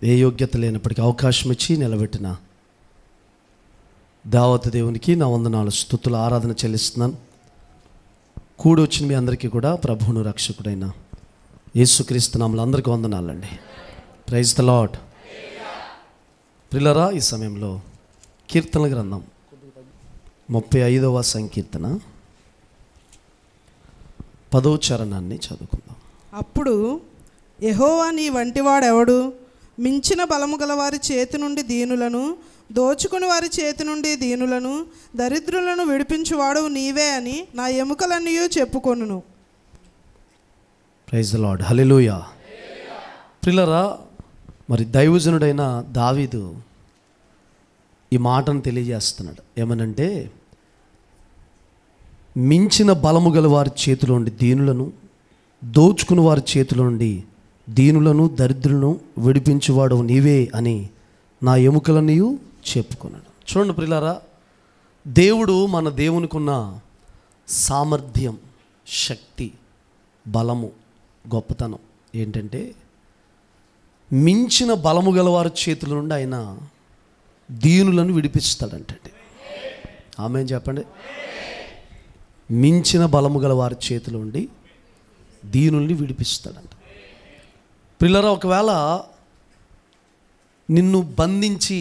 ఏ యోగ్యత లేనప్పటికీ అవకాశం ఇచ్చి నిలబెట్టిన దావత్ దేవునికి నా వందనాలు, స్తుతులు, ఆరాధన చెల్లిస్తున్నాను. కూడి వచ్చిన మీ అందరికీ కూడా ప్రభువును రక్షకుడైన యేసుక్రీస్తు నామములో అందరికీ వందనాలండి. Praise the Lord. ప్రియులారా, ఈ సమయంలో కీర్తనల గ్రంథం 35వ సంకీర్తన 10వ చరణాన్ని చదువుకుందాం. అప్పుడు యెహోవా నీ వంటివాడెవడు? మించిన బలము గల వారి చేతి నుండి దీనులను, దోచుకుని వారి చేతి నుండి దీనులను, దరిద్రులను విడిపించువాడు నీవే అని నా ఎముకలన్నీ చెప్పుకొనును. Praise the lord. హల్లెలూయా. ప్రియులారా, మరి దైవజనుడైన దావీదు ఈ మాటను తెలియజేస్తున్నాడు. ఏమనంటే, మించిన బలము గల వారి చేతిలో నుండి దీనులను, దోచుకుని వారి చేతిలో నుండి దీనులను, దరిద్రులను విడిపించువాడు నీవే అని నా ఎముకలన్నీ చెప్పుకున్నాడు. చూడండి ప్రియులారా, దేవుడు మన దేవునికి ఉన్న సామర్థ్యం, శక్తి, బలము, గొప్పతనం ఏంటంటే, మించిన బలము గల వారి చేతుల నుండి ఆయన దీనులను విడిపిస్తాడంటే. ఆమేన్ చెప్పండి. మించిన బలము గల వారి చేతుల నుండి దీనుల్ని విడిపిస్తాడంట. పిల్లరా, ఒకవేళ నిన్ను బంధించి,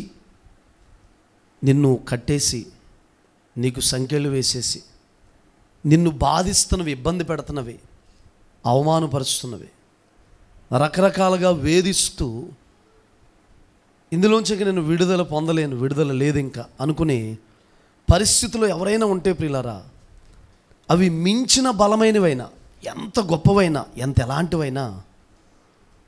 నిన్ను కట్టేసి, నీకు సంకెళ్ళు వేసేసి, నిన్ను బాధిస్తున్నవి, ఇబ్బంది పెడుతున్నవి, అవమానపరుస్తున్నవి, రకరకాలుగా వేధిస్తూ, ఇందులోంచి నేను విడుదల పొందలేను, విడుదల లేదు ఇంకా అనుకునే పరిస్థితుల్లో ఎవరైనా ఉంటే ప్రియులారా, అవి మించిన బలమైనవైనా, ఎంత గొప్పవైనా, ఎంత ఎలాంటివైనా,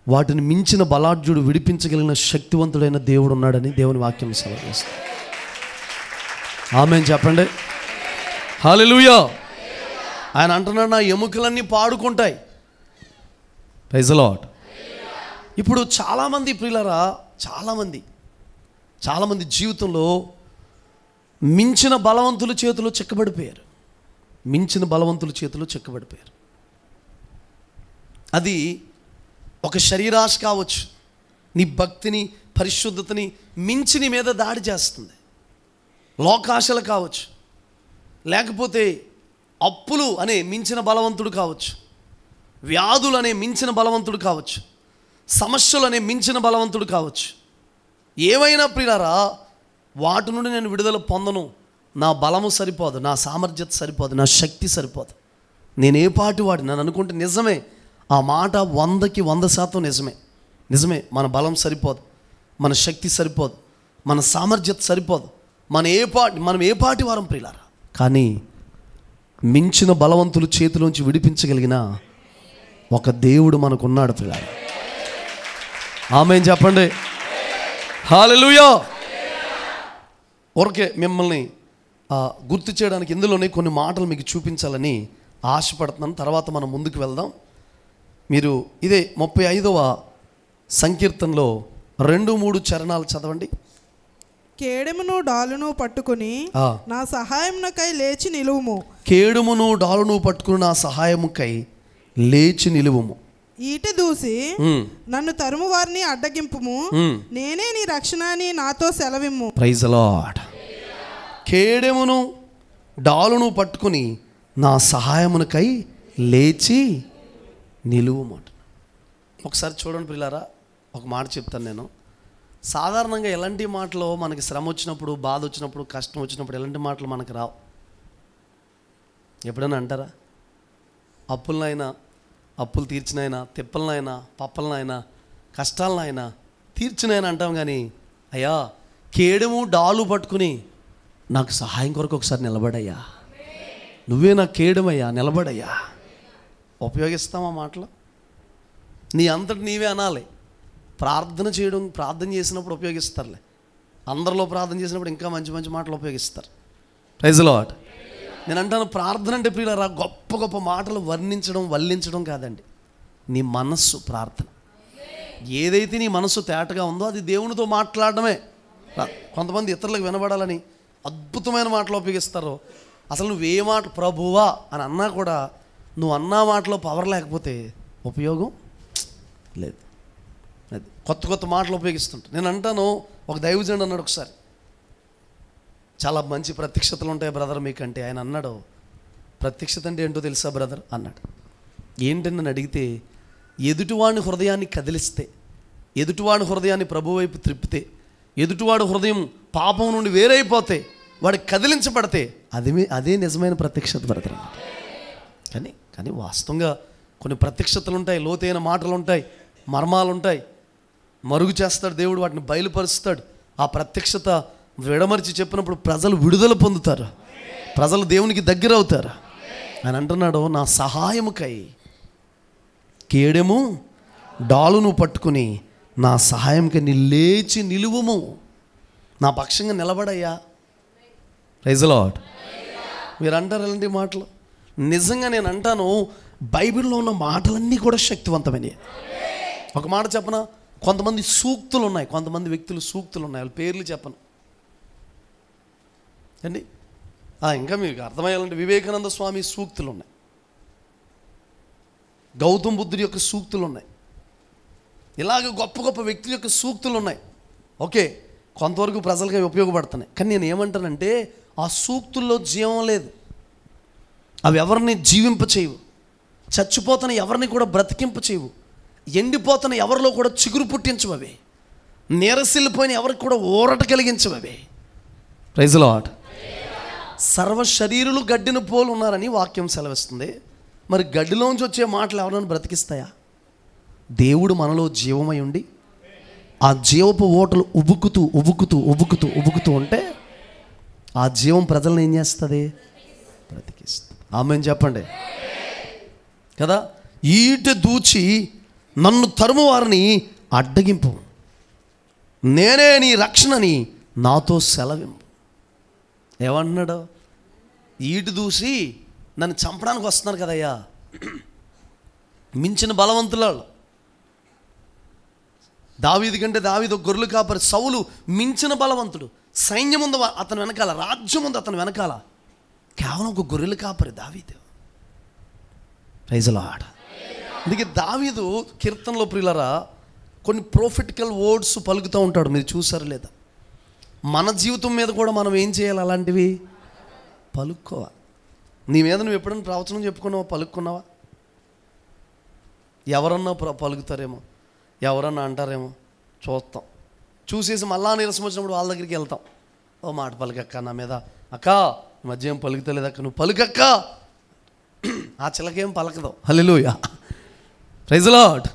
వాటిని మించిన బలాఢ్యుడు విడిపించగలిగిన శక్తివంతుడైన దేవుడు ఉన్నాడని దేవుని వాక్యం సెలవిస్తుంది. ఆమేన్ చెప్పండి. హల్లెలూయా. ఆయన అంటున్నాడు, నా ఎముకలన్నీ పాడుకుంటాయి. Praise the lord. ఇప్పుడు చాలామంది ప్రియులారా, చాలామంది జీవితంలో మించిన బలవంతుల చేతిలో చిక్కబడిపోయారు. మించిన బలవంతుల చేతిలో చిక్కబడిపోయారు. అది ఒక శరీరాశ కావచ్చు, నీ భక్తిని, పరిశుద్ధతని మించి నీ మీద దాడి చేస్తుంది. లోకాశలు కావచ్చు, లేకపోతే అప్పులు అనే మించిన బలవంతుడు కావచ్చు, వ్యాధులు అనే మించిన బలవంతుడు కావచ్చు, సమస్యలు అనే మించిన బలవంతుడు కావచ్చు. ఏవైనా ప్రియులారా, వాటి నుండి నేను విడుదల పొందను, నా బలము సరిపోదు, నా సామర్థ్యత సరిపోదు, నా శక్తి సరిపోదు, నేను ఏ పాటి వాడిని నన్ను అనుకుంటే నిజమే. ఆ మాట 100కి 100% నిజమే. మన బలం సరిపోదు, మన శక్తి సరిపోదు, మన సామర్థ్యత సరిపోదు, మనం ఏ పాటి వారం ప్రియులారా. కానీ మించిన బలవంతుల చేతిలోంచి విడిపించగలిగిన ఒక దేవుడు మనకున్నాడు ప్రియులారా. ఆమేన్ చెప్పండి. హల్లెలూయా. ఊరికే మిమ్మల్ని గుర్తు చేయడానికి ఇందులోనే కొన్ని మాటలు మీకు చూపించాలని ఆశపడుతున్నాను. తర్వాత మనం ముందుకు వెళ్దాం. మీరు ఇదే 35వ సంకీర్తనలో 2-3 చరణాలు చదవండి. కేడెమును డాలును పట్టుకుని నా సహాయమునకై లేచి నిలువుము. కేడుమును డాలును పట్టుకుని నా సహాయముకై లేచి నిలువుము. ఈట దూసి నన్ను తరుము వారిని అడ్డగింపుము. నేనే నీ రక్షణ అని నాతో సెలవిమ్ము. Praise the lord. కేడెమును డాలును పట్టుకుని నా సహాయమునకై లేచి నిలువుమాట. ఒకసారి చూడండి ప్రియులారా, ఒక మాట చెప్తాను నేను. సాధారణంగా ఎలాంటి మాటలు మనకి శ్రమ వచ్చినప్పుడు, బాధ వచ్చినప్పుడు, కష్టం వచ్చినప్పుడు ఎలాంటి మాటలు మనకు రావు. ఎప్పుడైనా అంటారా? అప్పులు తీర్చినైనా, తిప్పలనైనా, పప్పలనైనా, కష్టాలనైనా తీర్చినైనా అంటాం. కానీ అయ్యా, కేడెము డాలు పట్టుకుని నాకు సహాయం కొరకు ఒకసారి నిలబడయ్యా, నువ్వే నా కేడమయ్యా, నిలబడయ్యా, ఉపయోగిస్తామా మాటలు? నీ అంతటి నీవే అనాలి. ప్రార్థన చేసినప్పుడు ఉపయోగిస్తారులే, అందరిలో ప్రార్థన చేసినప్పుడు ఇంకా మంచి మంచి మాటలు ఉపయోగిస్తారు. Praise the Lord. నేను అంటాను, ప్రార్థన అంటే ప్రియులారా గొప్ప గొప్ప మాటలు వర్ణించడం, వల్లించడం కాదండి. నీ మనస్సు ప్రార్థన. ఏదైతే నీ మనస్సు తేటగా ఉందో అది దేవునితో మాట్లాడడమే. కొంతమంది ఇతరులకు వినబడాలని అద్భుతమైన మాటలు ఉపయోగిస్తారు. అసలు నువ్వే మాట ప్రభువా అని అన్నా కూడా నువ్వు అన్న మాటలో పవర్ లేకపోతే ఉపయోగం లేదు. అది కొత్త కొత్త మాటలు ఉపయోగిస్తుంటాను. నేను అంటాను, ఒక దైవజనుడు అన్నాడు ఒకసారి, చాలా మంచి ప్రత్యక్షతలు ఉంటాయి బ్రదర్ మీకంటే. ఆయన అన్నాడు, ప్రత్యక్షత అంటే ఏంటో తెలుసా బ్రదర్ అన్నాడు. ఏంటని నన్ను అడిగితే, ఎదుటివాడిని హృదయాన్ని కదిలిస్తే, ఎదుటివాడి హృదయాన్ని ప్రభు వైపు త్రిప్పితే, ఎదుటివాడి హృదయం పాపం నుండి వేరైపోతే, వాడికి కదిలించబడితే అదే నిజమైన ప్రత్యక్షత బ్రదర్ అన్నాడు. కానీ వాస్తవంగా కొన్ని ప్రత్యక్షతలు ఉంటాయి, లోతైన మాటలు ఉంటాయి, మర్మాలు ఉంటాయి, మరుగు చేస్తాడు దేవుడు, వాటిని బయలుపరుస్తాడు. ఆ ప్రత్యక్షత విడమరిచి చెప్పినప్పుడు ప్రజలు విడుదల పొందుతారు, ప్రజలు దేవునికి దగ్గర అవుతారు. ఆయన అంటున్నాడు, నా సహాయముకై కేడెము డాలును పట్టుకుని నా సహాయంకై నీ లేచి నిలువుము, నా పక్షంగా నిలబడయ్యా. Praise the Lord. మీరు అంటారు ఎలాంటి మాటలు? నిజంగా నేను అంటాను, బైబిల్లో ఉన్న మాటలన్నీ కూడా శక్తివంతమైనవి. ఒక మాట చెప్పనా, కొంతమంది సూక్తులు ఉన్నాయి, కొంతమంది వ్యక్తులు సూక్తులు ఉన్నాయి, వాళ్ళ పేర్లు చెప్పను అండి. ఇంకా మీకు అర్థమయ్యాలంటే వివేకానంద స్వామి సూక్తులు ఉన్నాయి, గౌతమ్ బుద్ధుడి యొక్క సూక్తులు ఉన్నాయి, ఇలాగ గొప్ప గొప్ప వ్యక్తుల యొక్క సూక్తులు ఉన్నాయి. ఓకే, కొంతవరకు ప్రజలకి ఉపయోగపడుతున్నాయి. కానీ నేను ఏమంటానంటే, ఆ సూక్తుల్లో జీవం లేదు, అవి ఎవరిని జీవింపచేయవు, చచ్చిపోతున్న ఎవరిని కూడా బ్రతికింపచేయవు, ఎండిపోతున్న ఎవరిలో కూడా చిగురు పుట్టించవు, అవి నీరసిల్లిపోయిన ఎవరికి కూడా ఊరట కలిగించవు అవి. Praise the Lord. సర్వ శరీరులు గడ్డిని పోలు ఉన్నారని వాక్యం సెలవిస్తుంది. మరి గడ్డిలోంచి వచ్చే మాటలు ఎవరైనా బ్రతికిస్తాయా? దేవుడు మనలో జీవమై ఉండి ఆ జీవపు ఓటలు ఉబుకుతూ ఉబుకుతూ ఉబుకుతూ ఉబుకుతూ ఉంటే ఆ జీవం ప్రజలను ఏం చేస్తుంది? బ్రతికిస్తుంది. ఆమేన్ చెప్పండి కదా. ఈట దూచి నన్ను తరుము వారిని అడ్డగింపు, నేనే నీ రక్షణని నాతో సెలవింపు. ఏమంటున్నాడు? ఈటు దూసి నన్ను చంపడానికి వస్తున్నారు కదయ్యా, మించిన బలవంతులు. దావీదు కంటే దావీదు గొర్రెలు కాపరి, సౌలు మించిన బలవంతుడు, సైన్యం ఉంది అతను వెనకాల, రాజ్యం ఉంది అతను వెనకాల, కేవలం ఒక గొర్రెలు కాపరి దావీదు. Praise the Lord. అందుకే దావీదు కీర్తనలో ప్రియులరా కొన్ని ప్రొఫెటికల్ వర్డ్స్ పలుకుతూ ఉంటాడు, మీరు చూసారు లేదా? మన జీవితం మీద కూడా మనం ఏం చేయాలి? అలాంటివి పలుక్కోవాలి. నీ మీద నువ్వు ఎప్పుడైనా ప్రవచనం చెప్పుకున్నావా? పలుక్కున్నావా? ఎవరన్నా పలుకుతారేమో, ఎవరన్నా అంటారేమో, చూస్తాం, చూసేసి మళ్ళా నీరసం వచ్చినప్పుడు వాళ్ళ దగ్గరికి వెళ్తాం. ఓ మాట పలుకక్క నా మీద, అక్క ఈ మధ్య ఏం పలుకుతలేదు అక్క, నువ్వు పలుకక్క. ఆ చిలకేం పలకదు. హల్లెలూయా. Praise the lord.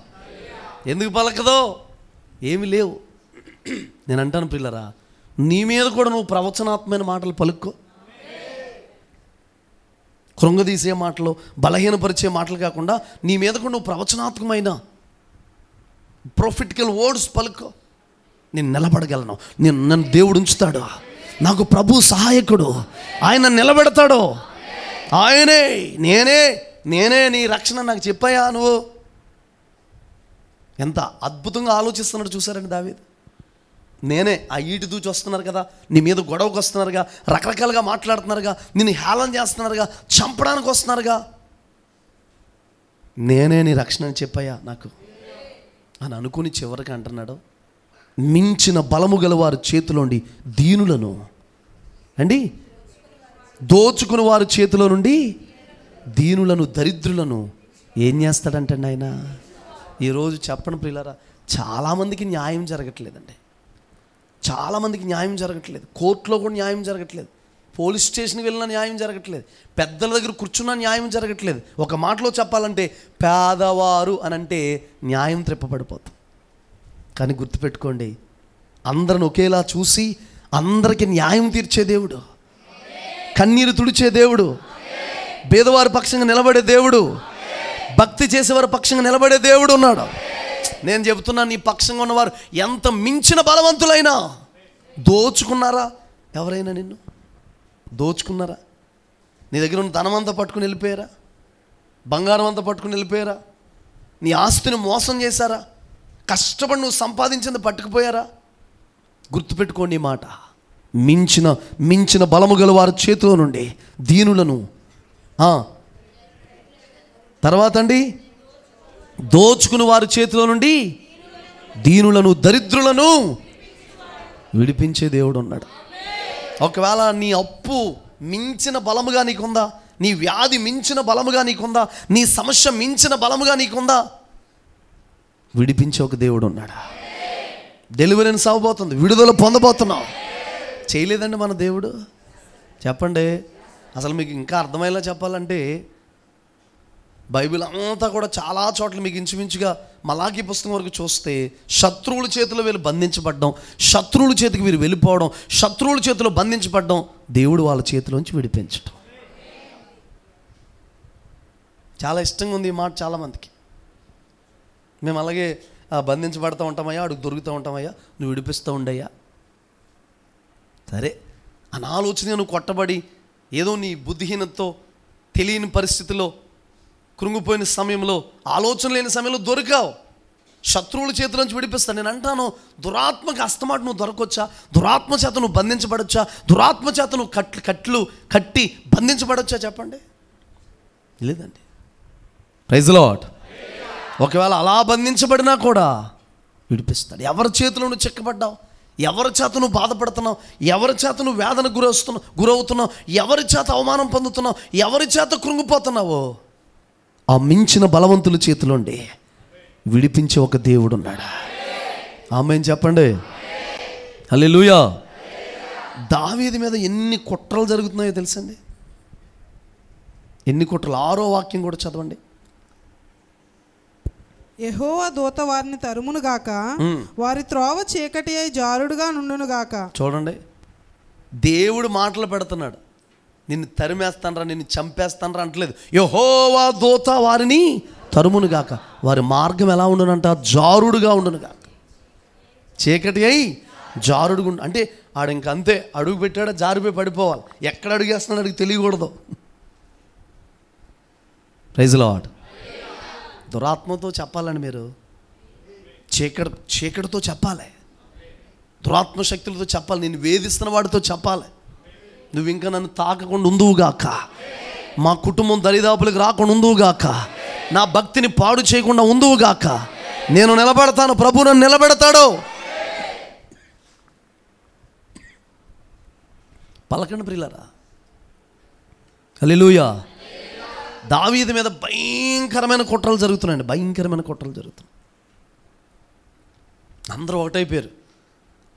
ఎందుకు పలకదో? ఏమి లేవు. నేను అంటాను పిల్లరా, నీ మీద కూడా నువ్వు ప్రవచనాత్మకమైన మాటలు పలుక్కో. కృంగదీసే మాటలు, బలహీనపరిచే మాటలు కాకుండా నీ మీద కూడా నువ్వు ప్రవచనాత్మకమైన ప్రొఫెటికల్ వర్డ్స్ పలుక్కో. నేను నిలబడగలను, నన్ను దేవుడు ఉంచుతాడు, నాకు ప్రభు సహాయకుడు, ఆయన నిలబెడతాడు, ఆయనే నేనే నీ రక్షణ నాకు చెప్పాయా. నువ్వు ఎంత అద్భుతంగా ఆలోచిస్తున్నాడు చూసారండి దావీదు. నేనే, ఆ ఈటి దూచి వస్తున్నారు కదా, నీ మీద గొడవకు వస్తున్నారుగా, రకరకాలుగా మాట్లాడుతున్నారుగా, నిన్ను హేళన చేస్తున్నారుగా, చంపడానికి వస్తున్నారుగా, నేనే నీ రక్షణ అని చెప్పాయా నాకు అని అనుకుని చివరికి అంటున్నాడు, మించిన బలము గల వారి చేతిలోండి దీనులను అండి దోచుకుని వారి చేతిలో నుండి దీనులను, దరిద్రులను ఏం చేస్తాడంటండి ఆయన. ఈరోజు చెప్పండి ప్రియులారా, చాలామందికి న్యాయం జరగట్లేదండి, చాలామందికి న్యాయం జరగట్లేదు, కోర్టులో కూడా న్యాయం జరగట్లేదు, పోలీస్ స్టేషన్కి వెళ్ళినా న్యాయం జరగట్లేదు, పెద్దల దగ్గర కూర్చున్నా న్యాయం జరగట్లేదు. ఒక మాటలో చెప్పాలంటే పేదవారు అని అంటే న్యాయం త్రిప్పబడిపోతుంది. కానీ గుర్తుపెట్టుకోండి, అందరిని ఒకేలా చూసి అందరికీ న్యాయం తీర్చే దేవుడు, కన్నీరు తుడిచే దేవుడు, పేదవారి పక్షంగా నిలబడే దేవుడు, భక్తి చేసేవారి పక్షంగా నిలబడే దేవుడు ఉన్నాడు. నేను చెబుతున్నాను, నీ పక్షంగా ఉన్నవారు ఎంత మించిన బలవంతులైనా దోచుకున్నారా? ఎవరైనా నిన్ను దోచుకున్నారా? నీ దగ్గర ఉన్న ధనం అంతా పట్టుకుని వెళ్ళిపోయారా? బంగారం అంతా పట్టుకుని వెళ్ళిపోయారా? నీ ఆస్తిని మోసం చేశారా? కష్టపడి నువ్వు సంపాదించింది పట్టుకుపోయారా? గుర్తుపెట్టుకోండి ఈ మాట, మించిన బలము గల వారి చేతిలో నుండి దీనులను, తర్వాత అండి దోచుకుని వారి చేతిలో నుండి దీనులను దరిద్రులను విడిపించే దేవుడు ఉన్నాడు. ఒకవేళ నీ అప్పు మించిన బలముగా నీకుందా, నీ వ్యాధి మించిన బలముగా నీకుందా, నీ సమస్య మించిన బలముగా నీకుందా, విడిపించే ఒక దేవుడు ఉన్నాడు. డెలివరీని సాగబోతుంది, విడుదల పొందబోతున్నావు. చేయలేదండి మన దేవుడు? చెప్పండి. అసలు మీకు ఇంకా అర్థమయ్యేలా చెప్పాలంటే బైబిల్ అంతా కూడా చాలా చోట్ల మీకు ఇంచుమించుగా మలాకీ పుస్తకం వరకు చూస్తే శత్రువుల చేతిలో వీళ్ళు బంధించబడ్డం, శత్రువుల చేతికి వీరు వెళ్ళిపోవడం, శత్రువుల చేతిలో బంధించబడ్డం, దేవుడు వాళ్ళ చేతిలోంచి విడిపించడం. చాలా ఇష్టంగా ఉంది ఈ మాట చాలామందికి. మేము అలాగే బంధించబడుతూ ఉంటామయ్యా, అడుగు దొరుకుతూ ఉంటామయ్యా, నువ్వు విడిపిస్తూ ఉండయ్యా. సరే, అనాలోచన నువ్వు కొట్టబడి ఏదో నీ బుద్ధిహీనతతో తెలియని పరిస్థితిలో కృంగిపోయిన సమయంలో, ఆలోచన లేని సమయంలో దొరికావు, శత్రువుల చేతుల నుంచి విడిపిస్తాను. నేను అంటాను, దురాత్మకి అస్తమాట నువ్వు దొరకొచ్చా? దురాత్మ చేత నువ్వు బంధించబడొచ్చా? దురాత్మ చేత నువ్వు కట్లు కట్టి బంధించబడొచ్చా? చెప్పండి. లేదండి. Praise Lord. ఒకవేళ అలా బంధించబడినా కూడా విడిపిస్తాడు. ఎవరి చేతిలో నువ్వు చిక్కబడ్డావు, ఎవరి చేత నువ్వు బాధపడుతున్నావు, ఎవరి చేత నువ్వు వేదన గురవుతున్నావు, ఎవరి చేత అవమానం పొందుతున్నావు, ఎవరి చేత కృంగిపోతున్నావో ఆ మించిన బలవంతుల చేతిలోండి విడిపించే ఒక దేవుడు ఉన్నాడు. ఆమేన్ చెప్పండి. హల్లెలూయా. దావీదు మీద ఎన్ని కుట్రలు జరుగుతున్నాయో తెలుసండి. ఎన్ని కుట్రలు. 6వ వాక్యం కూడా చదవండి. యెహోవా దూత వారిని తరుమును గాక, వారి త్రోవ చీకటి అయి జారుడుగా నుండును గాక. చూడండి, దేవుడు మాటలు పెడుతున్నాడు. నిన్ను తరిమేస్తానరా, నిన్ను చంపేస్తానరా అంటలేదు. యెహోవా దూత వారిని తరుమును గాక, వారి మార్గం ఎలా ఉండునంట? జారుడుగా ఉండును గాక. చీకటి అయి జారుడుగా అంటే ఆడు ఇంక అంతే, అడుగు పెట్టాడో జారిపోయి పడిపోవాలి. ఎక్కడ అడుగేస్తున్నాడు అడిగి తెలియకూడదు. Praise lord. దురాత్మతో చెప్పాలండి మీరు, చీకటితో చెప్పాలి, దురాత్మ శక్తులతో చెప్పాలి, నేను వేధిస్తున్న వాడితో చెప్పాలి. నువ్వు ఇంకా నన్ను తాకకుండా ఉందువుగాక, మా కుటుంబం దరిదాపులకు రాకుండా ఉందువుగాక, నా భక్తిని పాడు చేయకుండా ఉందువుగాక, నేను నిలబడతాను, ప్రభు నన్ను నిలబెడతాడు. పలకండి ప్రియులారా. హల్లెలూయా. దావీదు మీద భయంకరమైన కుట్రలు జరుగుతున్నాయండి, భయంకరమైన కుట్రలు జరుగుతున్నాయి. అందరూ ఒకటైపోయారు,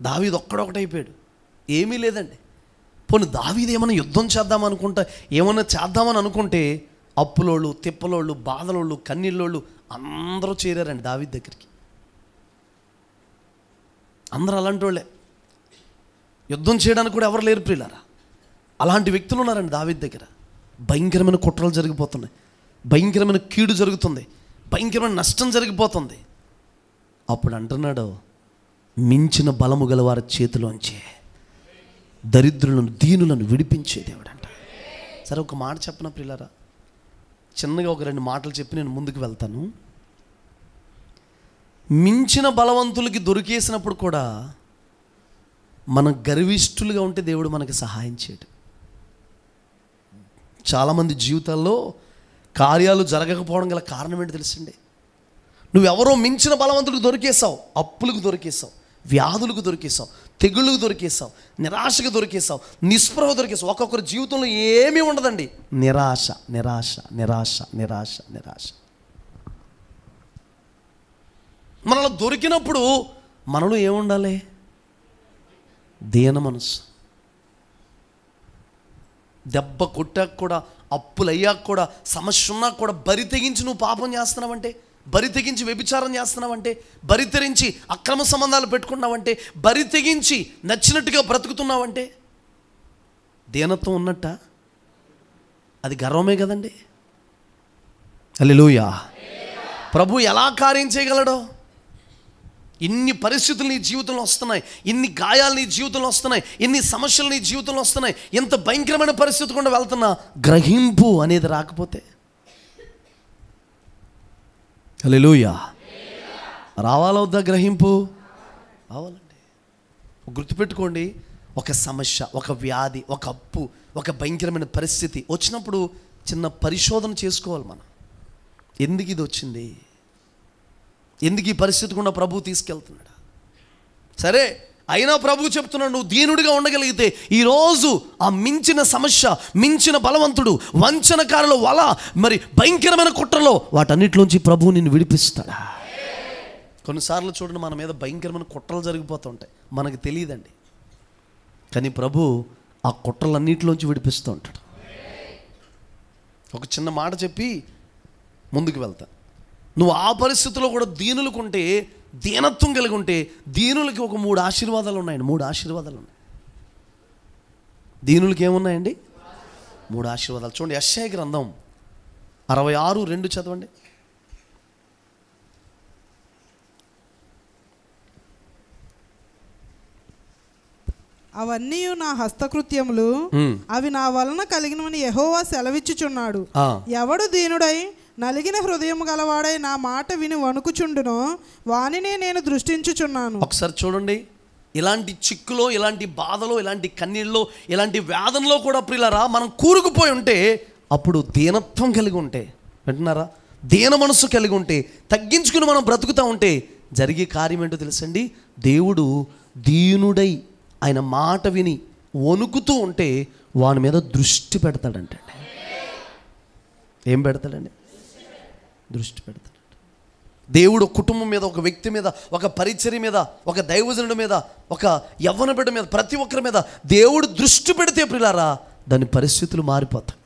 దావీదు ఒక్కడొకటైపోయాడు. ఏమీ లేదండి. పోనీ దావీదు ఏమైనా యుద్ధం చేద్దామనుకుంటా, ఏమైనా చేద్దామని అనుకుంటే అప్పులోళ్ళు, తిప్పలోళ్ళు, బాధలోళ్ళు, కన్నీళ్ళోళ్ళు అందరూ చేరారండి దావీదు దగ్గరికి. అందరూ అలాంటి వాళ్ళే. యుద్ధం చేయడానికి కూడా ఎవరు లేరు ప్రియులారా. అలాంటి వ్యక్తులు ఉన్నారండి దావీదు దగ్గర. భయంకరమైన కుట్రలు జరిగిపోతున్నాయి, భయంకరమైన కీడు జరుగుతుంది, భయంకరమైన నష్టం జరిగిపోతుంది. అప్పుడు అంటున్నాడు, మించిన బలము గల వారి చేతిలోంచి దరిద్రులను దీనులను విడిపించే దేవుడు అంట. సరే, ఒక మాట చెప్పనా ప్రియులారా, చిన్నగా ఒక 2 మాటలు చెప్పి నేను ముందుకు వెళ్తాను. మించిన బలవంతులకి దొరికేసినప్పుడు కూడా మనం గర్విష్ఠులుగా ఉంటే దేవుడు మనకి సహాయం చేయడు. చాలామంది జీవితాల్లో కార్యాలు జరగకపోవడం గల కారణం ఏంటి తెలుసండి? నువ్వెవరో మించిన బలవంతులకు దొరికేసావు, అప్పులకు దొరికేసావు, వ్యాధులకు దొరికేసావు, తెగుళ్ళకు దొరికేసావు, నిరాశకు దొరికేసావు, నిస్పృహ దొరికేసావు. ఒక్కొక్కరి జీవితంలో ఏమీ ఉండదండి, నిరాశ నిరాశ నిరాశ నిరాశ నిరాశ. మనలో దొరికినప్పుడు మనలో ఏముండాలి? దీన మనసు. దెబ్బ కొట్టాక కూడా, అప్పులు అయ్యాక కూడా, సమస్య ఉన్నా కూడా బరి తెగించి నువ్వు పాపం చేస్తున్నావంటే, బరి తెగించి వ్యభిచారం చేస్తున్నావంటే, బరి తెరించి అక్రమ సంబంధాలు పెట్టుకున్నావంటే, బరి తెగించి నచ్చినట్టుగా బ్రతుకుతున్నావంటే దీనత్వం ఉన్నట్ట? అది గర్వమే కదండి. హల్లెలూయా. ప్రభు ఎలా కార్యం చేయగలడో. ఇన్ని పరిస్థితులు నీ జీవితంలో వస్తున్నాయి, ఇన్ని గాయాలు నీ జీవితంలో వస్తున్నాయి, ఇన్ని సమస్యలు నీ జీవితంలో వస్తున్నాయి, ఎంత భయంకరమైన పరిస్థితి కూడా వెళ్తున్నా, గ్రహింపు అనేది రాకపోతే, హల్లెలూయా, రావాలా వద్దా? గ్రహింపు రావాలండి. గుర్తుపెట్టుకోండి, ఒక సమస్య, ఒక వ్యాధి, ఒక అప్పు, ఒక భయంకరమైన పరిస్థితి వచ్చినప్పుడు చిన్న పరిశోధన చేసుకోవాలి మనం. ఎందుకు ఇది వచ్చింది? ఎందుకు ఈ పరిస్థితి కూడా ప్రభు తీసుకెళ్తున్నాడు? సరే, అయినా ప్రభు చెప్తున్నాడు, నువ్వు దీనుడిగా ఉండగలిగితే ఈరోజు ఆ మించిన సమస్య, మించిన బలవంతుడు, వంచనకారుల వల, మరి భయంకరమైన కుట్రలో వాటన్నిటిలోంచి ప్రభు నిన్ను విడిపిస్తాడా? కొన్నిసార్లు చూడండి, మన మీద భయంకరమైన కుట్రలు జరిగిపోతూ ఉంటాయి, మనకు తెలియదండి. కానీ ప్రభు ఆ కుట్రలన్నిటిలోంచి విడిపిస్తూ ఉంటాడు. ఒక చిన్న మాట చెప్పి ముందుకు వెళ్తా. నువ్వు ఆ పరిస్థితిలో కూడా దీనులకుంటే, దీనత్వం కలిగి ఉంటే, దీనులకి ఒక 3 ఆశీర్వాదాలు ఉన్నాయండి. 3 ఆశీర్వాదాలు ఉన్నాయి. దీనులకి ఏమున్నాయండి? 3 ఆశీర్వాదాలు. చూడండి, యెషయా గ్రంథం 66:2 చదవండి. అవన్నీ నా హస్తకృత్యములు, అవి నా వలన కలిగినవని యెహోవా సెలవిచ్చుచున్నాడు. ఎవడు దీనుడై నలిగిన హృదయం గలవాడై నా మాట విని వణుకుచుండునో వానినే నేను దృష్టించుచున్నాను. ఒకసారి చూడండి, ఇలాంటి చిక్కులో, ఇలాంటి బాధలో, ఇలాంటి కన్నీళ్ళలో, ఇలాంటి వేదనలో కూడా ప్రియులారా మనం కూరుకుపోయి ఉంటే, అప్పుడు దీనత్వం కలిగి ఉంటే, వింటున్నారా, దీన మనస్సు కలిగి ఉంటే, తగ్గించుకుని మనం బ్రతుకుతూ ఉంటే జరిగే కార్యం ఏంటో తెలుసండి? దేవుడు దీనుడై ఆయన మాట విని వణుకుతూ ఉంటే వాని మీద దృష్టి పెడతాడంటే. ఏం పెడతాడండి? దృష్టి పెడతాడు. దేవుడు ఒక కుటుంబం మీద, ఒక వ్యక్తి మీద, ఒక పరిచర్య మీద, ఒక దైవజనుడి మీద, ఒక యవ్వన బిడ్డ మీద, ప్రతి ఒక్కరి మీద దేవుడు దృష్టి పెడితే ప్రియులారా దాని పరిస్థితులు మారిపోతాయి.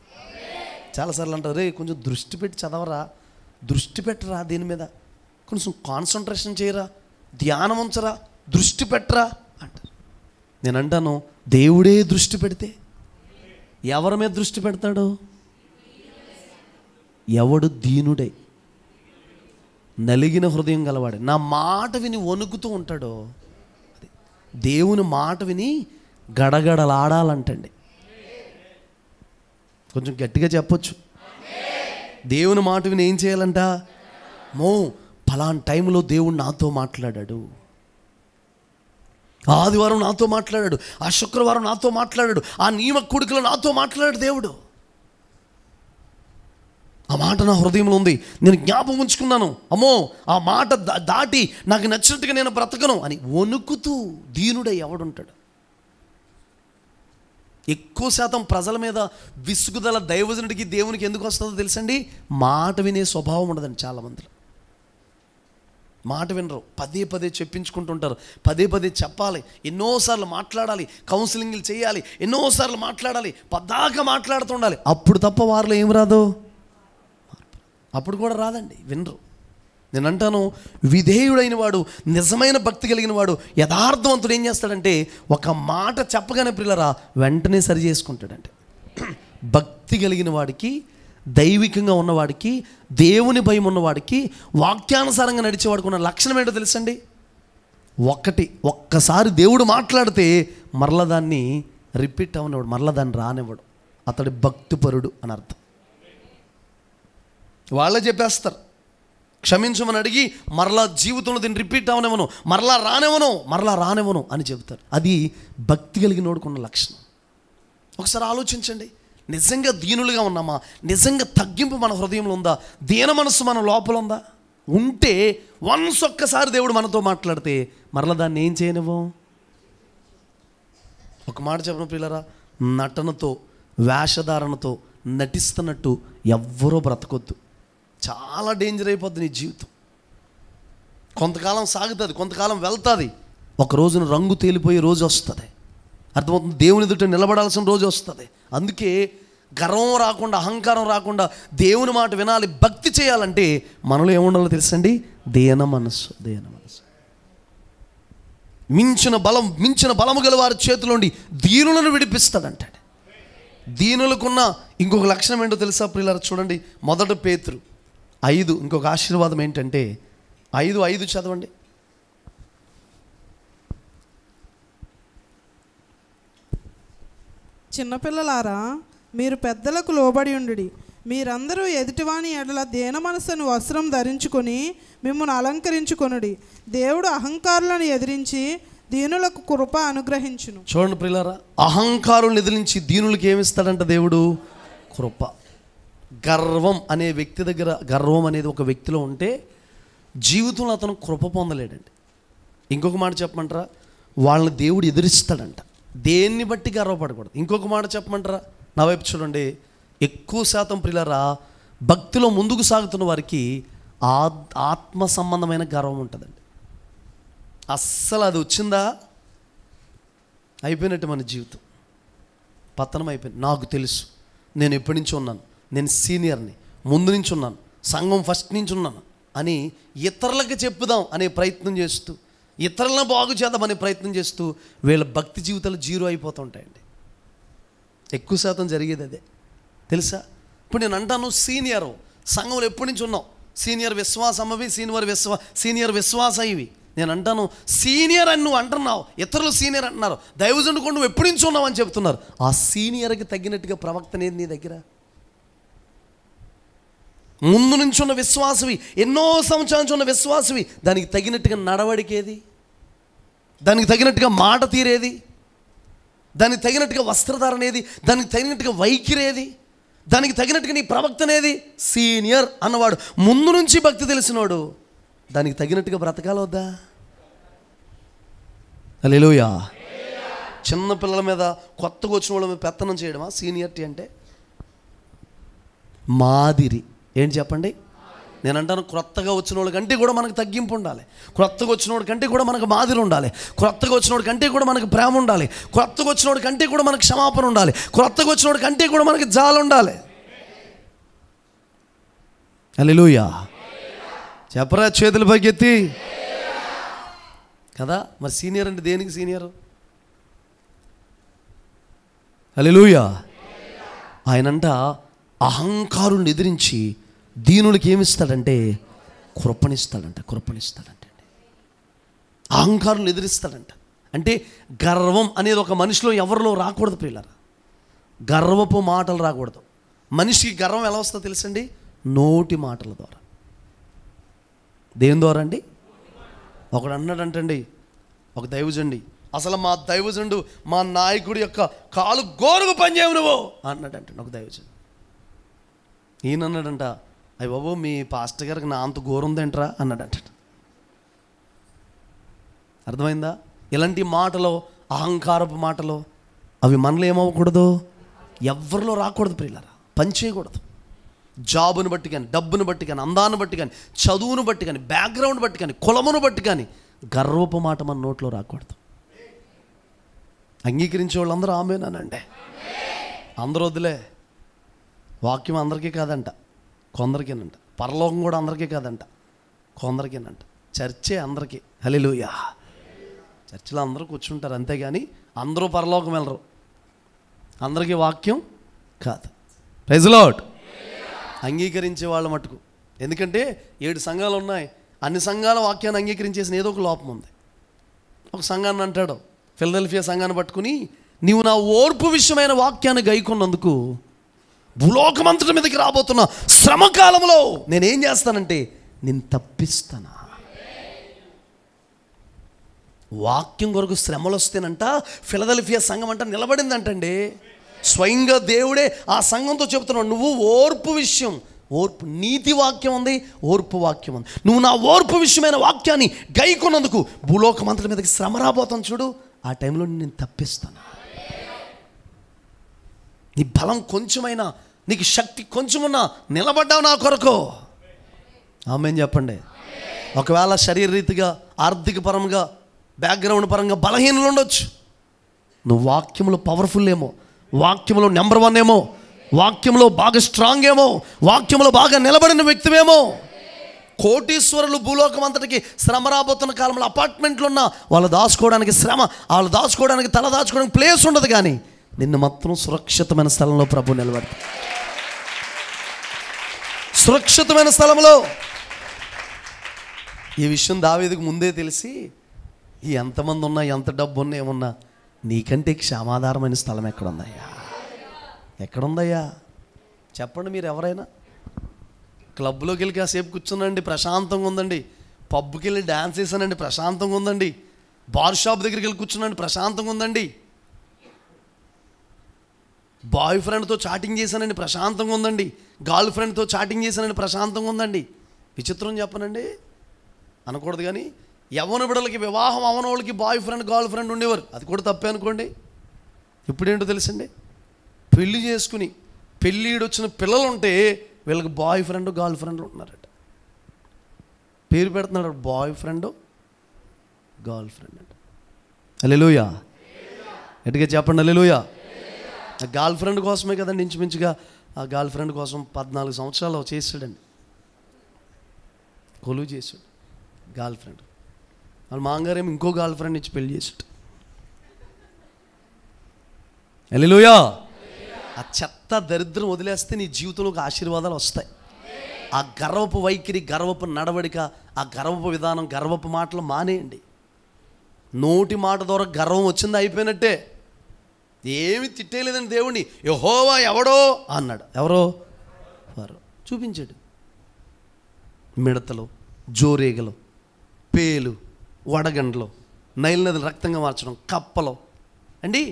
చాలాసార్లు అంటారు, రే కొంచెం దృష్టి పెట్టి చదవరా, దృష్టి పెట్టరా, దీని మీద కొంచెం కాన్సన్ట్రేషన్ చేయరా, ధ్యానం ఉంచరా, దృష్టి పెట్టరా అంటారు. నేను అంటాను, దేవుడే దృష్టి పెడితే ఎవరి మీద దృష్టి పెడతాడు? ఎవడు దీనుడై నలిగిన హృదయం గలవాడు నా మాట విని వణుకుతూ ఉంటాడో, దేవుని మాట విని గడగడలాడాలంటండి. కొంచెం గట్టిగా చెప్పొచ్చు. దేవుని మాట విని ఏం చేయాలంట? ఫలానా టైంలో దేవుడు నాతో మాట్లాడాడు, ఆదివారం నాతో మాట్లాడాడు, ఆ శుక్రవారం నాతో మాట్లాడాడు, ఆ నియమ కూడికలో నాతో మాట్లాడాడు దేవుడు. ఆ మాట నా హృదయంలో ఉంది, నేను జ్ఞాపకం ఉంచుకున్నాను. అమ్మో, ఆ మాట దాటి నాకు నచ్చినట్టుగా నేను బ్రతకను అని వణుకుతూ దీనుడై ఎవడుంటాడు? ఎక్కువ శాతం ప్రజల మీద విసుగుదల దైవజనుడికి, దేవునికి ఎందుకు వస్తుందో తెలుసండి? మాట వినే స్వభావం ఉండదండి చాలామందిలో. మాట వినరు, పదే పదే చెప్పించుకుంటుంటారు, పదే పదే చెప్పాలి, ఎన్నోసార్లు మాట్లాడాలి, కౌన్సిలింగ్లు చేయాలి, ఎన్నోసార్లు మాట్లాడాలి, పద్దాక మాట్లాడుతుండాలి. అప్పుడు తప్ప వారిలో ఏం రాదు, అప్పుడు కూడా రాదండి, వినరు. నేను అంటాను, విధేయుడైన వాడు, నిజమైన భక్తి కలిగిన వాడు, యథార్థవంతుడు ఏం చేస్తాడంటే ఒక మాట చెప్పగానే ప్రియులరా వెంటనే సరి చేసుకుంటాడంటే. భక్తి కలిగిన వాడికి, దైవికంగా ఉన్నవాడికి, దేవుని భయం ఉన్నవాడికి, వాక్యానుసారంగా నడిచేవాడికి ఉన్న లక్షణం ఏంటో తెలుసండి? ఒక్కసారి దేవుడు మాట్లాడితే మరలా దాన్ని రిపీట్ అవనివాడు, మరలా దాన్ని రానివ్వడు. అతడి భక్తిపరుడు అని అర్థం. వాళ్ళే చెప్పేస్తారు, క్షమించమని అడిగి మరలా జీవితంలో దీన్ని రిపీట్ అవనివ్వను, మరలా రానివ్వను అని చెబుతారు. అది భక్తి కలిగినోడుకున్న లక్షణం. ఒకసారి ఆలోచించండి, నిజంగా దీనులుగా ఉన్నామా? నిజంగా తగ్గింపు మన హృదయంలో ఉందా? దీన మనస్సు మన లోపల ఉందా? ఉంటే వన్స్ ఒక్కసారి దేవుడు మనతో మాట్లాడితే మరలా దాన్ని ఏం చేయనివ్వం. ఒక మాట చెప్పిన పిల్లరా, నటనతో, వేషధారణతో నటిస్తున్నట్టు ఎవ్వరూ బ్రతకొద్దు. చాలా డేంజర్ అయిపోద్ది నీ జీవితం. కొంతకాలం సాగుతుంది, కొంతకాలం వెళ్తుంది, ఒక రోజున రంగు తేలిపోయే రోజు వస్తుంది. అర్థమవుతుంది? దేవుని ఎదుట నిలబడాల్సిన రోజు వస్తుంది. అందుకే గర్వం రాకుండా, అహంకారం రాకుండా దేవుని మాట వినాలి, భక్తి చేయాలంటే మనలో ఏముండాలో తెలుసండి? దీన మనస్సు. మించిన బలము గల వారి చేతిలోండి దీనులను విడిపిస్తాడంటాడు. దీనులకున్న ఇంకొక లక్షణం ఏంటో తెలుసా ప్రియులారా? చూడండి, 1 పేతురు 5 ఇంకొక ఆశీర్వాదం ఏంటంటే 5:5 చదవండి. చిన్నపిల్లలారా, మీరు పెద్దలకు లోబడి ఉండుడి. మీరందరూ ఎదుటివాని ఎడల దీన మనస్సును వస్త్రం ధరించుకొని మిమ్మల్ని అలంకరించుకొనుడి. దేవుడు అహంకారులను ఎదిరించి దీనులకు కృప అనుగ్రహించును. చూడండి ప్రియులారా, అహంకారులను ఎదిరించి దీనులకు ఏమిస్తాడంట దేవుడు? కృప. గర్వం అనే వ్యక్తి దగ్గర, గర్వం అనేది ఒక వ్యక్తిలో ఉంటే జీవితంలో అతను కృప పొందలేడండి. ఇంకొక మాట చెప్పమంటారా, వాళ్ళని దేవుడు ఎదిరిస్తాడంట. దేన్ని బట్టి గర్వపడకూడదు. ఇంకొక మాట చెప్పమంటారా, నా వైపు చూడండి. ఎక్కువ శాతం ప్రియులారా భక్తిలో ముందుకు సాగుతున్న వారికి ఆత్మ సంబంధమైన గర్వం ఉంటుందండి. అస్సలు అది వచ్చిందా అయిపోయినట్టు మన జీవితం పతనం అయిపోయింది. నాకు తెలుసు, నేను ఎప్పటి నుంచి ఉన్నాను, నేను సీనియర్ని, ముందు నుంచి ఉన్నాను, సంఘం ఫస్ట్ నుంచి ఉన్నాను అని ఇతరులకు చెప్పుదాం అనే ప్రయత్నం చేస్తూ, ఇతరులను బాగు చేద్దామనే ప్రయత్నం చేస్తూ వీళ్ళ భక్తి జీవితాలు జీరో అయిపోతుంటాయండి. ఎక్కువ శాతం జరిగేది అదే తెలుసా. ఇప్పుడు నేను అంటాను, సీనియర్ సంఘంలో ఎప్పటి నుంచి ఉన్నావు, సీనియర్ విశ్వాసం అవి, సీనియర్ విశ్వాసం ఇవి. నేను అంటాను, సీనియర్ అని నువ్వు అంటున్నావు, ఇతరులు సీనియర్ అంటున్నారు, దైవజనుడు కూడా నువ్వు ఎప్పటి నుంచి ఉన్నావు అని చెప్తున్నారు. ఆ సీనియర్కి తగ్గినట్టుగా ప్రవక్త ఏది నీ దగ్గర? ముందు నుంచి ఉన్న విశ్వాసవి, ఎన్నో సంవత్సరాల నుంచి ఉన్న విశ్వాసవి, దానికి తగినట్టుగా నడవడికేది, దానికి తగినట్టుగా మాట తీరేది, దానికి తగినట్టుగా వస్త్రధారణ ఏది, దానికి తగినట్టుగా వైఖరేది, దానికి తగినట్టుగా నీ ప్రవక్తనేది? సీనియర్ అన్నవాడు, ముందు నుంచి భక్తి తెలిసినవాడు, దానికి తగినట్టుగా బ్రతకాలొద్దా? హల్లెలూయా. చిన్న పిల్లల మీద, కొత్తగా వచ్చిన వాళ్ళ మీద పెత్తనం చేయడమా సీనియర్టీ అంటే? మాదిరి ఏంటి చెప్పండి? నేను అంటాను, క్రొత్తగా వచ్చిన వాళ్ళ కంటే కూడా మనకు తగ్గింపు ఉండాలి, క్రొత్తగా వచ్చిన వాడి కంటే కూడా మనకు మాదిరి ఉండాలి, క్రొత్తగా వచ్చిన వాడి కంటే కూడా మనకు ప్రేమ ఉండాలి, క్రొత్తగా వచ్చిన వాడి కంటే కూడా మనకు క్షమాపణ ఉండాలి, క్రొత్తగా వచ్చిన వాడి కంటే కూడా మనకు జాలి ఉండాలి. హల్లెలూయా. చెప్పరా చేతుల పైకెత్తి కదా. మరి సీనియర్ అంటే దేనికి సీనియర్? హల్లెలూయా. ఆయనంట అహంకారుని ఎదిరించి దీనులకి ఏమిస్తాడంటే కృపణిస్తాడంట. అహంకారులను ఎదిరిస్తాడంట. అంటే గర్వం అనేది ఒక మనిషిలో ఎవరిలో రాకూడదు ప్రియులారా. గర్వపు మాటలు రాకూడదు. మనిషికి గర్వం ఎలా వస్తుందో తెలుసండి? నోటి మాటల ద్వారా. దేని ద్వారా అండి? ఒకడు అన్నాడంటండి, ఒక దైవజండి, అసలు మా దైవజండు మా నాయకుడి యొక్క కాలు గోరుగు పనిచేయవు నువ్వు అన్నాడంట ఒక దైవజండు. ఈయన అన్నాడంట, అయ్య బాబు మీ పాస్టర్ గారికి నా అంత గోరుందేంట్రా అన్నాడంట. అర్థమైందా? ఇలాంటి మాటలు, అహంకారపు మాటలు, అవి మనలో ఏమవ్వకూడదు, ఎవరిలో రాకూడదు ప్రియులారా. పని చేయకూడదు. జాబును బట్టి కానీ, డబ్బును బట్టి కానీ, అందాన్ని బట్టి కానీ, చదువును బట్టి కానీ, బ్యాక్గ్రౌండ్ బట్టి కానీ, కులమును బట్టి కానీ గర్వపు మాట మన నోట్లో రాకూడదు. అంగీకరించే వాళ్ళందరూ ఆమేనండి. అందరూ వద్దులే. వాక్యం అందరికీ కాదంట, కొందరికేనంట. పరలోకం కూడా అందరికీ కాదంట, కొందరికేనంట. చర్చే అందరికీ. హల్లెలూయా. చర్చిలో అందరూ కూర్చుంటారు అంతేగాని అందరూ పరలోకం వెళ్ళరు. అందరికీ వాక్యం కాదు. Praise Lord. అంగీకరించే వాళ్ళ మటుకు. ఎందుకంటే 7 సంఘాలు ఉన్నాయి, అన్ని సంఘాల వాక్యాన్ని అంగీకరించేసిన ఏదో ఒక లోపం ఉంది. ఒక సంఘాన్ని అంటాడు, ఫిలదెల్ఫియా సంఘాన్ని పట్టుకుని, నీవు నా ఓర్పు విషయమైన వాక్యాన్ని గైకొన్నందుకు భూలోకమంతటి మీదకి రాబోతున్న శ్రమకాలంలో నేనేం చేస్తానంటే నేను తప్పిస్తానా. వాక్యం కొరకు శ్రమలు వస్తేనంట ఫిలదెల్ఫియా సంఘం అంట నిలబడిందంటండి. స్వయంగా దేవుడే ఆ సంఘంతో చెబుతున్నాడు, నువ్వు ఓర్పు విషయం, ఓర్పు నీతి వాక్యం ఉంది, ఓర్పు వాక్యం ఉంది, నువ్వు నా ఓర్పు విషయమైన వాక్యాన్ని గైకొన్నందుకు భూలోకమంతటి మీదకి శ్రమ రాబోతాను చూడు, ఆ టైంలో నేను తప్పిస్తాను. నీ బలం కొంచెమైనా, నీకు శక్తి కొంచెమున్నా నిలబడ్డావు నా కొరకు. ఆమేన్ చెప్పండి. ఒకవేళ శరీరరీతిగా, ఆర్థిక పరంగా, బ్యాక్గ్రౌండ్ పరంగా బలహీనలు ఉండొచ్చు, నువ్వు వాక్యంలో పవర్ఫుల్ ఏమో, వాక్యంలో నెంబర్ 1 ఏమో, వాక్యంలో బాగా స్ట్రాంగ్ ఏమో, వాక్యంలో బాగా నిలబడిన వ్యక్తివేమో. కోటీశ్వరులు భూలోకం అంతటికి శ్రమ రాబోతున్న కాలంలో అపార్ట్మెంట్లు ఉన్న వాళ్ళు దాచుకోవడానికి శ్రమ, వాళ్ళు దాచుకోవడానికి, తల దాచుకోవడానికి ప్లేస్ ఉండదు. కానీ నిన్ను మాత్రం సురక్షితమైన స్థలంలో ప్రభు నిలబడతాడు. సురక్షితమైన స్థలంలో. ఈ విషయం దావీదుకు ముందే తెలిసి, ఎంతమంది ఉన్నా, ఎంత డబ్బు ఉన్నా, ఏమున్నా, నీకంటే క్షమాధారమైన స్థలం ఎక్కడుందయ్యా? ఎక్కడుందయ్యా చెప్పండి. మీరు ఎవరైనా క్లబ్లోకి వెళ్ళి కాసేపు కూర్చున్నాండి, ప్రశాంతంగా ఉందండి. పబ్కి వెళ్ళి డ్యాన్స్ వేసానండి, ప్రశాంతంగా ఉందండి. బార్ షాప్ దగ్గరికి వెళ్ళి కూర్చున్నాండి, ప్రశాంతంగా ఉందండి. బాయ్ ఫ్రెండ్తో చాటింగ్ చేశానండి, ప్రశాంతంగా ఉందండి. గర్ల్ ఫ్రెండ్తో చాటింగ్ చేశానండి, ప్రశాంతంగా ఉందండి. విచిత్రం చెప్పనండి, అనకూడదు, కానీ యవ్వన బిడ్డలకి వివాహం అవనోళ్ళకి బాయ్ ఫ్రెండ్ గర్ల్ ఫ్రెండ్ ఉండేవారు. అది కూడా తప్పే అనుకోండి. ఇప్పుడేంటో తెలుసండి, పెళ్లి చేసుకుని పెళ్ళిడొచ్చిన పిల్లలు ఉంటే వీళ్ళకి బాయ్ ఫ్రెండ్ గర్ల్ ఫ్రెండ్ ఉంటున్నారట. పేరు పెడుతున్నాడు, బాయ్ ఫ్రెండ్ గర్ల్ ఫ్రెండ్ అంట. హల్లెలూయా, గట్టిగా చెప్పండి హల్లెలూయా. ఆ గర్ల్ ఫ్రెండ్ కోసమే కదండి ఇంచుమించుగా, ఆ గర్ల్ ఫ్రెండ్ కోసం 14 సంవత్సరాలు చేసాడండి, కొలువు చేశాడు గర్ల్ ఫ్రెండ్. వాళ్ళ మాంగారేమో ఇంకో గర్ల్ ఫ్రెండ్ ఇచ్చి పెళ్లి చేసాడు. హల్లెలూయా. ఆ చెత్త దరిద్రం వదిలేస్తే నీ జీవితంలోకి ఆశీర్వాదాలు వస్తాయి. ఆ గర్వపు వైఖరి, గర్వపు నడవడిక, ఆ గర్వపు విధానం, గర్వపు మాటలు మానేయండి. నోటి మాట ద్వారా గర్వం వచ్చింది, అయిపోయినట్టే. ఏమి తిట్టేయలేదని దేవుణ్ణి. యెహోవా ఎవడో అన్నాడు. ఎవరో? వారు చూపించాడు. మిడతలు, జోరేగలు, పేలు, వడగండ్లు, నైల్ నదిని రక్తంగా మార్చడం, కప్పలు అండి.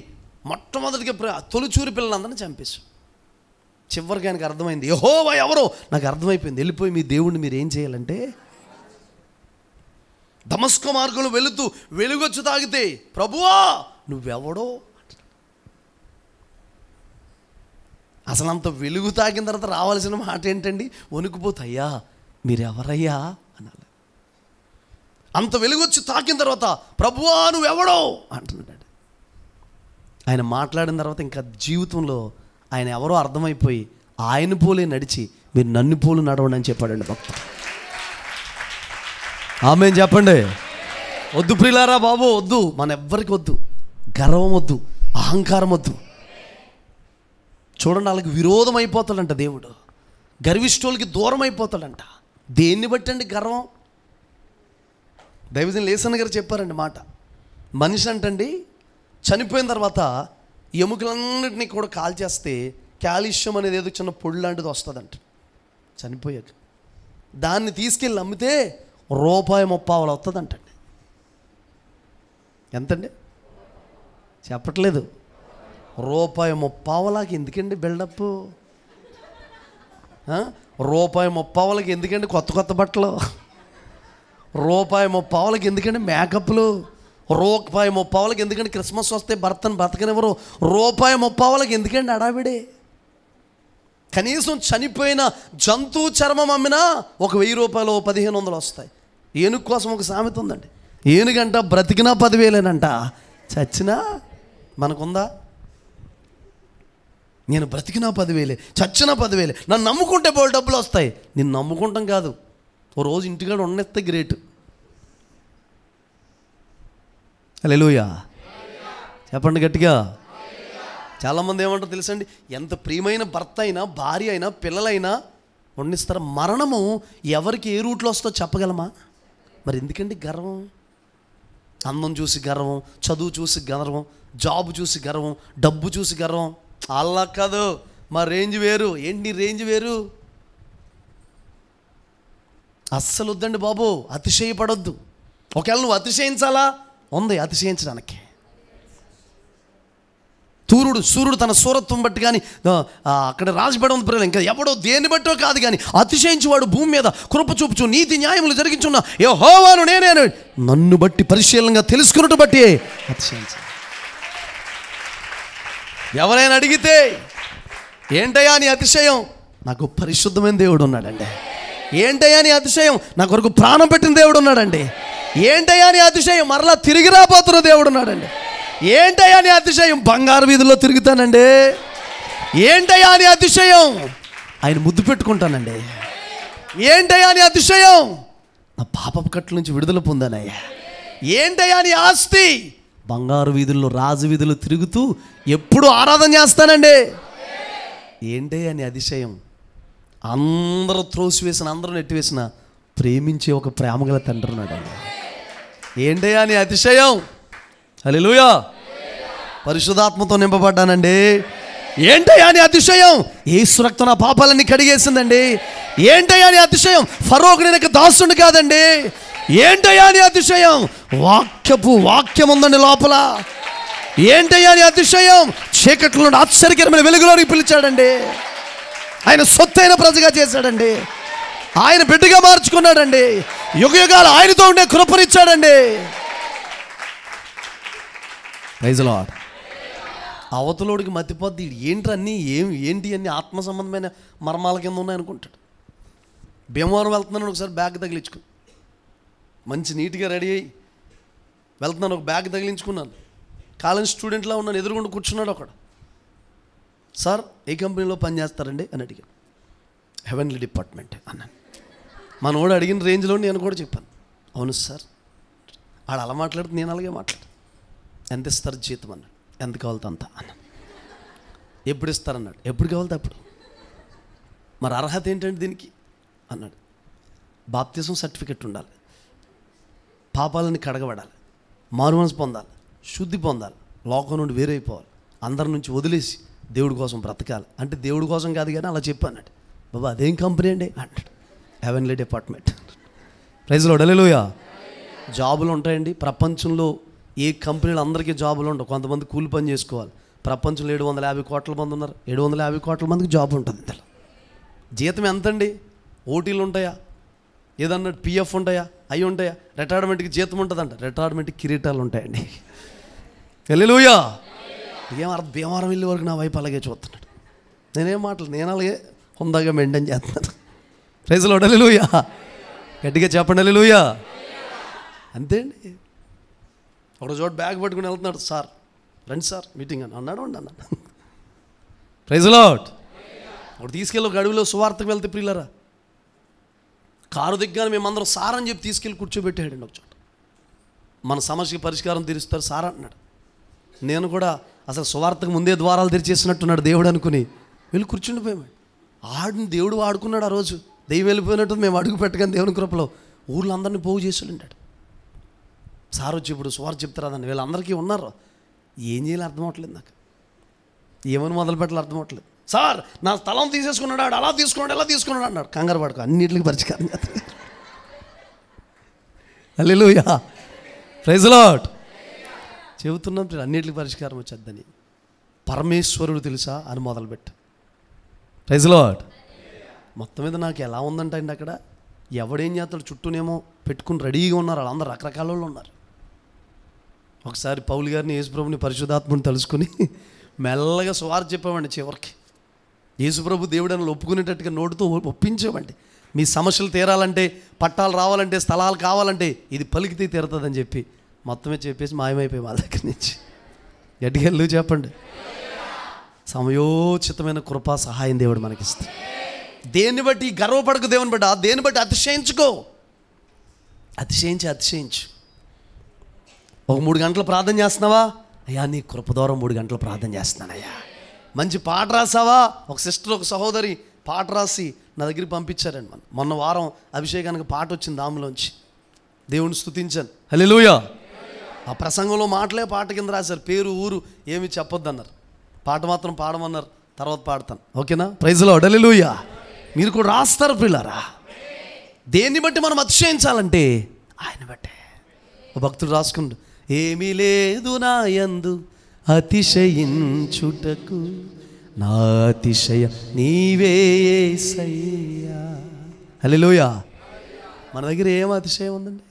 మొట్టమొదటిగా తొలిచూరి పిల్లలందరినీ చంపేశాడు. చివరికి ఆయనకు అర్థమైంది, యెహోవా ఎవరో నాకు అర్థమైపోయింది. వెళ్ళిపోయి మీ దేవుణ్ణి మీరు ఏం చేయాలంటే, దమస్కు మార్గంలో వెళుతూ వెలుగొచ్చు తాగితే, ప్రభువా నువ్వెవడో. అసలు అంత వెలుగు తాగిన తర్వాత రావాల్సిన మాట ఏంటండి? వణుకుపోతాయ్యా మీరెవరయ్యా అనాలి. అంత వెలుగొచ్చి తాకిన తర్వాత ప్రభువా నువ్వెవడో అంటున్నాడు. ఆయన మాట్లాడిన తర్వాత ఇంకా జీవితంలో ఆయన ఎవరో అర్థమైపోయి ఆయన పోలే నడిచి మీరు నన్ను పోలు నడవండి అని చెప్పాడండి భక్తుడు. ఆమేన్ చెప్పండి. వద్దు ప్రియులారా బాబు, వద్దు. మన ఎవ్వరికి వద్దు, గర్వం వద్దు, అహంకారం వద్దు. చూడండి, వాళ్ళకి విరోధం అయిపోతాడంట దేవుడు. గర్విష్ఠులకి దూరం అయిపోతాడంట. దేన్ని బట్టి అండి గర్వం? దైవజనులు లేసన్న గారు చెప్పారండి మాట. మనిషి అంటండి చనిపోయిన తర్వాత ఎముకలన్నింటినీ కూడా కాల్చేస్తే కాల్షియం అనేది ఏదో చిన్న పొడి లాంటిది వస్తుందంట చనిపోయాక. దాన్ని తీసుకెళ్ళి అమ్మితే ₹30 వస్తుందంటండి. ఎంతండి? చెప్పట్లేదు. ₹30 ఎందుకండి బిల్డప్? ₹30 ఎందుకండి కొత్త కొత్త బట్టలు? ₹30 ఎందుకండి మేకప్లు? ₹30 ఎందుకండి క్రిస్మస్ వస్తే భర్తను బతకనివ్వరు? ₹30 ఎందుకండి అడావిడే? కనీసం చనిపోయిన జంతువు చర్మం అమ్మినా ఒక ₹1000 1500 వస్తాయి. ఏనుగు కోసం ఒక సామెత ఉందండి. ఏనుగంట బ్రతికినా 10,000 చచ్చినా మనకుందా? నేను బ్రతికినా 10,000, చచ్చినా 10,000. నన్ను నమ్ముకుంటే బోల్ డబ్బులు వస్తాయి. నేను నమ్ముకుంటాం కాదు, ఓ రోజు ఇంటికాడ ఉన్నస్తే గ్రేట్. హల్లెలూయా చెప్పండి గట్టిగా. చాలామంది ఏమంటారు తెలుసండి, ఎంత ప్రియమైన భర్త అయినా, భార్య అయినా, పిల్లలైనా వండిస్తారు. మరణము ఎవరికి ఏ రూట్లో వస్తుందో చెప్పగలమా? మరి ఎందుకండి గర్వం? అందం చూసి గర్వం, చదువు చూసి గర్వం, జాబ్ చూసి గర్వం, డబ్బు చూసి గర్వం. అలా కాదు, మా రేంజ్ వేరు. ఏంటి రేంజ్ వేరు? అస్సలు వద్దండి బాబు, అతిశయపడొద్దు. ఒకవేళ నువ్వు అతిశయించాలా, ఉంది అతిశయించడానికి. సూర్యుడు తన సూరత్వం బట్టి కానీ అక్కడ రాజబడి ఉంది ప్రియులు, ఇంకా ఎవడో దేన్ని బట్టో కాదు కానీ అతిశయించువాడు భూమి మీద కృప చూపుచు నీతి న్యాయములు జరిగించున్న యెహోవాను నేనే నన్ను బట్టి పరిశీలనగా తెలుసుకున్నట్టు బట్టి అతిశయించు. ఎవరైనా అడిగితే ఏంటయ్యా నీ అతిశయం? నాకు పరిశుద్ధమైన దేవుడు ఉన్నాడండి. ఏంటయ్యా నీ అతిశయం? నా కొరకు ప్రాణం పెట్టిన దేవుడు ఉన్నాడండి. ఏంటయ్యా నీ అతిశయం? మరలా తిరిగి రాబోతున్న దేవుడు ఉన్నాడండి. ఏంటయ్యా నీ అతిశయం? బంగారు వీధుల్లో తిరుగుతానండి. ఏంటయ్యా నీ అతిశయం? ఆయన ముద్దు పెట్టుకుంటానండి. ఏంటయ్యా నీ అతిశయం? నా పాపపు కట్ల నుంచి విడుదల పొందానయ్యా. ఏంటయ్యా నీ ఆస్తి? బంగారు వీధుల్లో, రాజు వీధుల్లో తిరుగుతూ ఎప్పుడు ఆరాధన చేస్తానండి. ఏంటయ్యా నీ అతిశయం? అందరూ త్రోసివేసిన, అందరూ నెట్టివేసిన ప్రేమించే ఒక ప్రేమగల తండ్రి ఉన్నాడండి. ఏంటయ్యా నీ అతిశయం? హల్లెలూయా. పరిశుద్ధాత్మతో నింపబడ్డానండి. ఏంటయ్యా నీ అతిశయం? యేసు రక్తం నా పాపాలన్నీ కడిగేసిందండి. ఏంటయ్యా నీ అతిశయం? ఫరోకు నేను దాసుని కాదండి. ఏంటయ్యా నీ అతిశయం? వాక్యం ఉందండి లోపల. ఏంటయ్యా నీ అతిశయం? చీకట్లో నుండి ఆశ్చర్యకరమైన వెలుగులోకి పిలిచాడండి. ఆయన సొత్తైన ప్రజగా చేశాడండి. ఆయన బిడ్డగా మార్చుకున్నాడండి. యుగయుగాలు ఆయనతో ఉండే కృపనిచ్చాడండి. Praise the lord. అవతలోడికి మతిపోద్ది, ఏంటి అన్నీ ఏంటి అన్ని ఆత్మ సంబంధమైన మర్మాల కింద ఉన్నాయనుకుంటాడు. భీమవరం వెళ్తున్నాను, ఒకసారి బ్యాగ్ తగిలించుకుని మంచి నీట్గా రెడీ అయ్యి వెళ్తున్నాను, ఒక బ్యాగ్ తగిలించుకున్నాను. కాలేజ్ స్టూడెంట్లా ఉన్నాను, ఎదురుగుండా కూర్చున్నాడు ఒకడు. సార్ ఏ కంపెనీలో పని చేస్తారండి అని అడిగాను. హెవెన్లీ డిపార్ట్మెంట్ అన్నాను. మనోడు అడిగిన రేంజ్లో నేను కూడా చెప్పాను, అవును సార్. ఆడు అలా మాట్లాడితే నేను అలాగే మాట్లాడు. ఎంత ఇస్తారు జీతం అన్నాడు. ఎంత కావాలితే అంత అన్నాను. ఎప్పుడు ఇస్తారన్నాడు. ఎప్పుడు కావాలితే అప్పుడు. మరి అర్హత ఏంటంటే దీనికి అన్నాడు. బాప్తిజం సర్టిఫికెట్ ఉండాలి, పాపాలని కడగబడాలి, మారుమనసు పొందాలి, శుద్ధి పొందాలి, లోకం నుండి వేరైపోవాలి, అందరి నుంచి వదిలేసి దేవుడి కోసం బ్రతకాలి. అంటే దేవుడి కోసం కాదు కానీ అలా చెప్పాడు. బాబా అదేం కంపెనీ అండి అన్నాడు. Heavenly department. Praise lord. హల్లెలూయా. జాబులు ఉంటాయండి ప్రపంచంలో. ఏ కంపెనీలు అందరికీ జాబులు ఉండవు, కొంతమంది కూలి పని చేసుకోవాలి. ప్రపంచంలో 750 కోట్ల మంది ఉన్నారు, 750 కోట్ల మందికి జాబ్ ఉంటుంది. ఇందులో జీతం ఎంతండి? ఓటీలు ఉంటాయా, ఏదన్నా పిఎఫ్ ఉంటాయా, అవి ఉంటాయా? రిటైర్మెంట్కి జీతం ఉంటుందంట, రిటైర్మెంట్కి కిరీటాలు ఉంటాయండి. హల్లెలూయా. భీమవరం వెళ్ళే వరకు నా వైపు అలాగే చూస్తున్నాడు. నేనేం మాటలు, నేను అలాగే హుందాగా మెయింటైన్ చేస్తున్నాను. Praise lord. హల్లెలూయా. గట్టిగా చెప్పండి హల్లెలూయా. అంతే అండి. ఒక చోట బ్యాగ్ పట్టుకుని వెళ్తున్నాడు. సార్ రండి సార్ మీటింగ్ అని అన్నాడు. అన్నాడు. Praise Lord. ఒకటి తీసుకెళ్ళి ఒక అడవిలో సువార్తకు వెళ్తే ప్రియులరా, కారు దిగ్గానే మేమందరం సార్ అని చెప్పి తీసుకెళ్ళి కూర్చోబెట్టాడండి ఒక చోట. మన సమస్యకి పరిష్కారం తీరుస్తారు సార్ అంటున్నాడు. నేను కూడా అసలు సువార్తకు ముందే ద్వారాలు తెరిచేసినట్టున్నాడు దేవుడు అనుకుని వెళ్ళి కూర్చుండిపోయాడు. ఆడిని దేవుడు ఆడుకున్నాడు. ఆ రోజు దెయ్యం వెళ్ళిపోయినట్టు మేము అడుగు పెట్టగానే దేవుని కృపలో ఊళ్ళో అందరినీ పోగు చేసి ఉంటాడు. సార్ వచ్చి ఇప్పుడు సువార్త చెప్తారాదండి, వీళ్ళందరికీ ఉన్నారు. ఏం చేయాలి అర్థం అవ్వట్లేదు నాకు, ఏమని మొదలు పెట్టాలి అర్థం అవ్వట్లేదు. సార్ నా స్థలం తీసేసుకున్నాడు, ఆడు అలా తీసుకున్నాడు ఎలా తీసుకున్నాడు అన్నాడు. కంగారు పడుకో, అన్నింటికి పరిష్కారం చేస్తాడు. హల్లెలూయా. Praise lord. చెబుతున్నాం అన్నింటికి పరిష్కారం వచ్చేద్దని. పరమేశ్వరుడు తెలుసా అని మొదలుపెట్టు. Praise lord. మొత్తం మీద నాకు ఎలా ఉందంటే అండి, అక్కడ ఎవడేం చేస్తాడు, చుట్టూనేమో పెట్టుకుని రెడీగా ఉన్నారు, వాళ్ళందరూ రకరకాల వాళ్ళు ఉన్నారు. ఒకసారి పౌలు గారిని, యేసుప్రభుని, పరిశుద్ధాత్మని తలుసుకుని మెల్లగా సువార్త చెప్పామండి. చివరికి యేసుప్రభు దేవుడని ఒప్పుకునేటట్టుగా నోటితో ఒప్పించామండి. మీ సమస్యలు తీరాలంటే, పట్టాలు రావాలంటే, స్థలాలు కావాలంటే ఇది పలికితే తీరుతుందని చెప్పి మొత్తమే చెప్పేసి మాయమైపోయి మా దగ్గర నుంచి. గట్టిగా వెళ్ళి చెప్పండి. సమయోచితమైన కృపా సహాయం దేవుడు మనకిస్తాడు. దేన్ని బట్టి గర్వపడకు, దేవుని బట్టి దేన్ని బట్టి అతిశయించుకో. అతిశయించు. ఒక 3 గంటలు ప్రార్థన చేస్తున్నావా, అయ్యా నీ కృప ద్వారా 3 గంటలు ప్రార్థన చేస్తున్నానయ్యా. మంచి పాట రాసావా, ఒక సిస్టర్ ఒక సహోదరి పాట రాసి నా దగ్గరికి పంపించారండి. మొన్న వారం అభిషేకానికి పాట వచ్చింది, దాములోంచి దేవుని స్తుతించాను. హల్లెలూయా. ఆ ప్రసంగంలో మాటలే పాట కింద రాశారు, పేరు ఊరు ఏమి చెప్పొద్దు అన్నారు. పాట మాత్రం పాడమన్నారు, తర్వాత పాడతాను. ఓకేనా? Praise lord. హల్లెలూయా. మీరు కూడా రాస్తారు పిల్లరా. దేన్ని బట్టి మనం అతిశయించాలంటే ఆయన బట్టే. ఒక భక్తుడు రాసుకుంటూ, ఏమీ లేదు నా యందు అతిశయించుటకు, నా అతిశయ నీవే యేసయ్యా. హల్లెలూయా. మన దగ్గర ఏం అతిశయం ఉందండి?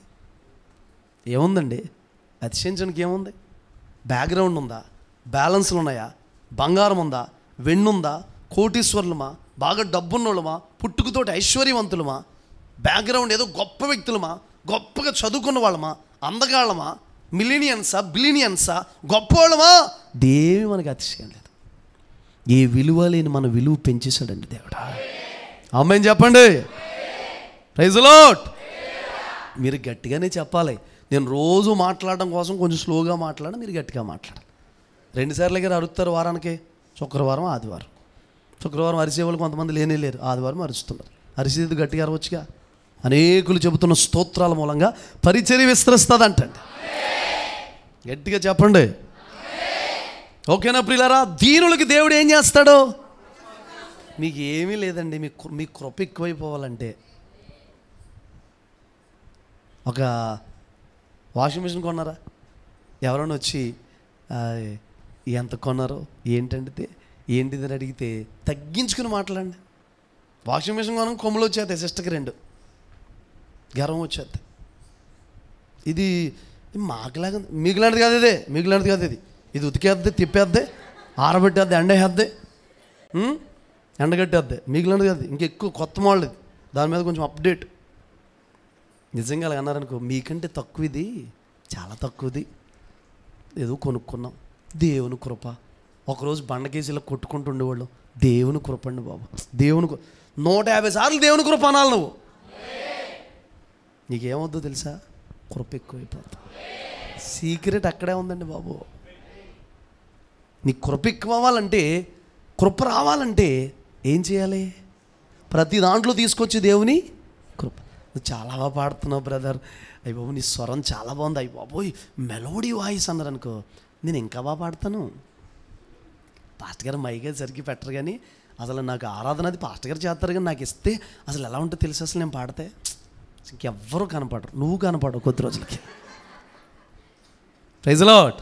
ఏముందండి? అతిశయించడానికి ఏముంది? బ్యాక్గ్రౌండ్ ఉందా? బ్యాలెన్స్లు ఉన్నాయా? బంగారం ఉందా? వెన్నుందా? కోటీశ్వర్లమా? బాగా డబ్బున్నోళ్ళమా? పుట్టుకతోటి ఐశ్వర్యవంతులమా? బ్యాక్గ్రౌండ్ ఏదో గొప్ప వ్యక్తులమా? గొప్పగా చదువుకున్న వాళ్ళమా? అందగాళ్ళమా? మిలీనియన్సా? బిలీనియన్సా? గొప్ప వాళ్ళమా? దేవి మనకి అతిశయం లేదు. ఏ విలువ లేని మన విలువ పెంచేశాడండి దేవుడు. ఆమేన్ చెప్పండి. Praise the Lord. మీరు గట్టిగానే చెప్పాలి. నేను రోజు మాట్లాడడం కోసం కొంచెం స్లోగా మాట్లాడ, మీరు గట్టిగా మాట్లాడాలి. 2 సార్లు దగ్గర అరుస్తారు వారానికి, శుక్రవారం ఆదివారం. శుక్రవారం అరిసేవాళ్ళు కొంతమంది లేరు, ఆదివారం అరుస్తున్నారు. అరిసేది గట్టిగా అరవచ్చుగా. అనేకులు చెబుతున్న స్తోత్రాల మూలంగా పరిచర్య విస్తరిస్తుంది అంటండి. గట్టిగా చెప్పండి. ఓకేనా ప్రియులారా? దీనులకి దేవుడు ఏం చేస్తాడు? మీకు ఏమీ లేదండి, మీ కృప ఎక్కువైపోవాలంటే ఒక వాషింగ్ మిషన్ కొన్నారా? ఎవరైనా వచ్చి ఎంత కొన్నారో ఏంటంటే ఏంటిదని అడిగితే తగ్గించుకుని మాట్లాడండి. వాషింగ్ మిషన్ కొనగా కొమ్ములు వచ్చేస్తాయి, సిస్టర్కి 2. గర్వం వచ్చేది. ఇది మాకులాగా మీకులాంటిది కాదు, ఇదే మీకులాంటిది కాదు. ఇది ఉతికేద్ది, తిప్పేద్ది, ఆరబెట్టేద్ది, ఎండేద్ది, ఎండగట్టేద్ది. మీకులాంటిది కాదు, ఇంకెక్కువ కొత్త మోడల్ ఇది. దాని మీద కొంచెం అప్డేట్. నిజంగా అలా అన్నారనుకో, మీకంటే తక్కువది, చాలా తక్కువది, ఏదో కొనుక్కున్నాం, దేవుని కృప. ఒకరోజు బండకేసీలో కొట్టుకుంటూ ఉండేవాళ్ళు, దేవుని కృప అండి బాబు, దేవుని 150 సార్లు దేవుని కృప అనాలి నువ్వు. నీకేమవుద్దో తెలుసా? కృప ఎక్కువైపోతుంది. సీక్రెట్ అక్కడే ఉందండి బాబు. నీ కృప ఎక్కువ అవ్వాలంటే, కృప రావాలంటే ఏం చేయాలి? ప్రతి దాంట్లో తీసుకొచ్చి దేవుని కృప. నువ్వు చాలా బాగా పాడుతున్నావు బ్రదర్, అయ్యి బాబు నీ స్వరం చాలా బాగుంది, అయ్యి బాబోయ్ మెలోడీ వాయిస్ అన్నారు అనుకో, నేను ఇంకా బాగా పాడతాను. పాస్టర్ గారు మైక్ సరిగ్గా పెట్టరు, కానీ అసలు నాకు ఆరాధన అది పాస్టర్ గారు చేస్తారు, కానీ నాకు ఇస్తే అసలు ఎలా ఉంటుందో తెలుసు. అసలు నేను పాడితే ఇంకెవ్వరూ కనపడరు, నువ్వు కనపడవు కొద్ది రోజులకి. Praise the Lord.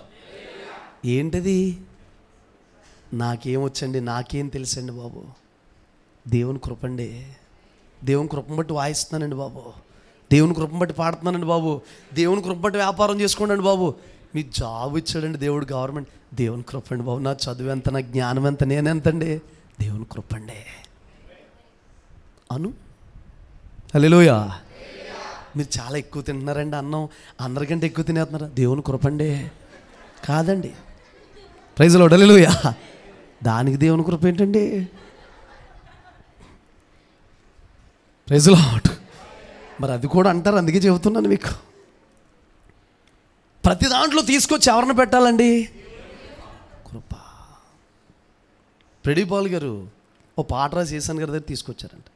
ఏంటిది? నాకేమొచ్చండి, నాకేం తెలుసండి బాబు, దేవుని కృపండి. దేవుని కృపను బట్టి వాయిస్తున్నానండి బాబు, దేవుని కృపను బట్టి పాడుతున్నానండి బాబు, దేవుని కృపను బట్టి వ్యాపారం చేసుకోండి బాబు. మీ జాబ్ ఇచ్చాడండి దేవుడు, గవర్నమెంట్, దేవుని కృపండి బాబు. నా చదువు ఎంత, నా జ్ఞానం ఎంత, నేనెంతండి, దేవుని కృపండి అను. హల్లెలూయా. మీరు చాలా ఎక్కువ తింటున్నారండి అన్నం, అందరికంటే ఎక్కువ తినేస్తున్నారా, దేవుని కృపండి కాదండి. Praise the lord. హల్లెలూయా. దానికి దేవుని కృప ఏంటండి? Praise the lord. మరి అది కూడా అంటారు, అందుకే చెబుతున్నాను మీకు. ప్రతి దాంట్లో తీసుకొచ్చి ఎవరిని పెట్టాలండి? కృప. ప్రెడీపాల్ గారు ఓ పాట రాసి చేశాను గారి దగ్గర తీసుకొచ్చారంట.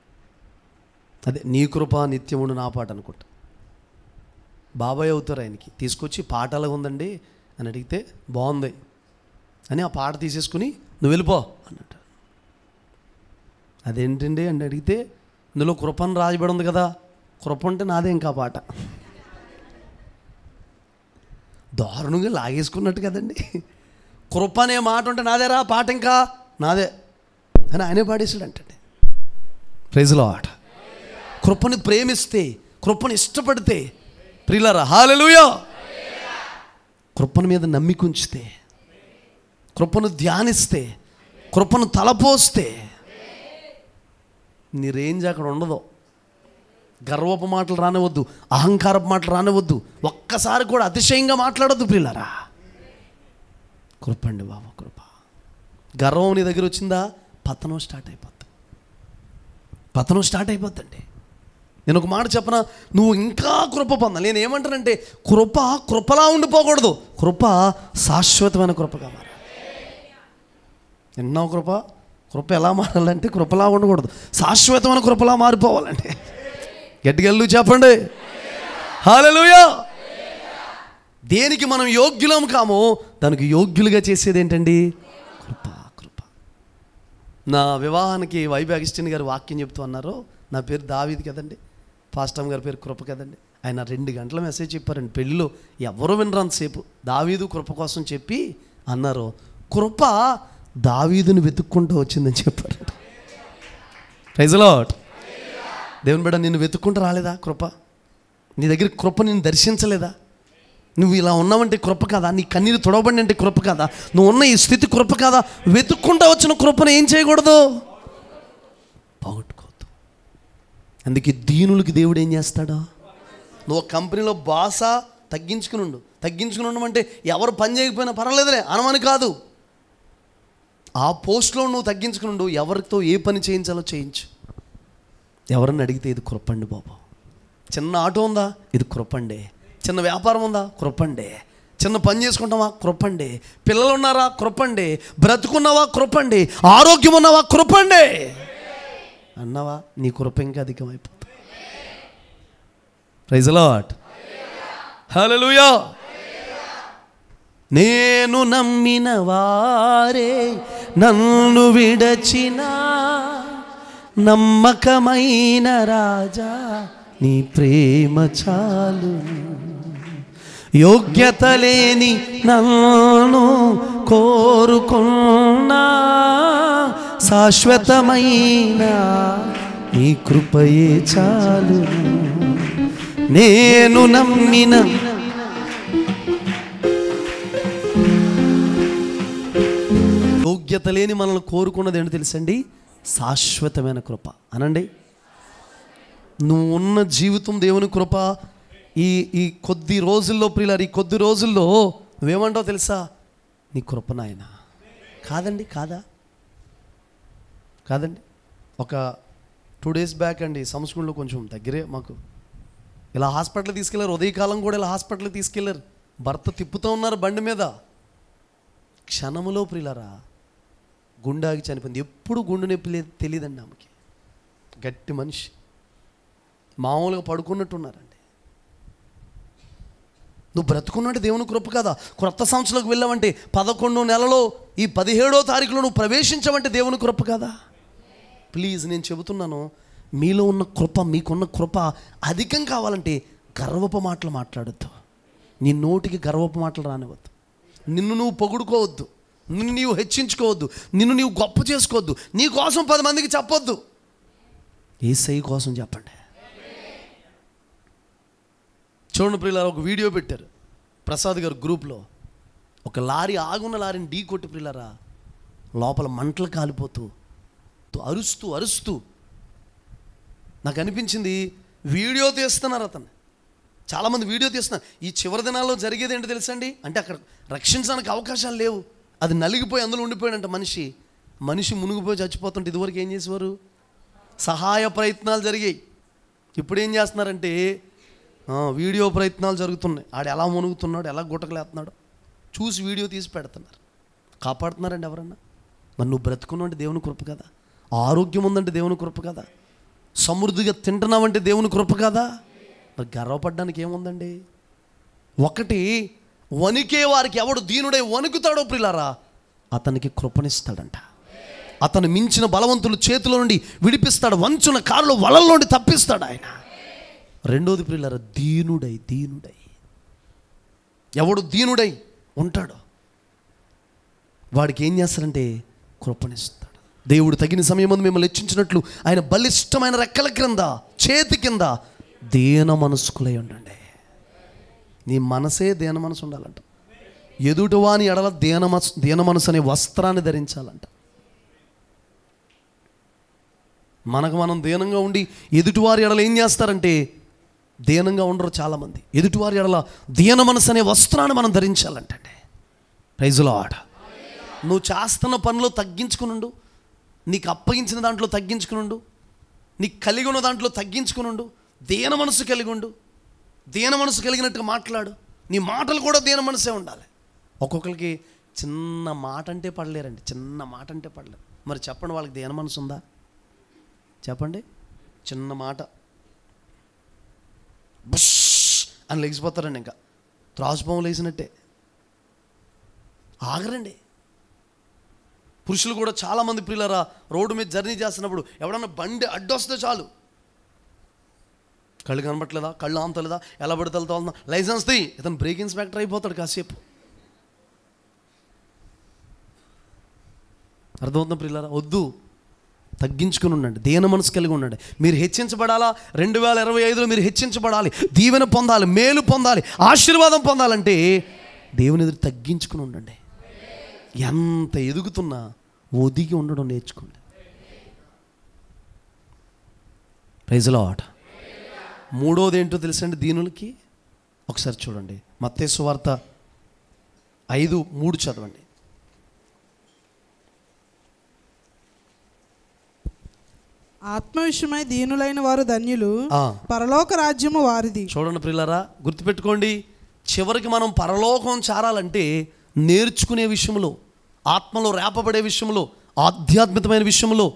అదే నీ కృప నిత్యముడు నా పాట అనుకుంటా. బాబాయ్ అవుతారు ఆయనకి. తీసుకొచ్చి పాట అలా ఉందండి అని అడిగితే, బాగుంది అని ఆ పాట తీసేసుకుని నువ్వు వెళ్ళిపో అన్నట్టు. అదేంటండి అని అడిగితే, ఇందులో కృపను రాజబడి ఉంది కదా, కృప అంటే నాదే ఇంకా పాట. దారుణంగా లాగేసుకున్నట్టు కదండి. కృప అనే మాట ఉంటే నాదేరా, పాట ఇంకా నాదే అని ఆయనే పాడేసాడంటండి. Praise the lord. కృపని ప్రేమిస్తే, కృపను ఇష్టపడితే ప్రియులారా, హల్లెలూయా, కృపను మీద నమ్మిక ఉంచితే, కృపను ధ్యానిస్తే, కృపను తలపోస్తే నీ రేంజ్ అక్కడ ఉండదు. గర్వపు మాటలు రానివద్దు, అహంకారపు మాటలు రానివద్దు, ఒక్కసారి కూడా అతిశయంగా మాట్లాడొద్దు ప్రియులారా. కృప అండి బాబు, కృప. గర్వం నీ దగ్గర వచ్చిందా, పతనం స్టార్ట్ అయిపోద్ది, పతనం స్టార్ట్ అయిపోద్దండి. నేను ఒక మాట చెప్పనా, నువ్వు ఇంకా కృప పొందాలి. నేను ఏమంటానంటే, కృప కృపలా ఉండిపోకూడదు, కృప శాశ్వతమైన కృపగా మారాలి. ఎన్నో కృప, కృప ఎలా మారాలంటే కృపలా ఉండకూడదు, శాశ్వతమైన కృపలా మారిపోవాలండి. గట్టిగా చెప్పండి హల్లెలూయా. దేనికి మనం యోగ్యులం కామో దానికి యోగ్యులుగా చేసేది ఏంటండి? కృప. కృప. నా వివాహానికి వైబి అగస్టిన్ గారు వాక్యం చెప్తూ అన్నారు. నా పేరు దావీద్ కదండి, పాస్టమ్ గారి పేరు కృప కదండి. ఆయన 2 గంటల మెసేజ్ చెప్పారండి పెళ్ళిలో, ఎవరు వినరంతసేపు. దావీదు కృప కోసం చెప్పి అన్నారు, కృప దావీదుని వెతుక్కుంటూ వచ్చిందని చెప్పారు. Praise the Lord. దేవుని బిడ్డ, నిన్ను వెతుక్కుంటూ రాలేదా కృప? నీ దగ్గర కృప నిన్ను దర్శించలేదా? నువ్వు ఇలా ఉన్నావంటే కృప కదా, నీ కన్నీరు తొడవబడి అంటే కృప కదా, నువ్వు ఉన్న ఈ స్థితి కృప కదా. వెతుక్కుంటూ వచ్చిన కృపను ఏం చేయకూడదు? పోగొట్టుకోవద్దు. అందుకే దీనులకి దేవుడు ఏం చేస్తాడా? నువ్వు కంపెనీలో బాసా తగ్గించుకుని ఉండమంటే ఎవరు పని చేయకపోయినా పర్వాలేదులే అనమని కాదు. ఆ పోస్ట్లో నువ్వు తగ్గించుకుని ఉండు, ఎవరితో ఏ పని చేయించాలో చేయించు. ఎవరన్నా అడిగితే ఇది కృపండి బాబు. చిన్న ఆటో ఉందా, ఇది కృపండి. చిన్న వ్యాపారం ఉందా, కృపండి. చిన్న పని చేసుకుంటావా, కృపండి. పిల్లలు ఉన్నారా, కృపండి. బ్రతుకున్నావా, కృపండి. ఆరోగ్యం ఉన్నావా, కృపండి అన్నావా, నీ కృప ఇంకా అధికమైపోతుంది. Praise the lord. హల్లెలూయా. నేను నమ్మిన వారే నన్ను విడచిన నమ్మకమైన రాజా, నీ ప్రేమ చాలు. యోగ్యత లేని నన్ను కోరుకున్నా, శాశ్వతమైన నీ కృపయే చాలు. నేను నమ్మిన యోగ్యత లేని మనల్ని కోరుకున్నది ఏంటో తెలుసండి? శాశ్వతమైన కృప అనండి. నువ్వు ఉన్న జీవితం దేవుని కృప. ఈ కొద్ది రోజుల్లో ప్రియులారు, ఈ కొద్ది రోజుల్లో నువ్వేమంటావు తెలుసా? నీ కృప నాయన. కాదండి, కాదండి. ఒక 2 days బ్యాక్ అండి, సంస్కృతిలో కొంచెం దగ్గరే మాకు, ఇలా హాస్పిటల్కి తీసుకెళ్లారు. ఉదయకాలం కూడా ఇలా హాస్పిటల్కి తీసుకెళ్లారు. భర్త తిప్పుతూ ఉన్నారు బండి మీద. క్షణములో ప్రియులారా గుండె ఆగి చనిపోయింది. ఎప్పుడు గుండె నొప్పి లేదు తెలియదండి ఆమెకి. గట్టి మనిషి, మామూలుగా పడుకున్నట్టున్నారండి. నువ్వు బ్రతుకున్నట్టు దేవుని కృప కదా. క్రొత్త సంవత్సరంలోకి వెళ్ళావంటే 11 నెలలో ఈ 17వ తారీఖులో నువ్వు ప్రవేశించావంటే దేవుని కృప కదా. ప్లీజ్ నేను చెబుతున్నాను, మీలో ఉన్న కృప, మీకున్న కృప అధికం కావాలంటే గర్వపు మాటలు మాట్లాడొద్దు. నీ నోటికి గర్వపు మాటలు రానివద్దు. నిన్ను నువ్వు పొగుడుకోవద్దు, నిన్ను నీవు హెచ్చించుకోవద్దు, నిన్ను నీవు గొప్ప చేసుకోవద్దు. నీ కోసం 10 మందికి చెప్పొద్దు, యేసయ్య కోసం చెప్పండి. చూడండి ప్రియులారా, ఒక వీడియో పెట్టారు ప్రసాద్ గారు గ్రూప్లో. ఒక లారీ, ఆగున్న లారీని ఢీ కొట్టి ప్రియులారా లోపల మంటలు కాలిపోతూ అరుస్తూ నాకు అనిపించింది, వీడియో తీస్తున్నారు అతను. చాలామంది వీడియో తీస్తున్నారు. ఈ చివరి దినాల్లో జరిగేది ఏంటో తెలుసండి? అంటే అక్కడ రక్షించడానికి అవకాశాలు లేవు. అది నలిగిపోయి అందులో ఉండిపోయాడంట మనిషి మునిగిపోయి చచ్చిపోతుంటే ఇదివరకు ఏం చేసేవారు? సహాయ ప్రయత్నాలు జరిగాయి. ఇప్పుడు ఏం చేస్తున్నారంటే వీడియో ప్రయత్నాలు జరుగుతున్నాయి. ఆడు ఎలా మునుగుతున్నాడు, ఎలా గుట్టకలేస్తున్నాడు చూసి వీడియో తీసి పెడుతున్నారు. కాపాడుతున్నారండి ఎవరన్నా? మరి నువ్వు బ్రతుకున్నావంటే దేవుని కృప కదా. ఆరోగ్యం ఉందంటే దేవుని కృప కదా. సమృద్ధిగా తింటున్నావంటే దేవుని కృప కదా. మరి గర్వపడ్డానికి ఏముందండి? ఒకటి, వణికే వారికి ఎవడు దీనుడై వణుకుతాడో ప్రియులారా అతనికి కృపనిస్తాడంట. అతను మించిన బలవంతులు చేతిలో నుండి విడిపిస్తాడు, వంచున కారులో వలల్లో నుండి తప్పిస్తాడు ఆయన. రెండోది ప్రియులారా, దీనుడై ఎవడు దీనుడై ఉంటాడో వాడికి ఏం చేస్తాడంటే కృపనిస్తాడు. దేవుడు తగిన సమయం ముందు మిమ్మల్ని హెచ్చించినట్లు ఆయన బలిష్టమైన రెక్కల క్రింద, చేతి కింద దీన మనస్కులై ఉండండి. నీ మనసే దీన మనసు ఉండాలంట. ఎదుటివాని ఎడల దీన మనసు అనే వస్త్రాన్ని ధరించాలంట. మనం దీనంగా ఉండి ఎదుటివారి ఎడల ఏం చేస్తారంటే దీనంగా ఉండరు చాలామంది. ఎదుటివారి ఎడల దీన మనసు అనే వస్త్రాన్ని మనం ధరించాలంటే. Praise Lord. నువ్వు చేస్తున్న పనిలో తగ్గించుకునుండు, నీకు అప్పగించిన దాంట్లో తగ్గించుకునుండు, నీకు కలిగి ఉన్న దాంట్లో తగ్గించుకునుండు. దీన మనసు కలిగి ఉండు, దీన మనసు కలిగినట్టుగా మాట్లాడు. నీ మాటలు కూడా దీన మనసే ఉండాలి. ఒక్కొక్కరికి చిన్న మాట అంటే పడలేరండి, చిన్న మాట అంటే పడలేరు. మరి చెప్పండి, వాళ్ళకి దీన మనసు ఉందా? చెప్పండి. చిన్న మాట బుష్ అని లెగిసిపోతారండి, ఇంకా త్రాసుపాము లేసినట్టే ఆగరండి. పురుషులు కూడా చాలామంది ప్రియులారా రోడ్డు మీద జర్నీ చేస్తున్నప్పుడు ఎవడన్నా బండి అడ్డొస్తే చాలు, కళ్ళు కనబట్టలేదా, కళ్ళు ఆంతలేదా, ఎలా పడితే వెళ్తా, లైసెన్స్ తీ, ఇతను బ్రేక్ ఇన్స్పెక్టర్ అయిపోతాడు కాసేపు. అర్థమవుతుంది ప్రియులారా? వద్దు, తగ్గించుకుని ఉండండి, దీన మనసు కలిగి ఉండండి. మీరు హెచ్చించబడాలా? 2025లో మీరు హెచ్చించబడాలి, దీవెన పొందాలి, మేలు పొందాలి, ఆశీర్వాదం పొందాలంటే దేవుని ఎదురు తగ్గించుకుని ఉండండి. ఎంత ఎదుగుతున్నా ఒదిగి ఉండడం నేర్చుకోండి. Praise Lord. మూడోది ఏంటో తెలుసండి దీనులకి? ఒకసారి చూడండి, మత్తయి సువార్త 5:3 చదవండి. ఆత్మవిషయమై దీనులైన వారు ధన్యులు, పరలోక రాజ్యము వారిది. చూడండి ప్రియులారా, గుర్తుపెట్టుకోండి, చివరికి మనం పరలోకం చేరాలంటే నేర్చుకునే విషయంలో, ఆత్మలో రేపబడే విషయంలో, ఆధ్యాత్మికమైన విషయంలో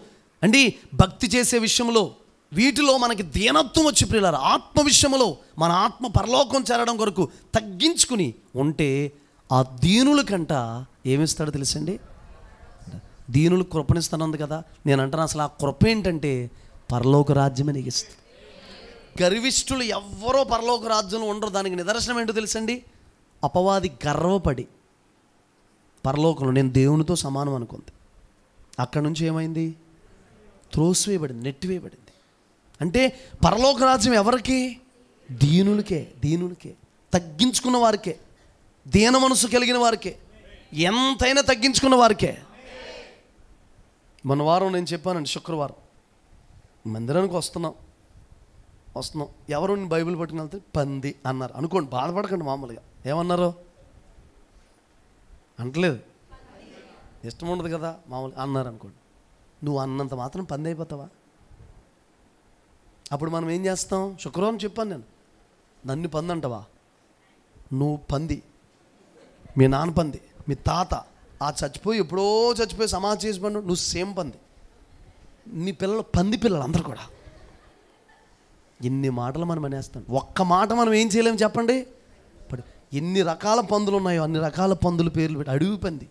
అండి, భక్తి చేసే విషయంలో, వీటిలో మనకి దీనత్వం వచ్చి ప్రియులారా ఆత్మ విషయంలో మన ఆత్మ పరలోకం చేరడం కొరకు తగ్గించుకుని ఉంటే ఆ దీనుల కంట ఏమిస్తాడో తెలుసండి? దీనులు కృపనిస్తానంది కదా. నేను అంటాను, అసలు ఆ కృప ఏంటంటే పరలోక రాజ్యమే నీకు ఇస్తుంది. గర్విష్ఠులు ఎవ్వరో పరలోక రాజ్యంలో ఉండరు. దానికి నిదర్శనం ఏంటో తెలుసండి? అపవాది గర్వపడి పరలోకంలో నేను దేవునితో సమానం అనుకుంది, అక్కడి నుంచి ఏమైంది? త్రోసివేయబడింది, నెట్టివేయబడింది. అంటే పరలోక రాజ్యం ఎవరికి? దీనులకే తగ్గించుకున్న వారికే, దీన మనసు కలిగిన వారికే, ఎంతైనా తగ్గించుకున్న వారికే. మన వారం నేను చెప్పానండి, శుక్రవారం మందిరానికి వస్తున్నాం, ఎవరు బైబిల్ పట్టుకుని వెళ్తే పంది అన్నారు అనుకోండి, బాధపడకండి. మామూలుగా ఏమన్నారు అంటలేదు, ఇష్టం ఉండదు కదా, మామూలుగా అన్నారు అనుకోండి. నువ్వు అన్నంత మాత్రం పంది అయిపోతావా? అప్పుడు మనం ఏం చేస్తాం? శుక్రవారం చెప్పాను నేను, నన్ను పంది అంటావా? నువ్వు పంది, మీ నాన్న పంది, మీ తాత ఎప్పుడో చచ్చిపోయి సమాధి చేసి పండు, నువ్వు సేమ్ పంది, నీ పిల్లలు పంది పిల్లలు అందరు కూడా. ఎన్ని మాటలు మనం అనేస్తాం, ఒక్క మాట మనం ఏం చేయలేము చెప్పండి. ఇప్పుడు ఎన్ని రకాల పందులు ఉన్నాయో అన్ని రకాల పందుల పేర్లు పెట్టి, అడవి పంది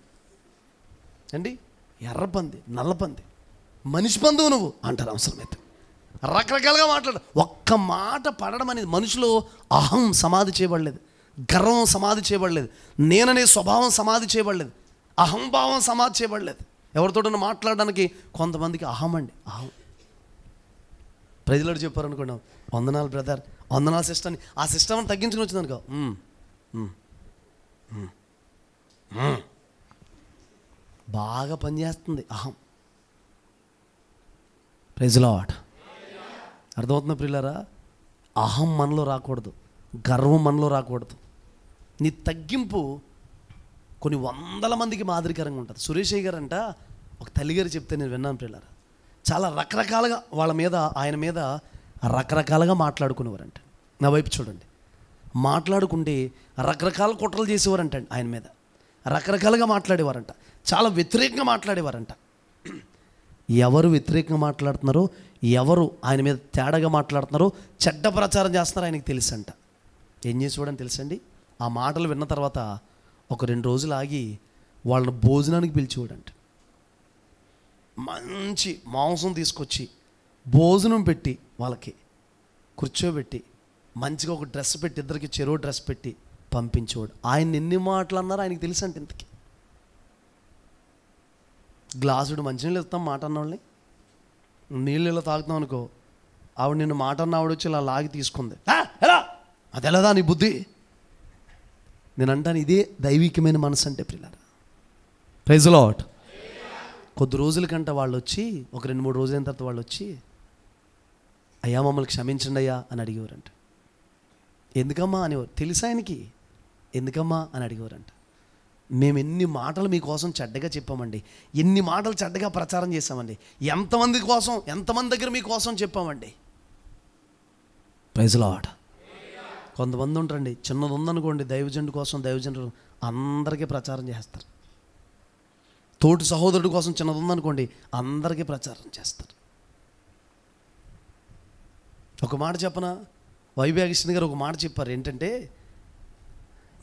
అండి, ఎర్ర పంది, నల్ల పంది, మనిషి పందువు నువ్వు అంటారు అవసరమైతే. రకరకాలుగా మాట్లాడు. ఒక్క మాట పడడం అనేది మనిషిలో అహం సమాధి చేయబడలేదు, గర్వం సమాధి చేయబడలేదు, నేననే స్వభావం సమాధి చేయబడలేదు, అహంభావం సమాధి చేయబడలేదు. ఎవరితోటో మాట్లాడడానికి కొంతమందికి అహం అండి, అహం. ప్రజలు చెప్పారు అనుకోండి, వందనాలు బ్రదర్, వందనాలు సిస్టర్ అని, ఆ సిస్టర్ని తగ్గించుకుని వచ్చింది అనుకో, బాగా పనిచేస్తుంది అహం. Praise Lord. అర్థమవుతుంది ప్రియులారా? అహం మనలో రాకూడదు, గర్వం మనలో రాకూడదు. నీ తగ్గింపు కొన్ని వందల మందికి మాదిరికరంగా ఉంటుంది. సురేషయ్య గారు అంట, ఒక తల్లిగారు చెప్తే నేను విన్నాను ప్రియులారా, చాలా రకరకాలుగా ఆయన మీద రకరకాలుగా మాట్లాడుకునేవారంట. నా వైపు చూడండి, మాట్లాడుకుంటే రకరకాల కుట్రలు చేసేవారంట ఆయన మీద, రకరకాలుగా మాట్లాడేవారంట, చాలా వ్యతిరేకంగా మాట్లాడేవారంట. ఎవరు వ్యతిరేకంగా మాట్లాడుతున్నారో, ఎవరు ఆయన మీద తేడాగా మాట్లాడుతున్నారో, చెడ్డ ప్రచారం చేస్తున్నారో ఆయనకి తెలుసంట. ఏం చేసేవాడని తెలుసండి? ఆ మాటలు విన్న తర్వాత ఒక 2 రోజులు ఆగి వాళ్ళని భోజనానికి పిలిచేవాడంట. మంచి మాంసం తీసుకొచ్చి భోజనం పెట్టి వాళ్ళకి కూర్చోబెట్టి మంచిగా ఒక డ్రెస్ పెట్టి, ఇద్దరికి చెరో డ్రెస్ పెట్టి పంపించేవాడు. ఆయన ఎన్ని మాటలు అన్నారో ఆయనకి తెలుసు అంటే. ఇంతకి గ్లాసుడు మంచినీళ్ళు ఇస్తాం మాట అన్నవాళ్ళని, నీళ్ళు ఇలా తాగుతాం అనుకో, ఆవిడ నిన్ను మాట అన్న ఆవిడ వచ్చి ఇలా లాగి తీసుకుంది, ఎలా అది ఎలాదా నీ బుద్ధి? నేను అంటాను, ఇదే దైవికమైన మనసు అంటే ప్రియులారా. Praise the Lord. కొద్ది రోజుల కంటే వాళ్ళు వచ్చి, ఒక 2-3 రోజులైన తర్వాత వాళ్ళు వచ్చి, అయ్యా మమ్మల్ని క్షమించండి అయ్యా అని అడిగేవారంట. ఎందుకమ్మా అనేవారు, తెలుసా ఆయనకి, ఎందుకమ్మా అని అడిగేవారంట. మేము ఎన్ని మాటలు మీకోసం చెడ్డగా చెప్పామండి, ఎన్ని మాటలు చెడ్డగా ప్రచారం చేశామండి, ఎంతమంది దగ్గర మీకోసం చెప్పామండి. Praise the lord. కొంతమంది ఉంటారండి, చిన్నది ఉందనుకోండి, దైవజనుడి కోసం, దైవజనుడు అందరికీ ప్రచారం చేస్తారు. తోటి సహోదరుడి కోసం చిన్నది ఉందనుకోండి, అందరికీ ప్రచారం చేస్తారు. ఒక మాట చెప్పనా, వైభాగిష్ణ గారు ఒక మాట చెప్పారు. ఏంటంటే,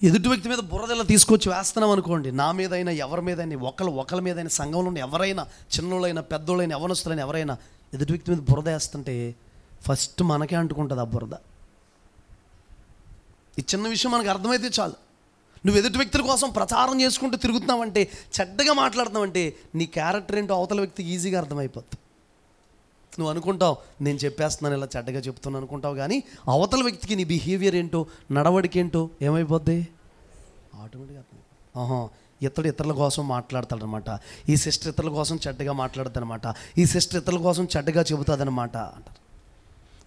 ఎదుటి వ్యక్తి మీద బురదలా తీసుకొచ్చి వేస్తున్నాం అనుకోండి, నా మీద అయినా ఎవరి మీద అయినా, ఒకళ్ళ మీద అయినా, సంఘంలో ఉన్న ఎవరైనా, చిన్నోళ్ళైనా పెద్దోళ్ళైనా యవనస్తులైనా ఎవరైనా ఎదుటి వ్యక్తి మీద బురద వేస్తుంటే ఫస్ట్ మనకే అంటుకుంటుంది ఆ బురద. ఈ చిన్న విషయం మనకు అర్థమైతే చాలు. నువ్వు ఎదుటి వ్యక్తుల కోసం ప్రచారం చేసుకుంటూ తిరుగుతున్నావంటే, చెడ్డగా మాట్లాడుతున్నావంటే, నీ క్యారెక్టర్ ఏంటో అవతల వ్యక్తికి ఈజీగా అర్థమైపోతుంది. నువ్వు అనుకుంటావు నేను చెప్పేస్తున్నాను, ఇలా చెడ్డగా చెప్తున్నాను అనుకుంటావు, కానీ అవతల వ్యక్తికి నీ బిహేవియర్ ఏంటో, నడవడికి ఏంటో ఏమైపోద్ది ఆటోమేటిక్గా అర్థం. ఇతరుల కోసం మాట్లాడతాడనమాట, ఈ సిస్టర్ ఇతరుల కోసం చెడ్డగా మాట్లాడుతుందనమాట, ఈ సిస్టర్ ఇతరుల కోసం చెడ్డగా చెబుతుందనమాట అంటారు.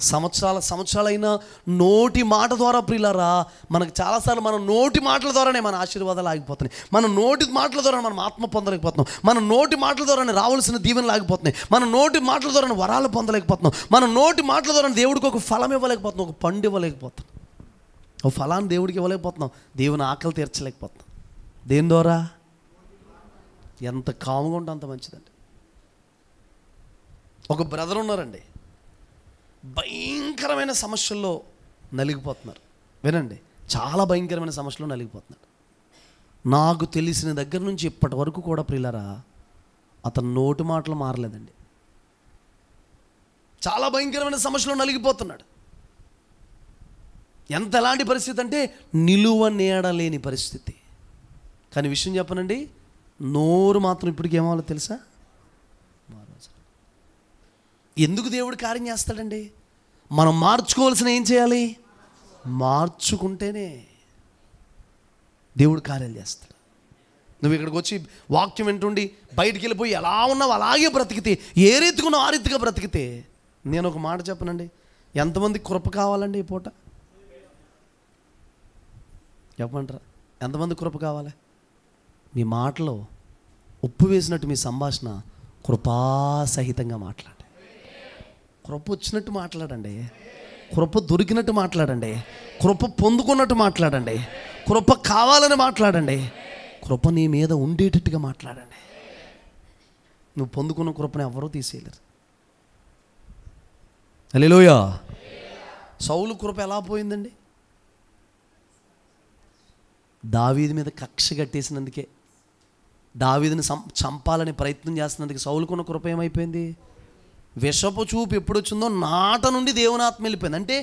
సంవత్సరాలైనా నోటి మాట ద్వారా ప్రియులారా, మనకు చాలాసార్లు మన నోటి మాటల ద్వారానే మన ఆశీర్వాదాలు ఆగిపోతున్నాయి, మన నోటి మాటల ద్వారా మనం ఆత్మ పొందలేకపోతున్నాం, మన నోటి మాటల ద్వారానే రావాల్సిన దీవెనలు ఆగిపోతున్నాయి, మన నోటి మాటల ద్వారా వరాలు పొందలేకపోతున్నాం, మన నోటి మాటల ద్వారా దేవుడికి ఒక ఫలం ఇవ్వలేకపోతున్నాం, ఒక పండు ఇవ్వలేకపోతున్నాం, ఒక ఫలాన్ని దేవుడికి ఇవ్వలేకపోతున్నాం, దేవుని ఆకలి తీర్చలేకపోతున్నాం. దేని ద్వారా? ఎంత కాముగా ఉంటే అంత మంచిదండి. ఒక బ్రదర్ ఉన్నారండి, భయంకరమైన సమస్యల్లో నలిగిపోతున్నారు. వినండి, చాలా భయంకరమైన సమస్యలో నలిగిపోతున్నాడు. నాకు తెలిసిన దగ్గర నుంచి ఇప్పటి వరకు కూడా ప్రియులారా, అతను నోటి మాటలు మారలేదండి. చాలా భయంకరమైన సమస్యలో నలిగిపోతున్నాడు. ఎలాంటి పరిస్థితి అంటే, నిలువ నీడలేని పరిస్థితి. కానీ విషయం చెప్పనండి, నోరు మాత్రం ఇప్పటికి ఏమవ్వాలో తెలుసా? ఎందుకు దేవుడు కార్యం చేస్తాడండి? మనం మార్చుకోవాల్సిన ఏం చేయాలి? మార్చుకుంటేనే దేవుడు కార్యాలు చేస్తాడు. నువ్వు ఇక్కడికి వచ్చి వాక్యం వింటుండి బయటికి వెళ్ళిపోయి ఎలా ఉన్నావు అలాగే బ్రతికితే, ఏ రీతికున్నావు ఆ రీతిగా బ్రతికితే, నేను ఒక మాట చెప్పనండి, ఎంతమంది కృప కావాలండి ఈ పూట? చెప్పమంటారా? ఎంతమంది కృప కావాలి? మీ మాటలో ఉప్పు వేసినట్టు మీ సంభాషణ కృపాసహితంగా మాట్లాడండి. కృప వచ్చినట్టు మాట్లాడండి, కృప దొరికినట్టు మాట్లాడండి, కృప పొందుకున్నట్టు మాట్లాడండి, కృప కావాలని మాట్లాడండి, కృప నీ మీద ఉండేటట్టుగా మాట్లాడండి. నువ్వు పొందుకున్న కృపని ఎవరూ తీసేయలేరు. హల్లెలూయా. సౌలు కృప ఎలా పోయిందండి? దావీదు మీద కక్ష కట్టేసినందుకే, దావీదుని చంపాలని ప్రయత్నం చేస్తున్నందుకు సౌలుకున్న కృప ఏమైపోయింది? విషపు చూపు ఎప్పుడు వచ్చిందో నాట నుండి దేవుని ఆత్మ వెళ్ళిపోయింది. అంటే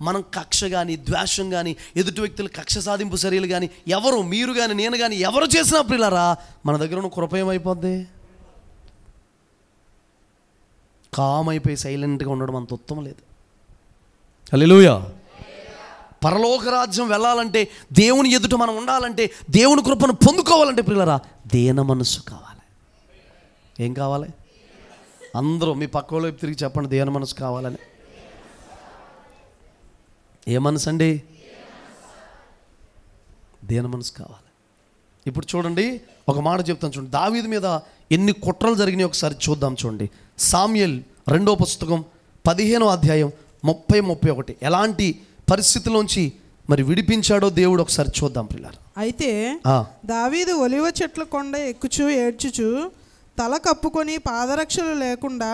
మనం కక్ష కానీ, ద్వేషం కానీ, ఎదుటి వ్యక్తులు కక్ష సాధింపు చర్యలు కానీ, ఎవరు, మీరు కానీ, నేను కానీ, ఎవరు చేసినా ప్రియులారా, మన దగ్గర ఉన్న కృప ఏమైపోద్ది? కామ్ అయిపోయి సైలెంట్గా ఉండడం అంత ఉత్తమం లేదు. హల్లెలూయా. పరలోక రాజ్యం వెళ్ళాలంటే, దేవుని ఎదుట మనం ఉండాలంటే, దేవుని కృపను పొందుకోవాలంటే ప్రియులారా, దేన మనస్సు కావాలి. ఏం కావాలి? అందరూ మీ పక్క వైపు తిరిగి చెప్పండి, దేన మనసు కావాలని. ఏ మనసు అండి? దేన మనసు కావాలి. ఇప్పుడు చూడండి, ఒక మాట చెప్తాను చూడండి, దావీదు మీద ఎన్ని కుట్రలు జరిగినాయి ఒకసారి చూద్దాం. చూడండి, సామ్యుయేల్ 2వ పుస్తకం 15వ అధ్యాయం 30-31 ఎలాంటి పరిస్థితిలోంచి మరి విడిపించాడో దేవుడు ఒకసారి చూద్దాం పిల్లలు. అయితే దావీదు ఒలివ చెట్ల కొండ ఎక్కుచూ ఏడ్చుచు తల కప్పుకొని పాదరక్షలు లేకుండా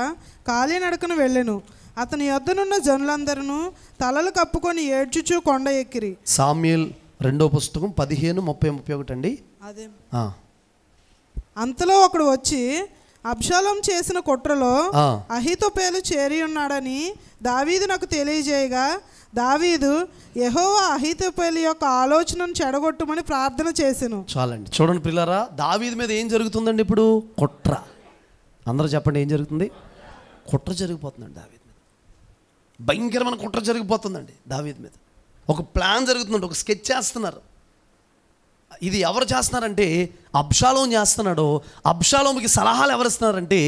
కాలినడకను వెళ్ళెను. అతని యొద్దనున్న జనులందరూ తలలు కప్పుకొని ఏడ్చుచు కొండ ఎక్కిరి. సామ్యుయేల్ 2వ పుస్తకం 15:30-31 అండి. అదే. అంతలో ఒకడు వచ్చి అబ్షాలోము చేసిన కుట్రలో అహీతోపెలు చేరి ఉన్నాడని దావీదు నాకు తెలియజేయగా, దావీదు యెహోవా అహీతోపెలు యొక్క ఆలోచనను చెడగొట్టుమని ప్రార్థన చేసెను. చాలండి. చూడండి పిల్లరా, దావీదు మీద ఏం జరుగుతుందండి? ఇప్పుడు కుట్ర. అందరూ చెప్పండి, ఏం జరుగుతుంది? కుట్ర జరిగిపోతుందండి దావీదు మీద. భయంకరమైన కుట్ర జరిగిపోతుందండి దావీదు మీద. ఒక ప్లాన్ జరుగుతుందండి, ఒక స్కెచ్ చేస్తున్నారు. ఇది ఎవరు చేస్తున్నారంటే అబ్షాలోము చేస్తున్నాడు. అబ్షాలోముకి సలహాలు ఎవరు ఇస్తున్నారంటే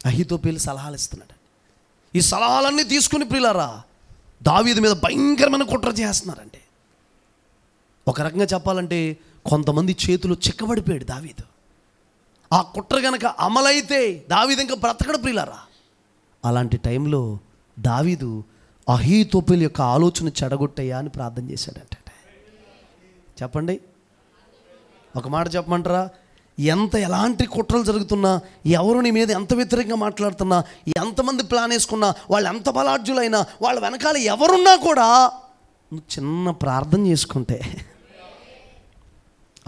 అహీతోపెలు సలహాలు ఇస్తున్నాడు. ఈ సలహాలన్నీ తీసుకుని ప్రియులారా దావీదు మీద భయంకరమైన కుట్ర చేస్తున్నారంటే, ఒక రకంగా చెప్పాలంటే కొంతమంది చేతులు చిక్కబడిపోయాడు దావీదు. ఆ కుట్ర కనుక అమలైతే దావీదు ఇంకా బ్రతకడు ప్రియులారా. అలాంటి టైంలో దావీదు అహీతోపెలు యొక్క ఆలోచన చెడగొట్టయ్యా అని ప్రార్థన చేశాడంటే. చెప్పండి, ఒక మాట చెప్పమంటారా? ఎలాంటి కుట్రలు జరుగుతున్నా, ఎవరు నీ మీద ఎంత వ్యతిరేకంగా మాట్లాడుతున్నా, ఎంతమంది ప్లాన్ వేసుకున్నా, వాళ్ళు ఎంత బలాఢ్యులైనా, వాళ్ళ వెనకాల ఎవరున్నా కూడా నువ్వు చిన్న ప్రార్థన చేసుకుంటే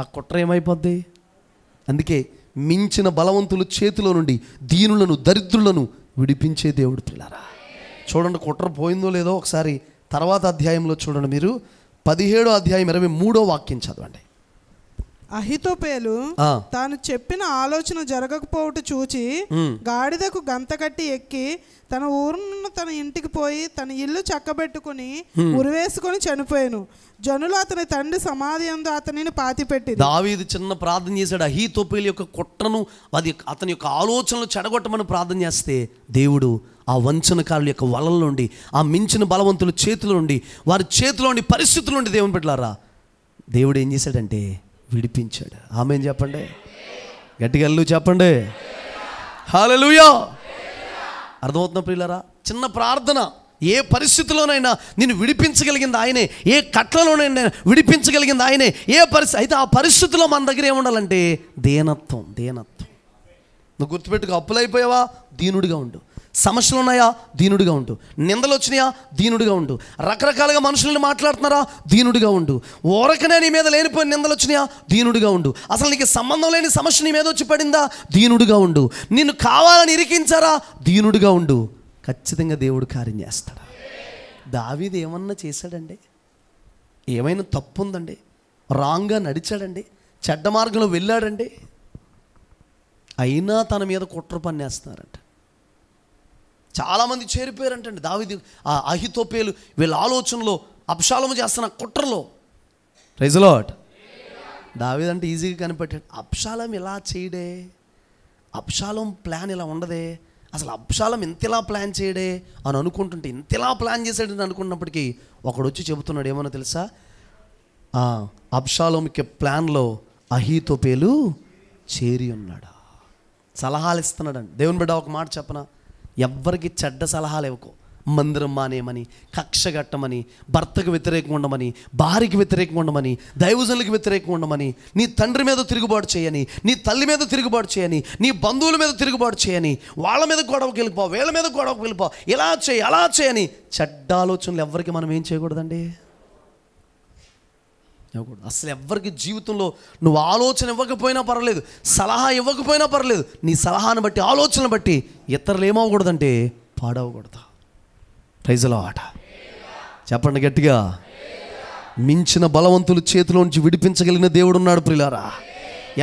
ఆ కుట్ర ఏమైపోద్ది? అందుకే మించిన బలవంతులు చేతిలో నుండి దీనులను, దరిద్రులను విడిపించే దేవుడు పిల్లారా. చూడండి, కుట్ర పోయిందో లేదో ఒకసారి తర్వాత అధ్యాయంలో చూడండి. మీరు 17వ అధ్యాయం 23వ వాక్యం చదవండి. అహీతోపెలు తాను చెప్పిన ఆలోచన జరగకపోవట చూచి గాడిదకు గంత కట్టి ఎక్కి తన ఊరున్న తన ఇంటికి పోయి తన ఇల్లు చక్కబెట్టుకుని ఉరివేసుకొని చనిపోయాను. జనులు అతని తండ్రి సమాధి యందు అతనిని పాతిపెట్టి. దావీదు చిన్న ప్రార్థన చేశాడు. అహీతోపెలు యొక్క కుట్రను, అది అతని యొక్క ఆలోచనలు చెడగొట్టమని ప్రార్థన చేస్తే దేవుడు ఆ వంచనకారుల యొక్క వలల నుండి, ఆ మించిన బలవంతుల చేతుల నుండి, వారి చేతిలో ఉండి పరిస్థితుల నుండి దేవుని బిడ్డలారా దేవుడు ఏం చేశాడంటే విడిపించాడు. ఆమేన్ చెప్పండి, గట్టిగా అల్లు చెప్పండి. హల్లెలూయా. అర్థమవుతున్నా ప్రియులారా? చిన్న ప్రార్థన ఏ పరిస్థితిలోనైనా నిన్ను విడిపించగలిగింది ఆయనే, ఏ కట్లలోనైనా విడిపించగలిగింది ఆయనే. ఏ పరిస్థితి అయితే ఆ పరిస్థితిలో మన దగ్గర ఏముండాలంటే దేనత్వం. నువ్వు గుర్తుపెట్టుకో, అప్పులైపోయావా? దీనుడిగా ఉండు. సమస్యలు ఉన్నాయా? దీనుడిగా ఉండు. నిందలు వచ్చినాయా? దీనుడిగా ఉండు. రకరకాలుగా మనుషుల్ని మాట్లాడుతున్నారా? దీనుడిగా ఉండు. ఓరకనే నీ మీద లేనిపోయిన నిందలు వచ్చినాయా? దీనుడిగా ఉండు. అసలు నీకు సంబంధం లేని సమస్య నీ మీద వచ్చి పడిందా? దీనుడిగా ఉండు. నిన్ను కావాలని ఇరికించారా? దీనుడిగా ఉండు. ఖచ్చితంగా దేవుడు కార్యం చేస్తాడు. దావీదు ఏమన్నా చేశాడండి? ఏమైనా తప్పు ఉందండి? రాంగ్గా నడిచాడండి? చెడ్డ మార్గంలో వెళ్ళాడండి? అయినా తన మీద కుట్ర పన్నేస్తున్నారంట. చాలామంది చేరిపోయారంటండి దావీదు ఆ అహితోపేలు వీళ్ళ ఆలోచనలో, అబ్షాలోము చేస్తున్న కుట్రలో. Praise the Lord. దావీదు అంటే ఈజీగా కనిపెట్టాడు. అబ్షాలోం ఇలా చేయడే, అబ్షాలోం ప్లాన్ ఇలా ఉండదే, అసలు అబ్షాలోం ఇంతలా ప్లాన్ చేయడే అని అనుకుంటుంటే ఇంతలా ప్లాన్ చేశాడని అనుకున్నప్పటికీ ఒకడు వచ్చి చెబుతున్నాడు, ఏమన్నా తెలుసా, అబ్షాలోంకి ప్లాన్లో అహీతోపేలు చేరి ఉన్నాడు. సలహాలు ఇస్తున్నాడండి. దేవుని బిడ్డ ఒక మాట చెప్పనా, ఎవ్వరికి చెడ్డ సలహాలు ఇవ్వకు. మందిరం మానేయమని, కక్ష కట్టమని, భర్తకు వ్యతిరేకంగా ఉండమని, భార్యకి వ్యతిరేకంగా ఉండమని, దైవజనులకు వ్యతిరేకంగా ఉండమని, నీ తండ్రి మీద తిరుగుబాటు చేయని, నీ తల్లి మీద తిరుగుబాటు చేయని, నీ బంధువుల మీద తిరుగుబాటు చేయని, వాళ్ళ మీద గొడవకు వెళ్ళిపో, వీళ్ళ మీద గొడవకు వెళ్ళిపో, ఇలా చేయి అలా చేయని చెడ్డ ఆలోచనలు ఎవరికి మనం ఏం చేయకూడదండి, ఇవ్వకూడదు. అసలు ఎవరికి జీవితంలో నువ్వు ఆలోచన ఇవ్వకపోయినా పర్వాలేదు, సలహా ఇవ్వకపోయినా పర్లేదు, నీ సలహాను బట్టి, ఆలోచనను బట్టి ఇతరులు ఏమవ్వకూడదంటే పాడవకూడదు. Praise the lord. చెప్పండి గట్టిగా. మించిన బలవంతులు చేతిలోంచి విడిపించగలిగిన దేవుడు ఉన్నాడు ప్రియులారా.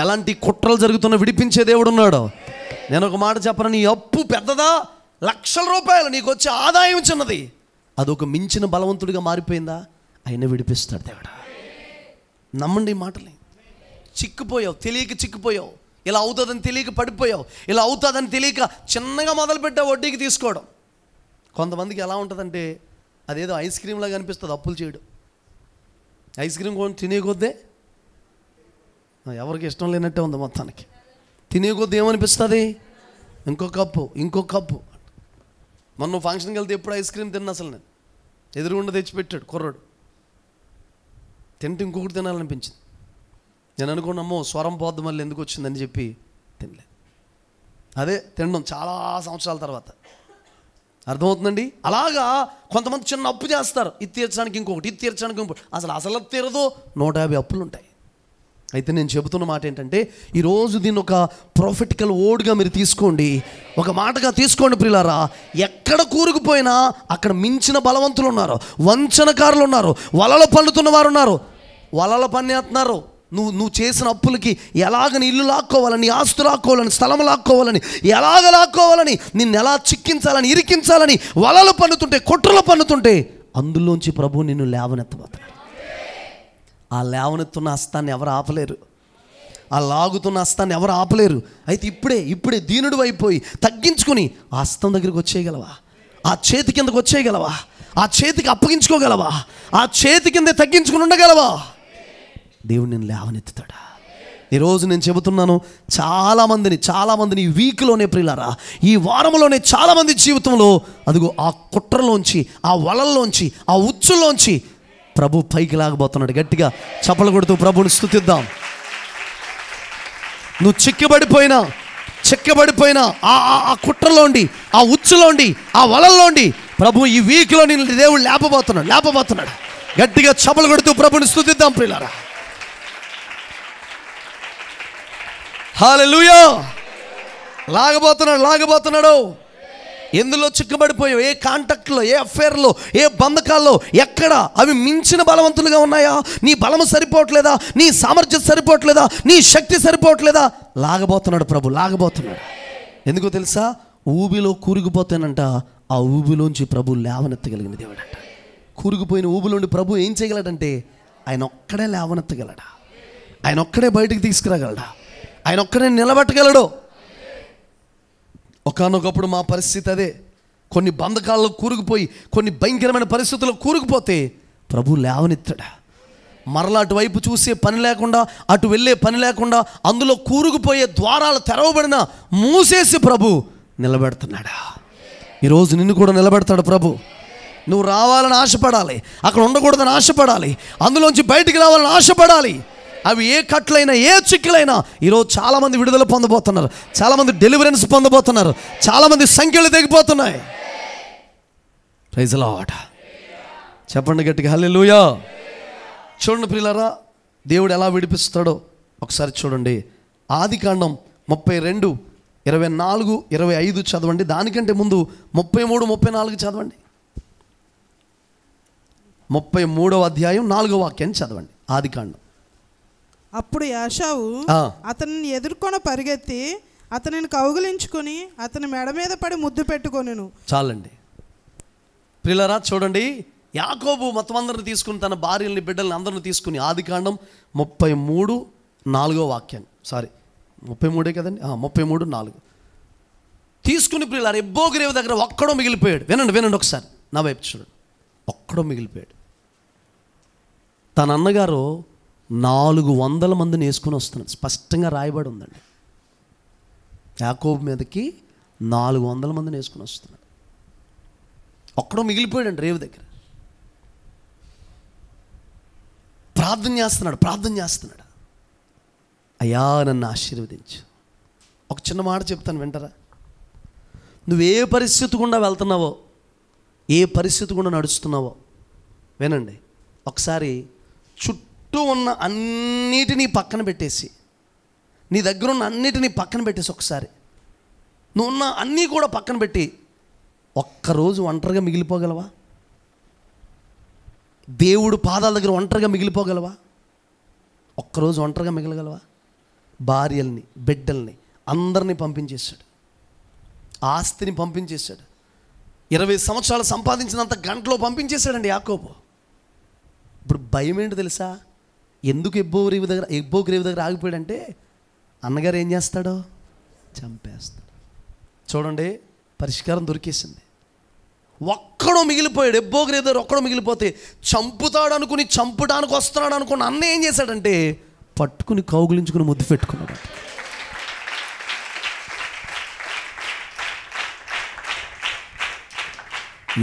ఎలాంటి కుట్రలు జరుగుతున్నా విడిపించే దేవుడు ఉన్నాడు. నేను ఒక మాట చెప్పను, నీ అప్పు పెద్దదా, లక్షల రూపాయలు నీకు వచ్చే ఆదాయం చిన్నది, అదొక మించిన బలవంతుడిగా మారిపోయిందా, ఆయన విడిపిస్తాడు దేవుడు. నమ్మండి ఈ మాటలు. చిక్కుపోయావు, తెలియక చిక్కుపోయావు, ఇలా అవుతుందని తెలియక పడిపోయావు, ఇలా అవుతుందని తెలియక చిన్నగా మొదలుపెట్టావు వడ్డీకి తీసుకోవడం. కొంతమందికి ఎలా ఉంటుందంటే అదేదో ఐస్ క్రీమ్ లాగా అనిపిస్తుంది అప్పులు చేయడం. ఐస్ క్రీమ్ కొని తినే కొద్దే ఎవరికి ఇష్టం లేనట్టే ఉంది మొత్తానికి. తినే కొద్ది ఏమనిపిస్తుంది, ఇంకో కప్పు ఇంకో కప్పు. మొన్న ఫంక్షన్కి వెళ్తే ఎప్పుడు ఐస్ క్రీమ్ తిన్నా, అసలు నేను ఎదురుగుండా తెచ్చిపెట్టాడు కుర్రాడు, తింటే ఇంకొకటి తినాలనిపించింది. నేను అనుకున్నామో స్వరం పోద్దు మళ్ళీ ఎందుకు వచ్చిందని చెప్పి తినలే. అదే తినడం చాలా సంవత్సరాల తర్వాత. అర్థమవుతుందండి. అలాగా కొంతమంది చిన్న అప్పు చేస్తారు, ఇది తీర్చడానికి ఇంకొకటి, ఇది తీర్చడానికి ఇంకొకటి, అసలు తీరదో 150 అప్పులు ఉంటాయి. అయితే నేను చెబుతున్న మాట ఏంటంటే, ఈరోజు దీన్ని ఒక ప్రొఫెటికల్ వర్డ్గా మీరు తీసుకోండి, ఒక మాటగా తీసుకోండి ప్రియులారా. ఎక్కడ కూరుకుపోయినా అక్కడ మించిన బలవంతులు ఉన్నారు, వంచనకారులు ఉన్నారు, వలలు పన్నుతున్న వారు ఉన్నారు, వలలు పన్నేస్తున్నారు. నువ్వు చేసిన అప్పులకి ఎలాగ నీ ఇల్లు లాక్కోవాలని, ఆస్తు లాక్కోవాలని, స్థలం లాక్కోవాలని, ఎలాగ లాక్కోవాలని, నిన్ను ఎలా చిక్కించాలని, ఇరికించాలని వలలు పన్నుతుంటే, కుట్రలు పన్నుతుంటే అందులోంచి ప్రభు నిన్ను లేవనెత్తబోతున్నాడు. ఆ లేవనెత్తున్న హస్తాన్ని ఎవరు ఆపలేరు, ఆ లాగుతున్న హస్తాన్ని ఎవరు ఆపలేరు. అయితే ఇప్పుడే దీనుడు అయిపోయి తగ్గించుకుని ఆ హస్తం దగ్గరికి వచ్చేయగలవా, ఆ చేతి కిందకు వచ్చేయగలవా, ఆ చేతికి అప్పగించుకోగలవా, ఆ చేతి కింద తగ్గించుకుని ఉండగలవా, దేవుడు నేను లేవనెత్తుతాడా. ఈరోజు నేను చెబుతున్నాను, చాలామందిని ఈ వీక్లోనే ప్రియులారా, ఈ వారంలోనే చాలామంది జీవితంలో అదిగో ఆ కుట్రలోంచి, ఆ వలల్లోంచి, ఆ ఉచ్చుల్లోంచి ప్రభు పైకి లాగబోతున్నాడు. గట్టిగా చప్పలు కొడుతూ ప్రభుని స్తుతిద్దాం. నువ్వు చిక్కబడిపోయినా ఆ కుట్రలోండి, ఆ ఉచ్చులోండి, ఆ వలల్లోండి ప్రభు ఈ వీక్లో నేను దేవుడు లేపబోతున్నాడు. గట్టిగా చప్పలు కొడుతూ ప్రభుని స్తుతిద్దాం ప్రియులారా. హల్లెలూయా. లాగబోతున్నాడు. ఎందులో చిక్కబడిపోయావు, ఏ కాంటాక్ట్లో, ఏ అఫేర్లో, ఏ బంధకాల్లో, ఎక్కడ అవి మించిన బలవంతులుగా ఉన్నాయా, నీ బలము సరిపోవట్లేదా, నీ సామర్థ్యం సరిపోవట్లేదా, నీ శక్తి సరిపోవట్లేదా, లాగబోతున్నాడు ప్రభు, లాగబోతున్నాడు. ఎందుకో తెలుసా, ఊబిలో కూరుకుపోతానంట, ఆ ఊబిలోంచి ప్రభు లేవనెత్తగలిగిన దేవుడంట. కూరుకుపోయిన ఊబిలోండి ప్రభు ఏం చేయగలడంటే ఆయన ఒక్కడే లేవనెత్తగలడా, ఆయన ఒక్కడే బయటికి తీసుకురాగలడా, ఆయన ఒక్కడే నిలబెట్టగలడు. ఒకానొకప్పుడు మా పరిస్థితి అదే. కొన్ని బంధకాల్లో కూరుకుపోయి, కొన్ని భయంకరమైన పరిస్థితుల్లో కూరుకుపోతే ప్రభు లేవనెత్తాడా. మరలా అటువైపు చూసే పని లేకుండా, అటు వెళ్ళే పని లేకుండా, అందులో కూరుకుపోయే ద్వారాలు తెరవబడిన మూసేసి ప్రభు నిలబెడుతున్నాడా. ఈరోజు నిన్ను కూడా నిలబెడతాడు ప్రభు. నువ్వు రావాలని ఆశపడాలి, అక్కడ ఉండకూడదని ఆశపడాలి, అందులోంచి బయటికి రావాలని ఆశపడాలి. అవి ఏ కట్లైనా, ఏ చిక్కులైనా ఈరోజు చాలామంది విడుదల పొందబోతున్నారు, చాలామంది డెలివరెన్స్ పొందబోతున్నారు, చాలామంది సంఖ్యలు తెగిపోతున్నాయి. Praise the lord. చెప్పండి గట్టిగా హల్లెలూయా. చూడండి ప్రియులారా, దేవుడు ఎలా విడిపిస్తాడో ఒకసారి చూడండి. ఆదికాండం 32, 24, 25 చదవండి. దానికంటే ముందు 33, 34 చదవండి. 33వ అధ్యాయం 4వ వాక్యాన్ని చదవండి. ఆదికాండం. అప్పుడు యాషావు అతనిని ఎదుర్కొన పరిగెత్తి అతనిని కౌగిలించుకొని అతని మెడ మీద పడి ముద్దు పెట్టుకొనెను. చాలండి ప్రియులారా, చూడండి, యాకోబు మొత్తం అందరిని తీసుకుని తన భార్యల్ని బిడ్డల్ని అందరిని తీసుకుని ఆదికాండం 33:4 సారీ 33 కదండి, 33:4 తీసుకుని ప్రియులారా ఎబ్బోగిరేవు దగ్గర ఒక్కడో మిగిలిపోయాడు. వినండి ఒకసారి నా వైపు చూడండి. ఒక్కడో మిగిలిపోయాడు. తన అన్నగారు 400 మందిని వేసుకుని వస్తున్నాడు. స్పష్టంగా రాయబడి ఉందండి. యాకోబు మీదకి 400 మందిని వేసుకుని వస్తున్నాడు. ఒక్కడో మిగిలిపోయాడండి రేవు దగ్గర. ప్రార్థన చేస్తున్నాడు. అయ్యా నన్ను ఆశీర్వదించు. ఒక చిన్న మాట చెప్తాను, వింటారా? నువ్వు ఏ పరిస్థితి గుండా వెళ్తున్నావో, ఏ పరిస్థితి గుండా నడుస్తున్నావో వినండి. ఒకసారి చుట్టూ ఉన్న అన్నిటినీ పక్కన పెట్టేసి, నీ దగ్గర ఉన్న అన్నిటినీ పక్కన పెట్టేసి, ఒకసారి నువ్వు ఉన్న అన్నీ కూడా పక్కన పెట్టి ఒక్కరోజు ఒంటరిగా మిగిలిపోగలవా? దేవుడు పాదాల దగ్గర ఒంటరిగా మిగిలిపోగలవా? ఒక్కరోజు ఒంటరిగా మిగలగలవా? భార్యల్ని బిడ్డల్ని అందరినీ పంపించేశాడు. ఆస్తిని పంపించేశాడు. 20 సంవత్సరాలు సంపాదించినంత గంటలో పంపించేశాడండి యాకోబు. ఇప్పుడు భయం ఏంటి తెలుసా? ఎందుకు ఎబ్బోగిరేవు దగ్గర ఆగిపోయాడంటే అన్నగారు ఏం చేస్తాడో చంపేస్తాడు. చూడండి, పరిష్కారం దొరికేసింది. ఒక్కడో మిగిలిపోయాడు. ఎబ్బోగిరేవు దగ్గర ఒక్కడో మిగిలిపోతే చంపుతాడు అనుకుని, చంపడానికి వస్తున్నాడు అనుకుని అన్న ఏం చేశాడంటే పట్టుకుని కౌగులించుకుని ముద్దు పెట్టుకున్నాడు.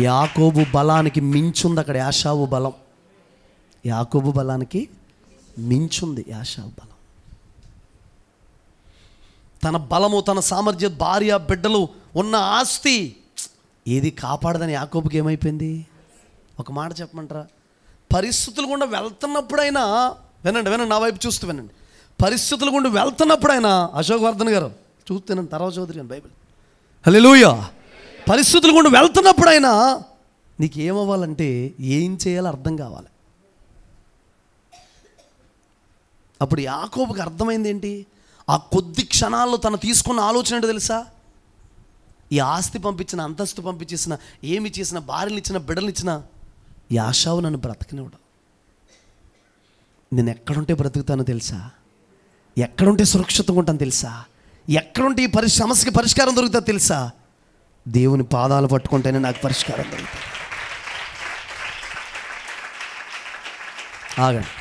యాకోబు బలానికి మించుంది అక్కడ యాషావు బలం. యాకోబు బలానికి మించుంది యాషావు బలం. తన బలము, తన సామర్థ్యం, భార్య బిడ్డలు, ఉన్న ఆస్తి ఏది కాపాడదని యాకోబుకి ఏమైపోయింది? ఒక మాట చెప్పమంటారా? పరిస్థితులు గుండా వెళ్తున్నప్పుడైనా వినండి, నా వైపు చూస్తూ వినండి. పరిస్థితులు గుండా వెళ్తున్నప్పుడైనా అశోక్ వర్ధన్ గారు చూస్తున్నాను, తర్వాత చౌదరి అని బైబిల్, హల్లెలూయా. పరిస్థితులు గుండా వెళ్తున్నప్పుడైనా నీకు ఏమవ్వాలంటే ఏం చేయాలో అర్థం కావాలి. అప్పుడు యాకోబుకి అర్థమైంది ఏంటి? ఆ కొద్ది క్షణాల్లో తను తీసుకున్న ఆలోచన ఏంటో తెలుసా? ఈ ఆస్తి పంపించిన, అంతస్తు పంపించేసిన, ఏమి చేసిన, భార్యలు ఇచ్చిన, బిడ్డలు ఇచ్చిన యాషావు నన్ను బ్రతకనివ్వడు. నేను ఎక్కడుంటే బ్రతుకుతానో తెలుసా? ఎక్కడుంటే సురక్షితంగా ఉంటాను తెలుసా? ఎక్కడుంటే ఈ సమస్యకి పరిష్కారం దొరుకుతుందో తెలుసా? దేవుని పాదాలు పట్టుకుంటేనే నాకు పరిష్కారం దొరుకుతుంది. ఆగండి,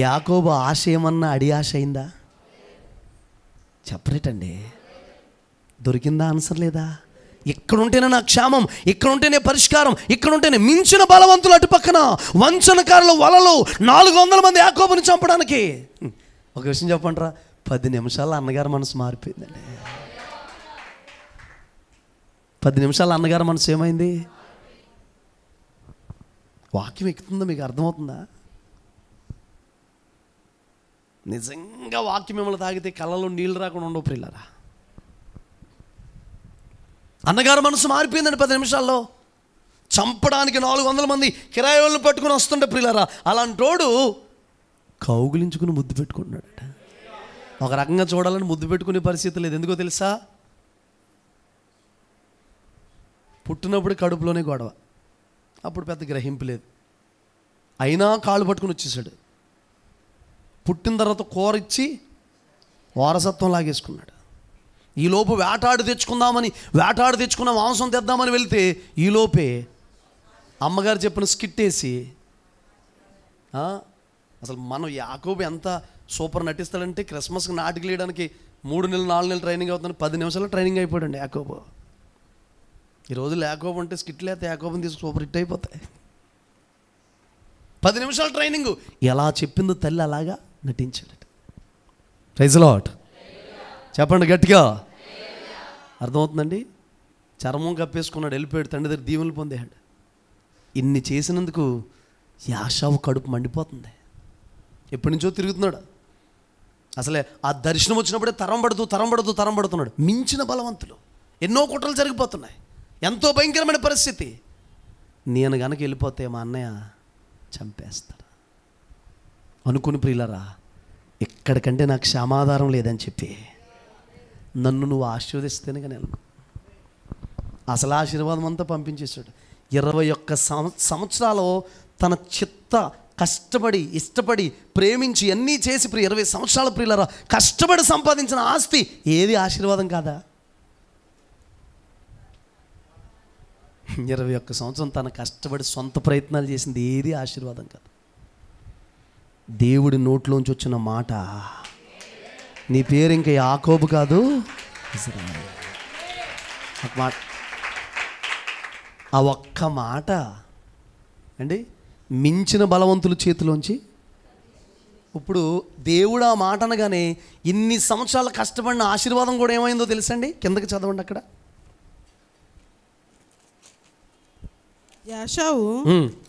యాకోబు ఆశ ఏమన్నా అడి ఆశ అయిందా? చెప్పరేటండి. దొరికిందా? ఆన్సర్ లేదా? ఇక్కడుంటేనే నా క్షేమం, ఇక్కడుంటేనే పరిష్కారం, ఇక్కడుంటేనే మించిన బలవంతులు అటు పక్కన వంచనకారుల వలలో 400 మంది యాకోబుని చంపడానికి. ఒక విషయం చెప్పంటారా? 10 నిమిషాల్లో అన్నగారు మనసు మారిపోయిందండి. 10 నిమిషాలు అన్నగారు మనసు ఏమైంది? వాక్యం ఎక్కుతుందా? మీకు అర్థమవుతుందా? నిజంగా వాక్యం మిమ్మల్ని తాగితే కళ్ళలో నీళ్ళు రాకుండా ఉండవు ప్రియులారా. అన్నగారు మనసు మారిపోయిందండి 10 నిమిషాల్లో. చంపడానికి 400 మంది కిరాయి వాళ్ళు పట్టుకుని వస్తుంటే ప్రియులారా, అలాంటోడు కౌగులించుకుని ముద్దు పెట్టుకున్నాడట. ఒక రకంగా చూడాలని ముద్దు పెట్టుకునే పరిస్థితి లేదు. ఎందుకో తెలుసా? పుట్టినప్పుడు కడుపులోనే గొడవ, అప్పుడు పెద్ద గ్రహింపు లేదు, అయినా కాళ్ళు పట్టుకుని వచ్చేసాడు. పుట్టిన తర్వాత కూర ఇచ్చి వారసత్వం లాగేసుకున్నాడు. ఈలోపు వేటాడు తెచ్చుకున్న మాంసం తెద్దామని వెళ్తే ఈలోపే అమ్మగారు చెప్పిన స్కిట్ వేసి, అసలు మనం యాకోబు ఎంత సూపర్ నటిస్తాడంటే క్రిస్మస్కి నాటికి వేయడానికి 3 నెలలు 4 నెలలు ట్రైనింగ్ అవుతుంది, 10 నిమిషాల్లో ట్రైనింగ్ అయిపోయాడండి యాకోబు. ఈ రోజుల్లో యాకోబు అంటే స్కిట్లు అయితే యాకోబుని తీసుకు సూపర్ హిట్ అయిపోతాయి. 10 నిమిషాల ట్రైనింగ్. ఎలా చెప్పిందో తల్లి అలాగా నటించాడట. ప్రైజ్ లార్డ్ చెప్పండి గట్టిగా. అర్థమవుతుందండి? చర్మం కప్పేసుకున్నాడు, వెళ్ళిపోయాడు, తండ్రి దగ్గర దీవెనలు పొందాడు. ఇన్ని చేసినందుకు యాషావు కడుపు మండిపోతుంది. ఎప్పటి నుంచో తిరుగుతున్నాడు. అసలే ఆ దర్శనం వచ్చినప్పుడే తరం పడుతున్నాడు. మించిన బలవంతులు, ఎన్నో కుట్రలు జరిగిపోతున్నాయి, ఎంతో భయంకరమైన పరిస్థితి. నేను గనక వెళ్ళిపోతే మా అన్నయ్య చంపేస్తాడు అనుకుని ప్రియులరా, ఎక్కడికంటే నాకు క్షమాధారం లేదని చెప్పి నన్ను నువ్వు ఆశీర్వదిస్తేనే కానీ వెళ్ళను. అసలు ఆశీర్వాదం అంతా పంపించేశాడు. 21 సంవత్సరాలు తన చిత్త కష్టపడి ఇష్టపడి ప్రేమించి అన్నీ చేసి 20 సంవత్సరాల ప్రియులారా కష్టపడి సంపాదించిన ఆస్తి ఏది ఆశీర్వాదం కాదా? 21 సంవత్సరం తన కష్టపడి సొంత ప్రయత్నాలు చేసింది ఏది ఆశీర్వాదం కాదు. దేవుడి నోట్లోంచి వచ్చిన మాట, నీ పేరు ఇంకా యాకోబు కాదు ఇశ్రాయేలు. మాట, ఆ ఒక్క మాట అండి మించిన బలవంతుల చేతిలోంచి. ఇప్పుడు దేవుడు ఆ మాట అనగానే ఇన్ని సంవత్సరాలు కష్టపడిన ఆశీర్వాదం కూడా ఏమైందో తెలుసండి? కిందకి చదవండి అక్కడ. యాషావు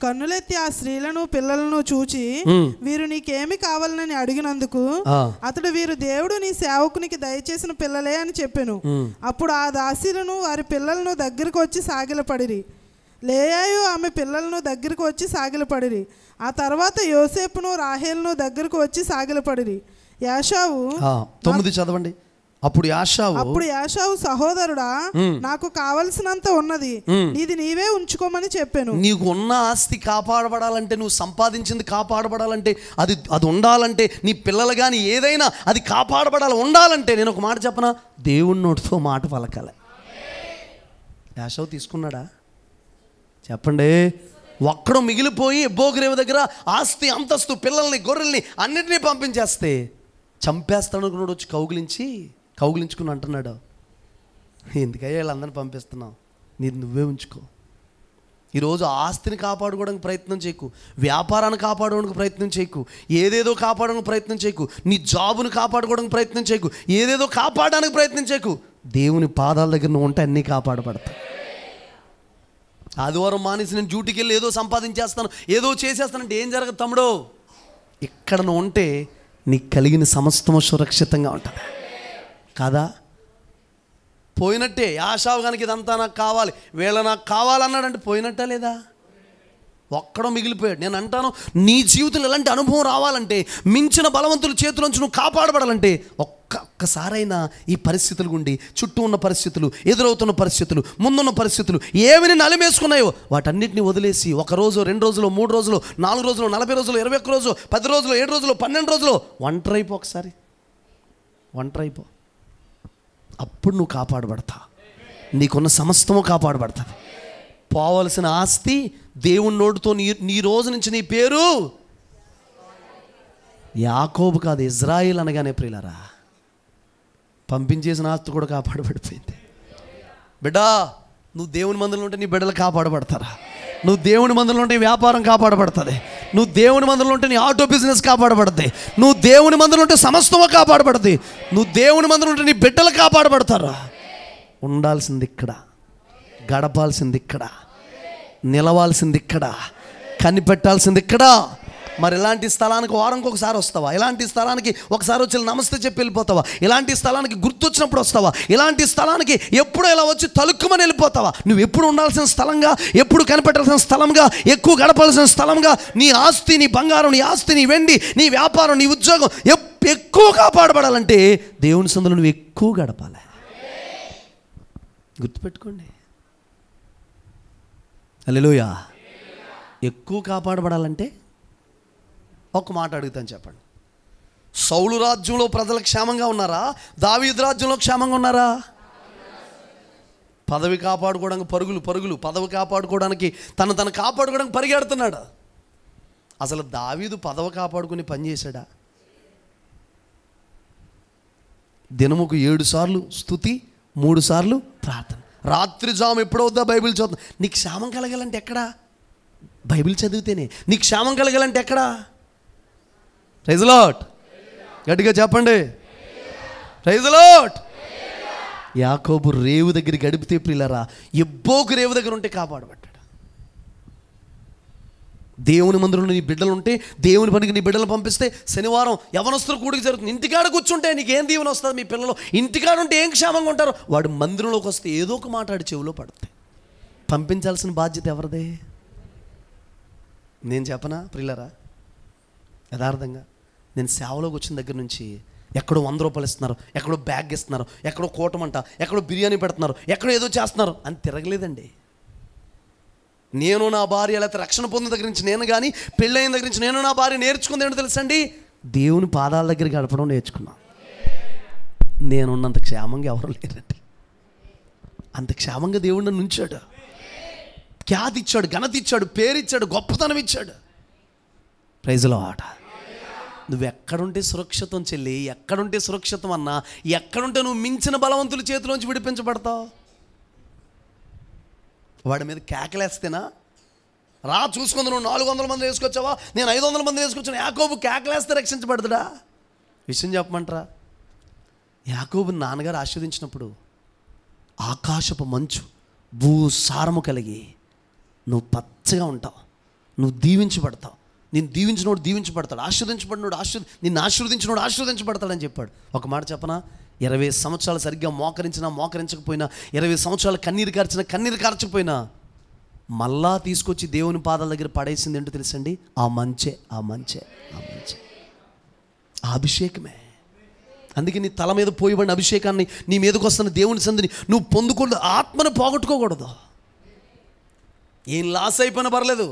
కన్నులెత్తి ఆ స్త్రీలను పిల్లలను చూచి వీరు నీకేమి కావాలని అడిగినందుకు అతడు వీరు దేవుడు నీ సేవకునికి దయచేసిన పిల్లలే అని చెప్పెను. అప్పుడు ఆ దాసీలను వారి పిల్లలను దగ్గరకు వచ్చి సాగిలపడిరి. లేయాయు ఆమె పిల్లలను దగ్గరకు వచ్చి సాగిలపడిరి. ఆ తర్వాత యోసేపును రాహేలును దగ్గరకు వచ్చి సాగిలపడిరి. యాషావు 9 చదవండి. అప్పుడు యాషావు సహోదరుడా, నాకు కావలసినంత ఉన్నది, ఇది నీవే ఉంచుకోమని చెప్పాను. నీకు ఉన్న ఆస్తి కాపాడబడాలంటే, నువ్వు సంపాదించింది కాపాడబడాలంటే, అది ఉండాలంటే, నీ పిల్లలు కానీ ఏదైనా అది కాపాడబడాలి ఉండాలంటే, నేను ఒక మాట చెప్పనా, దేవుని నోటితో మాట పలకాలి. యాషావు తీసుకున్నాడా? చెప్పండి. ఒక్కడు మిగిలిపోయి ఎబ్బోగ్రేవు దగ్గర ఆస్తి అంతస్తు పిల్లల్ని గొర్రెల్ని అన్నిటినీ పంపించేస్తే చంపేస్తాడు అనుకున్నాడు. వచ్చి కౌగిలించుకుని అంటున్నాడు, ఎందుకయ్యా వీళ్ళందరినీ పంపిస్తున్నావు, నువ్వే ఉంచుకో. ఈరోజు ఆస్తిని కాపాడుకోవడానికి ప్రయత్నం చేయకు, వ్యాపారాన్ని కాపాడుకోవడానికి ప్రయత్నం చేయకు, ఏదేదో కాపాడడానికి ప్రయత్నం చేయకు, నీ జాబును కాపాడుకోవడానికి ప్రయత్నం చేయకు, ఏదేదో కాపాడడానికి ప్రయత్నం చేయకు. దేవుని పాదాల దగ్గర నువ్వు ఉంటే అన్నీ కాపాడబడతాయి. ఆదివారం మానేసి నేను డ్యూటీకి వెళ్ళి ఏదో సంపాదించేస్తాను, ఏదో చేసేస్తానంటే ఏం జరగదు తమ్ముడు. ఇక్కడ నువ్వు ఉంటే నీకు కలిగిన సమస్తము సురక్షితంగా ఉంటుంది కదా. పోయినట్టే. యాషావు కనుక ఇదంతా నాకు కావాలి, వీళ్ళ నాకు కావాలన్నాడంటే పోయినట్టే లేదా? ఒక్కడో మిగిలిపోయాడు. నేను అంటాను, నీ జీవితంలో ఎలాంటి అనుభవం రావాలంటే, మించిన బలవంతుల చేతుల్లోంచి నువ్వు కాపాడబడాలంటే ఒక్కసారైనా ఈ పరిస్థితుల గుండి, చుట్టూ ఉన్న పరిస్థితులు, ఎదురవుతున్న పరిస్థితులు, ముందున్న పరిస్థితులు ఏమి నలిమేసుకున్నాయో వాటన్నిటిని వదిలేసి 1 రోజు 2 రోజులు 3 రోజులు 4 రోజులు 40 రోజులు 21 రోజు 10 రోజులు 7 రోజులు 12 రోజులు ఒంటరైపో. ఒకసారి ఒంటరైపో. అప్పుడు నువ్వు కాపాడబడతా. నీకున్న సమస్తము కాపాడబడుతుంది. పోవలసిన ఆస్తి దేవుని నోటితో నీ రోజు నుంచి నీ పేరు యాకోబు కాదు ఇజ్రాయిల్ అనగానే ప్రియులారా పంపించేసిన ఆస్తి కూడా కాపాడబడిపోయింది. బిడ్డా, నువ్వు దేవుని మందిరంలో ఉంటే నీ బిడ్డలు కాపాడబడతారా? నువ్వు దేవుని మందిరంలో ఉంటే వ్యాపారం కాపాడబడుతుంది. నువ్వు దేవుని మందిరంలో ఉంటే నీ ఆటో బిజినెస్ కాపాడబడుతుంది. నువ్వు దేవుని మందిరంలో ఉంటే సమస్తము కాపాడబడుతుంది. నువ్వు దేవుని మందిరంలో ఉంటే నీ బిడ్డలు కాపాడబడతారా? ఉండాల్సింది ఇక్కడ, గడపాల్సింది ఇక్కడ, నిలవాల్సింది ఇక్కడ, కనిపెట్టాల్సింది ఇక్కడ. మరి ఇలాంటి స్థలానికి వారంకి ఒకసారి వస్తావా? ఇలాంటి స్థలానికి ఒకసారి వచ్చి నమస్తే చెప్పి వెళ్ళిపోతావా? ఇలాంటి స్థలానికి గుర్తొచ్చినప్పుడు వస్తావా? ఇలాంటి స్థలానికి ఎప్పుడు ఇలా వచ్చి తలుక్కుమని వెళ్ళిపోతావా? నువ్వు ఎప్పుడు ఉండాల్సిన స్థలంగా, ఎప్పుడు కనిపెట్టాల్సిన స్థలంగా, ఎక్కువ గడపాల్సిన స్థలంగా, నీ ఆస్తి, నీ బంగారం, నీ ఆస్తి, నీ వెండి, నీ వ్యాపారం, నీ ఉద్యోగం ఎక్కువ కాపాడబడాలంటే దేవుని సందులో నువ్వు ఎక్కువ గడపాలి. గుర్తుపెట్టుకోండి. హల్లెలూయా. ఎక్కువ కాపాడబడాలంటే ఒక మాట అడుగుతాను, చెప్పండి. సౌలు రాజ్యంలో ప్రజలు క్షేమంగా ఉన్నారా? దావీదు రాజ్యంలో క్షేమంగా ఉన్నారా? పదవి కాపాడుకోవడానికి పరుగులు, పదవి కాపాడుకోవడానికి తను కాపాడుకోవడానికి పరిగెడుతున్నాడు. అసలు దావీదు పదవి కాపాడుకుని పని చేశాడా? దినముకు 7 సార్లు స్తుతి, 3 సార్లు ప్రార్థన. రాత్రి జాము ఎప్పుడవుద్దా బైబిల్ చదువు. నీకు క్షేమం కలగాలంటే ఎక్కడా? బైబిల్ చదివితేనే. నీకు క్షేమం కలగాలంటే ఎక్కడా? Praise Lord. గట్టిగా చెప్పండి, ప్రైజ్ లార్డ్. యాకోబు రేవు దగ్గర గడిపితే ప్రియులారా, ఎబ్బోకు రేవు దగ్గర ఉంటే కాపాడబడ్డాడు. దేవుని మందిరంలో నీ బిడ్డలు ఉంటే, దేవుని పనికి నీ బిడ్డలు పంపిస్తే, శనివారం యవనస్తుల కూడికి జరుగుతుంది. ఇంటికాడ కూర్చుంటే నీకేం దీవెన వస్తుంది? మీ పిల్లలు ఇంటికాడ ఉంటే ఏం క్షేమంగా ఉంటారు? వాడు మందిరంలోకి వస్తే ఏదో ఒక మాట్లాడి చెవిలో పడుతుంది. పంపించాల్సిన బాధ్యత ఎవరిదే? నేను చెప్పనా ప్రియులారా, యథార్థంగా నేను సేవలోకి వచ్చిన దగ్గర నుంచి ఎక్కడో 100 రూపాయలు ఇస్తున్నారు, ఎక్కడో బ్యాగ్ ఇస్తున్నారు, ఎక్కడో కూటమంట, ఎక్కడో బిర్యానీ పెడుతున్నారు, ఎక్కడో ఏదో చేస్తున్నారు అని తిరగలేదండి. నేను నా భార్య లేకపోతే రక్షణ పొందిన దగ్గర నుంచి నేను కానీ, పెళ్ళైన దగ్గర నుంచి నేను నా భార్య నేర్చుకుంది ఏంటో తెలుసండి, దేవుని పాదాల దగ్గర గడపడం నేర్చుకున్నాను. నేనున్నంత క్షేమంగా ఎవరు లేరండి. అంత క్షేమంగా దేవుడు నన్ను ఉంచాడు. ఖ్యాతి ఇచ్చాడు, ఘనత ఇచ్చాడు, పేరు ఇచ్చాడు, గొప్పతనం ఇచ్చాడు. Praise Lord. నువ్వు ఎక్కడుంటే సురక్షితం చెల్లి, ఎక్కడుంటే సురక్షితం అన్నా, ఎక్కడుంటే నువ్వు మించిన బలవంతుల చేతిలోంచి విడిపించబడతావు. వాడి మీద కేకలేస్తేనా రా చూసుకుంది, నువ్వు 400 మంది వేసుకొచ్చావా, నేను 500 మంది వేసుకొచ్చాను, యాకోబు కేకలేస్తే రక్షించబడదుడా? విషయం చెప్పమంటారా? యాకోబు నాన్నగారు ఆశీర్వదించినప్పుడు ఆకాశపు మంచు భూసారము కలిగి నువ్వు పచ్చగా ఉంటావు, నువ్వు దీవించబడతావు, నేను దీవించినోడు దీవించబడతాడు, ఆశీర్వదించబడినోడు నిన్ను ఆశీర్వదించినోడు ఆశీర్వదించబడతాడని చెప్పాడు. ఒక మాట చెప్పనా, 20 సంవత్సరాలు సరిగ్గా మోకరించినా మోకరించకపోయినా, 20 సంవత్సరాలు కన్నీరు కార్చకపోయినా మళ్ళా తీసుకొచ్చి దేవుని పాదాల దగ్గర పడేసింది ఏంటో తెలుసండి, ఆ మంచే ఆ అభిషేకమే. అందుకే నీ తల మీద పోయబడిన అభిషేకాన్ని, నీ మీదకి వస్తున్న దేవుని సంధిని నువ్వు పొందుకూడదు, ఆత్మను పోగొట్టుకోకూడదు. ఏం లాస్ అయిపోయినా పర్లేదు,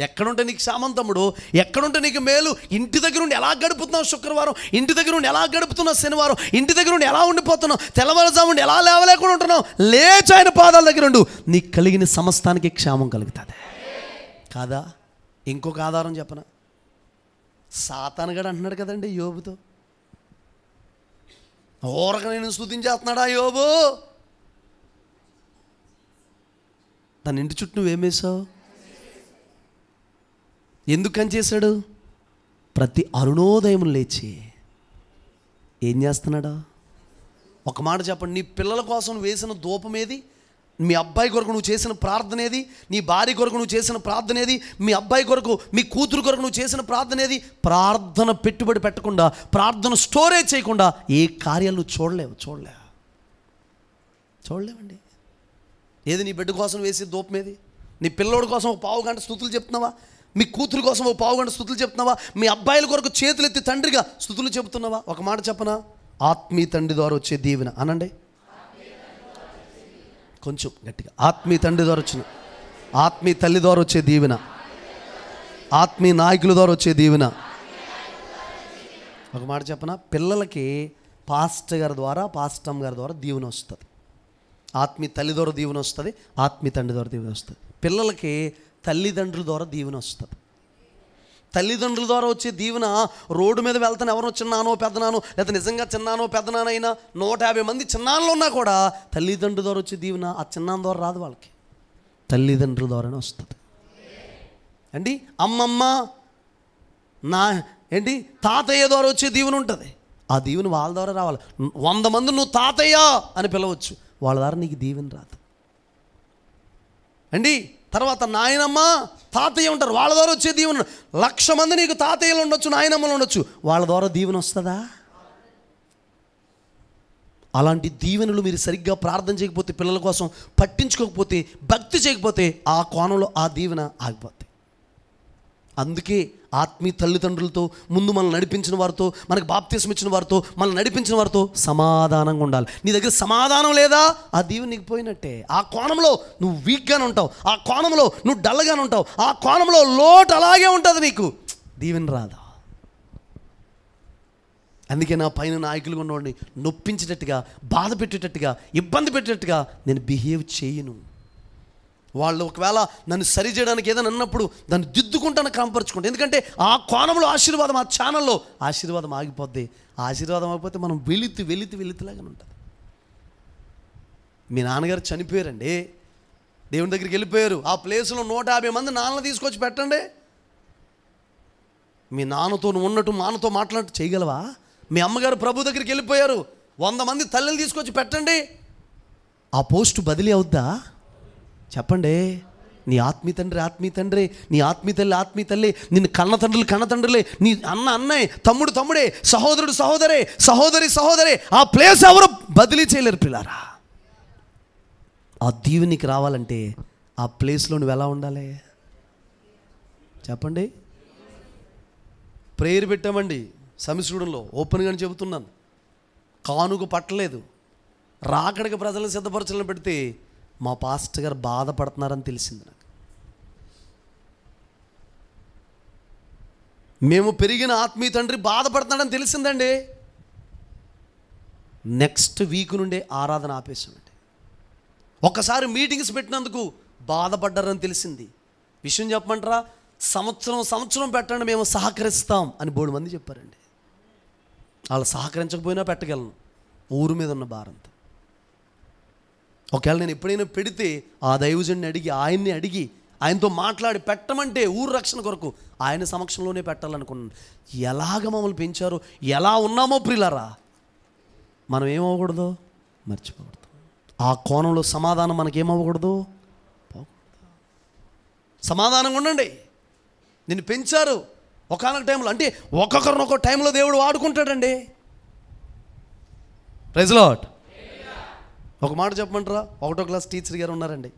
ఎక్కడుంటే నీకు క్షేమం తమ్ముడు, ఎక్కడుంటే నీకు మేలు. ఇంటి దగ్గర ఉండి ఎలా గడుపుతున్నావు శుక్రవారం, ఇంటి దగ్గర ఉండి ఎలా గడుపుతున్నావు శనివారం, ఇంటి దగ్గర ఉండి ఎలా ఉండిపోతున్నావు, తెల్లవారుజాముండి ఎలా లేవలేకుండా ఉంటున్నావు, లేచి ఆయన పాదాల దగ్గర ఉండు, నీకు కలిగిన సమస్తానికి క్షేమం కలుగుతుంది కాదా? ఇంకొక ఆధారం చెప్పనా, సాతానుగాడు అంటున్నాడు కదండి యోబుతో, ఊరక నేను స్తుతించేస్తున్నాడా యోబు, తన ఇంటి చుట్టూ నువ్వేమేశావు? ఎందుకని చేశాడు? ప్రతి అరుణోదయం లేచి ఏం చేస్తున్నాడా? ఒక మాట చెప్పండి, నీ పిల్లల కోసం వేసిన ధూపం ఏది? మీ అబ్బాయి కొరకు నువ్వు చేసిన ప్రార్థన ఏది? నీ భార్య కొరకు నువ్వు చేసిన ప్రార్థన ఏది? మీ అబ్బాయి కొరకు, మీ కూతురు కొరకు నువ్వు చేసిన ప్రార్థన ఏది? ప్రార్థన పెట్టుబడి పెట్టకుండా, ప్రార్థన స్టోరేజ్ చేయకుండా ఏ కార్యాలు నువ్వు చూడలేవండి. ఏది నీ బిడ్డ కోసం వేసే ధూపం ఏది? నీ పిల్లోడి కోసం ఒక పావు గంట స్తుతులు చెప్తున్నావా? మీ కూతురు కోసం ఒక పావు గంట స్తుతులు చెప్తున్నావా? మీ అబ్బాయిల కొరకు చేతులెత్తి తండ్రిగా స్తుతులు చెబుతున్నావా? ఒక మాట చెప్పనా, ఆత్మీయ తండ్రి ద్వారా వచ్చే దీవెన అనండి కొంచెం గట్టిగా, ఆత్మీయ తండ్రి ద్వారా వచ్చిన, ఆత్మీయ తల్లి ద్వారా వచ్చే దీవెన, ఆత్మీయ నాయకుల ద్వారా వచ్చే దీవెన. ఒక మాట చెప్పనా, పిల్లలకి పాస్టర్ గారి ద్వారా, పాస్టమ్ గారి ద్వారా దీవెన వస్తుంది. ఆత్మీయ తల్లి ద్వారా దీవెన వస్తుంది, ఆత్మీయ తండ్రి ద్వారా దీవెన వస్తుంది. పిల్లలకి తల్లిదండ్రుల ద్వారా దీవెన వస్తుంది. తల్లిదండ్రుల ద్వారా వచ్చే దీవెన, రోడ్డు మీద వెళ్తాను ఎవరో చిన్నానో పెద్దనానో, లేదా నిజంగా చిన్నానో పెద్దనానైనా 150 మంది చిన్నాన్నలు ఉన్నా కూడా తల్లిదండ్రుల ద్వారా వచ్చే దీవెన ఆ చిన్నాన్న ద్వారా రాదు, వాళ్ళకి తల్లిదండ్రుల ద్వారానే వస్తుంది అండి. అమ్మమ్మ తాతయ్య ద్వారా వచ్చే దీవెన ఉంటుంది, ఆ దీవెన వాళ్ళ ద్వారా రావాలి. 100 మంది నువ్వు తాతయ్య అని పిలవచ్చు, వాళ్ళ ద్వారా నీకు దీవెన రాదు అండి. తర్వాత నాయనమ్మ తాతయ్య ఉంటారు, వాళ్ళ ద్వారా వచ్చే దీవెన. 1,00,000 మంది నీకు తాతయ్యలు ఉండొచ్చు, నాయనమ్మలు ఉండొచ్చు, వాళ్ళ ద్వారా దీవెన వస్తుందా? అలాంటి దీవెనలు మీరు సరిగ్గా ప్రార్థన చేయకపోతే, పిల్లల కోసం పట్టించుకోకపోతే, భక్తి చేయకపోతే, ఆ కోణంలో ఆ దీవెన ఆగిపోతుంది. అందుకే ఆత్మీయ తల్లిదండ్రులతో, ముందు మనల్ని నడిపించిన వారితో, మనకు బాప్తిస్మం ఇచ్చిన వారితో, మనల్ని నడిపించిన వారితో సమాధానంగా ఉండాలి. నీ దగ్గర సమాధానం లేదా, ఆ దీవెన నీకు పోయినట్టే. ఆ కోణంలో నువ్వు వీక్గానే ఉంటావు, ఆ కోణంలో నువ్వు డల్గానే ఉంటావు, ఆ కోణంలో లోటు అలాగే ఉంటుంది, నీకు దీవెన రాదా. అందుకే నా పైన నాయకులుగా ఉన్నవాడిని నొప్పించేటట్టుగా, బాధ పెట్టేటట్టుగా, ఇబ్బంది పెట్టేటట్టుగా నేను బిహేవ్ చేయను. వాళ్ళు ఒకవేళ నన్ను సరి చేయడానికి ఏదైనా అన్నప్పుడు దాన్ని దిద్దుకుంటాను, క్రమపరుచుకుంటాను. ఎందుకంటే ఆ కోణంలో ఆశీర్వాదం, ఆ ఛానల్లో ఆశీర్వాదం ఆగిపోద్ది. ఆశీర్వాదం ఆగిపోతే మనం వెళితిలాగానే ఉంటుంది. మీ నాన్నగారు చనిపోయారండి, దేవుని దగ్గరికి వెళ్ళిపోయారు, ఆ ప్లేస్లో 150 మంది నాన్నలు తీసుకొచ్చి పెట్టండి. మీ నాన్నతో నువ్వు ఉన్నట్టు నాన్నతో మాట్లాడుతూ చేయగలవా? మీ అమ్మగారు ప్రభు దగ్గరికి వెళ్ళిపోయారు, 100 మంది తల్లిని తీసుకొచ్చి పెట్టండి, ఆ పోస్టు బదిలీ అవుద్దా? చెప్పండి. నీ ఆత్మీయ తండ్రి, నీ ఆత్మీయ తల్లి, నిన్ను కన్న తండ్రులే, నీ అన్నయ్య, తమ్ముడే, సహోదరుడు సహోదరే, ఆ ప్లేస్ ఎవరు బదిలీ చేయలేరు పిల్లారా. ఆ దీవెనికి రావాలంటే ఆ ప్లేస్లో నువ్వు ఎలా ఉండాలి చెప్పండి. ప్రేయర్ పెట్టామండి, సమిశ్రుడంలో ఓపెన్గానే చెబుతున్నాను, కానుక పట్టలేదు, రాకడికి ప్రజలను సిద్ధపరచాలని పెడితే మా పాస్టర్ గారు బాధపడుతున్నారని తెలిసింది నాకు. మేము పెరిగిన ఆత్మీయ తండ్రి బాధపడుతున్నాడని తెలిసిందండి. నెక్స్ట్ వీక్ నుండే ఆరాధన ఆపేసామండి. ఒక్కసారి మీటింగ్స్ పెట్టినందుకు బాధపడ్డారని తెలిసింది. విషయం చెప్పమంటారా, సంవత్సరం పెట్టండి మేము సహకరిస్తాం అని 3 మంది చెప్పారండి. వాళ్ళు సహకరించకపోయినా పెట్టగలను, ఊరు మీద ఉన్న భారంతో. ఒకవేళ నేను ఎప్పుడైనా పెడితే ఆ దైవజన్ని అడిగి, ఆయన్ని అడిగి, ఆయనతో మాట్లాడి పెట్టమంటే ఊరు రక్షణ కొరకు ఆయన సమక్షంలోనే పెట్టాలనుకున్నాను. ఎలాగ మమ్మల్ని పెంచారో, ఎలా ఉన్నామో ప్రియులారా, మనం ఏమవ్వకూడదు, మర్చిపోకూడదు. ఆ కోణంలో సమాధానం మనకేమవ్వకూడదు, సమాధానంగా ఉండండి. నిన్ను పెంచారు ఒకనొక టైంలో, అంటే ఒక్కొక్కరినొక టైంలో దేవుడు వాడుకుంటాడండి. Praise lord. ఒక మాట చెప్పమంటారా, 1వ క్లాస్ టీచర్ గారు ఉన్నారండి.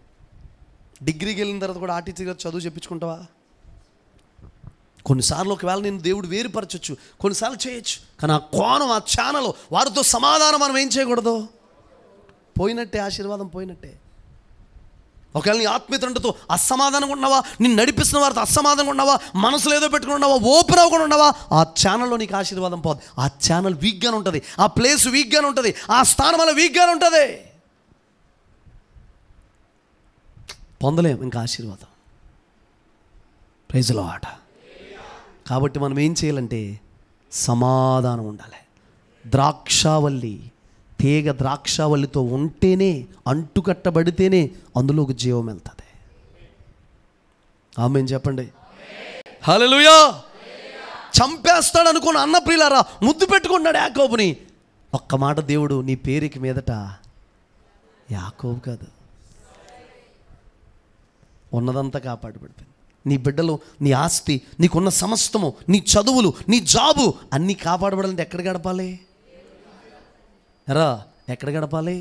డిగ్రీకి వెళ్ళిన తర్వాత కూడా ఆ టీచర్ గారు చదువు చెప్పించుకుంటావా? కొన్నిసార్లు ఒకవేళ నేను దేవుడు వేరుపరచచ్చు, కొన్నిసార్లు చేయొచ్చు. కానీ ఆ కోణం, ఆ ఛానల్, వారితో సమాధానం మనం ఏం చేయకూడదు, పోయినట్టే, ఆశీర్వాదం పోయినట్టే. ఒకవేళ నీ ఆత్మీయతండ్రితో అసమాధానంగా ఉన్నావా, నిన్ను నడిపిస్తున్న వారితో అసమాధానంగా ఉన్నావా, మనసులో ఏదో పెట్టుకుని ఉన్నావా, ఓపెన్ అవ్వకుండా ఉన్నావా, ఆ ఛానల్లో నీకు ఆశీర్వాదం పోదు. ఆ ఛానల్ వీక్గానే ఉంటుంది, ఆ ప్లేస్ వీక్గానే ఉంటుంది, ఆ స్థానం అలా వీక్గానే ఉంటుంది. పొందలేం ఇంకా ఆశీర్వాదం. Praise Lord. కాబట్టి మనం ఏం చేయాలంటే సమాధానం ఉండాలి. ద్రాక్షావల్లి తీగ ద్రాక్షావల్లితో ఉంటేనే, అంటుకట్టబడితేనే అందులోకి జీవం వెళ్తుంది. ఆమేన్ చెప్పండి. హల్లెలూయా. చంపేస్తాడు అనుకున్న అన్న ప్రియులారా ముద్దు పెట్టుకున్నాడు యాకోబుని. ఒక్క మాట, దేవుడు నీ పేరుకి మీదట యాకోబు కాదు, ఉన్నదంతా కాపాడు పడిపోయింది. నీ బిడ్డలు, నీ ఆస్తి, నీకున్న సమస్తము, నీ చదువులు, నీ జాబు అన్నీ కాపాడబడాలంటే ఎక్కడ గడపాలి రా, ఎక్కడ గడపాలి?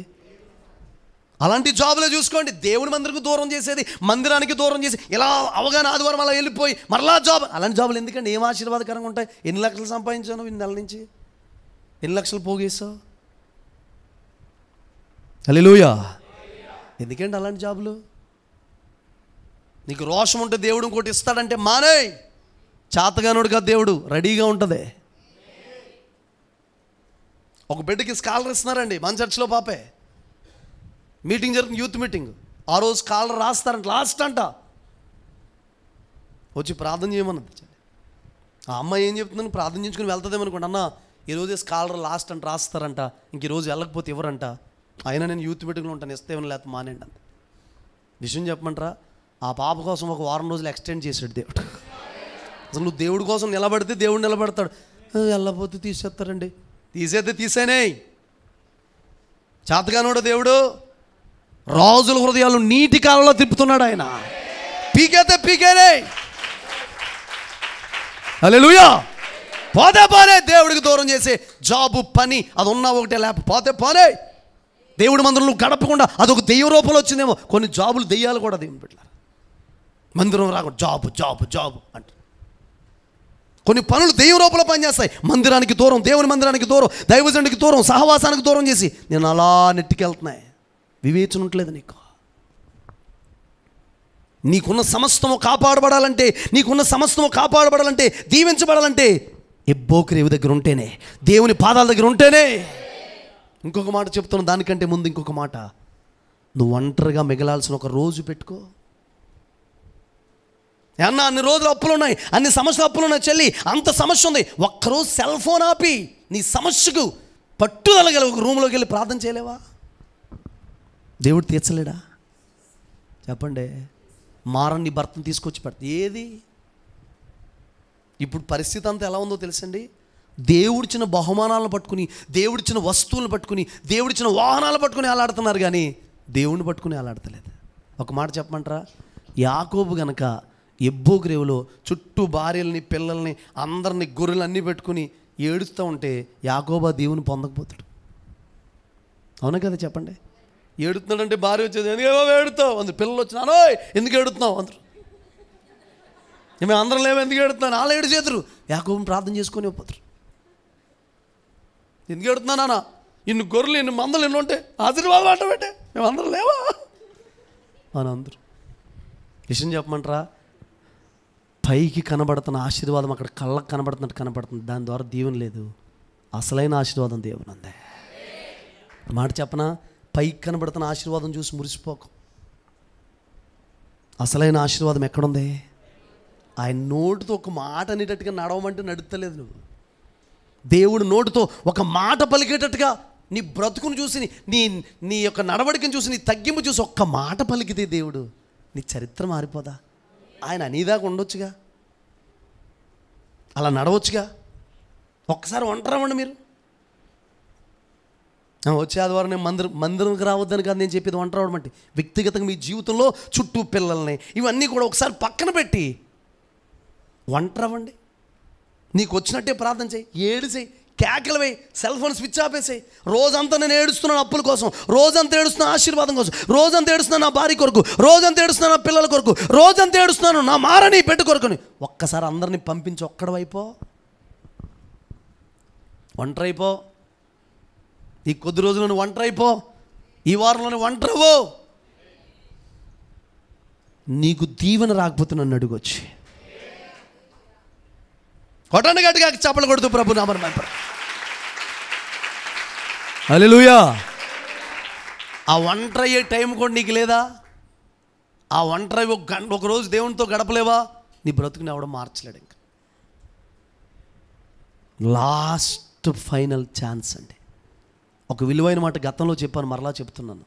అలాంటి జాబులే చూసుకోండి. దేవుని మందిరకు దూరం చేసేది, మందిరానికి దూరం చేసి ఇలా అవగాహన ఆదివారం అలా వెళ్ళిపోయి మరలా జాబ్. అలాంటి జాబులు ఎందుకండి? ఏం ఆశీర్వాదకరంగా ఉంటాయి? ఎన్ని లక్షలు సంపాదించాను ఈ నెల నుంచి, ఎన్ని లక్షలు పోగేసావు? హల్లెలూయా. ఎందుకండి అలాంటి జాబులు? నీకు రోషం ఉంటే దేవుడు ఇంకోటి ఇస్తాడంటే మానే. చేతగానుడు కాదు దేవుడు, రెడీగా ఉంటుంది. ఒక బిడ్డకి స్కాలర్ ఇస్తున్నారండి మన చర్చిలో. పాపే మీటింగ్ జరుగుతుంది, యూత్ మీటింగ్. ఆ రోజు స్కాలర్ రాస్తారంట, లాస్ట్ అంట. వచ్చి ప్రార్థన చేయమన్నది. ఆ అమ్మాయి ఏం చెప్తుందని ప్రార్థన చేసుకుని వెళ్తుందేమనుకోండి. అన్న ఈరోజే స్కాలర్ లాస్ట్ అంట, రాస్తారంట, ఇంక ఈరోజు వెళ్ళకపోతే ఎవరంట. అయినా నేను యూత్ మీటింగ్లో ఉంటాను, ఇస్తే ఏమైనా లేకపోతే మానేండి అంత. విషయం చెప్పమంటారా, ఆ పాప కోసం ఒక వారం రోజులు ఎక్స్టెండ్ చేశాడు దేవుడు. అసలు నువ్వు దేవుడి కోసం నిలబడితే దేవుడు నిలబడతాడు. వెళ్ళకపోతే తీసేస్తారండి. తీసేస్తే తీసేనే. చేతగానోడు దేవుడు రాజుల హృదయాలు నీటి కాలంలో తిప్పుతున్నాడు ఆయన. పీకేతే పీకేనే. హల్లెలూయా. పోతే పోనే. దేవుడికి దూరం చేసే జాబు, పని అది ఉన్నా ఒకటే, లేకపోతే పోనే. దేవుడి మందిరం నువ్వు గడపకుండా అదొక దెయ్య రూపంలో వచ్చిందేమో. కొన్ని జాబులు దెయ్యాలు కూడా దేవుని బిడ్డలారా. మందిరం రాకుండా జాబు జాబు జాబు అంట. కొన్ని పనులు దెయ్య రూపంలో పనిచేస్తాయి. మందిరానికి దూరం, దేవుని మందిరానికి దూరం, దైవజనుడికి దూరం, సహవాసానికి దూరం చేసి నేను అలా నెట్టికెళ్తున్నాయి. వివేచన ఉండలేదు నీకు. నీకున్న సమస్తము కాపాడబడాలంటే, నీకున్న సమస్తము కాపాడబడాలంటే, దీవించబడాలంటే ఎబ్బోకరేవు దగ్గర ఉంటేనే, దేవుని పాదాల దగ్గర ఉంటేనే. ఇంకొక మాట చెప్తున్నాను, దానికంటే ముందు ఇంకొక మాట. నువ్వు ఒంటరిగా మిగలాల్సిన ఒక రోజు పెట్టుకో. అన్న అన్ని రోజులు అప్పులు ఉన్నాయి, అన్ని సమస్యలు అప్పులు ఉన్నాయి చెల్లి, అంత సమస్య ఉంది. ఒక్కరోజు సెల్ ఫోన్ ఆపి నీ సమస్యకు పట్టుదలగల ఒక రూమ్లోకి వెళ్ళి ప్రార్థన చేయలేవా? దేవుడు తీర్చలేడా? చెప్పండి. మారని భర్తను తీసుకొచ్చి పెడతా ఏది? ఇప్పుడు పరిస్థితి అంతా ఎలా ఉందో తెలుసండి. దేవుడిచ్చిన బహుమానాలను పట్టుకుని, దేవుడిచ్చిన వస్తువులను పట్టుకుని, దేవుడిచ్చిన వాహనాలు పట్టుకుని అలాడుతున్నారు, కానీ దేవుడిని పట్టుకుని అలాడతలేదు. ఒక మాట చెప్పమంటారా, యాకోబు గనక ఎబ్బోకరేవులో చుట్టూ భార్యల్ని, పిల్లల్ని, అందరిని, గొర్రెలు అన్నీ పెట్టుకుని ఏడుస్తూ ఉంటే యాకోబు దేవుని పొందకపోతాడు. అవునా కదా చెప్పండి. ఏడుతున్నాడంటే భార్య వచ్చేది, ఎందుకేమో ఏడుతావు అందరు. పిల్లలు వచ్చినానో ఎందుకు ఏడుతున్నావు అందరు. మేము అందరం లేవు ఎందుకు ఏడుతున్నాను, వాళ్ళు ఏడు చేతురు. యాకోబుని ప్రార్థన చేసుకొని పోతారు. ఎందుకు ఎడుతున్నానా? ఇన్ని గొర్రెలు, ఇన్ని మందలు, ఎన్ని ఉంటే ఆశీర్వాదం అంట పెట్టే, మేము అందరం లేవా అని అందరూ. విషయం చెప్పమంటారా? పైకి కనబడుతున్న ఆశీర్వాదం అక్కడ కళ్ళకు కనబడుతున్నట్టు కనబడుతుంది, దాని ద్వారా దీవెన లేదు. అసలైన ఆశీర్వాదం దేవుని అందే. మాట చెప్పనా? పైకి కనబడుతున్న ఆశీర్వాదం చూసి మురిసిపోకు. అసలైన ఆశీర్వాదం ఎక్కడుంది? ఆయన నోటితో ఒక మాట అనేటట్టుగా నడవమంటే నడుస్తలేదు నువ్వు. దేవుడు నోటితో ఒక మాట పలికేటట్టుగా నీ బ్రతుకును చూసి, నీ యొక్క నడవడికను చూసి, నీ తగ్గింపు చూసి ఒక్క మాట పలికితే దేవుడు, నీ చరిత్ర మారిపోదా? ఆయన అనేదాకా ఉండొచ్చుగా, అలా నడవచ్చుగా. ఒక్కసారి ఒంటరవ్వండి మీరు. వచ్చే ఆదివారం నేను మందిరంకి రావద్దని కాదు నేను చెప్పేది. ఒంటరవడం అంటే వ్యక్తిగతంగా మీ జీవితంలో చుట్టూ పిల్లల్ని ఇవన్నీ కూడా ఒకసారి పక్కన పెట్టి ఒంటరవ్వండి. నీకు వచ్చినట్టే ప్రార్థన చేయి, ఏడుసేయి, కేకలు వేయి, సెల్ ఫోన్ స్విచ్ ఆపేసేయి. రోజంతా నేను ఏడుస్తున్నాను అప్పుల కోసం, రోజంతా ఏడుస్తున్నాను ఆశీర్వాదం కోసం, రోజంతా ఏడుస్తున్నాను నా భార్య కొరకు, రోజంతా ఏడుస్తున్నాను నా పిల్లల కొరకు, రోజంతా ఏడుస్తున్నాను నా మారని పెట్టు కొరకుని. ఒక్కసారి అందరినీ పంపించి ఒక్కడవైపో, ఒంటరైపో. ఈ కొద్ది రోజులు నువ్వు ఒంటరైపో, ఈ వారంలోనే ఒంటరవో. నీకు దీవెన రాకపోతే నన్ను అడుగొచ్చి కొట్టండి గట్టిగా, చప్పలు కొడుతూ ప్రభు నామమున మహిమ. హల్లెలూయా. ఆ ఒంటరి అయ్యే టైం కూడా నీకు లేదా? ఆ ఒంటరి ఒక రోజు దేవునితో గడపలేవా? నీ బ్రతుకుని ఎవడం మార్చలేడు. ఇంకా లాస్ట్ ఫైనల్ ఛాన్స్ అండి. ఒక విలువైన మాట గతంలో చెప్పాను, మరలా చెప్తున్నాను.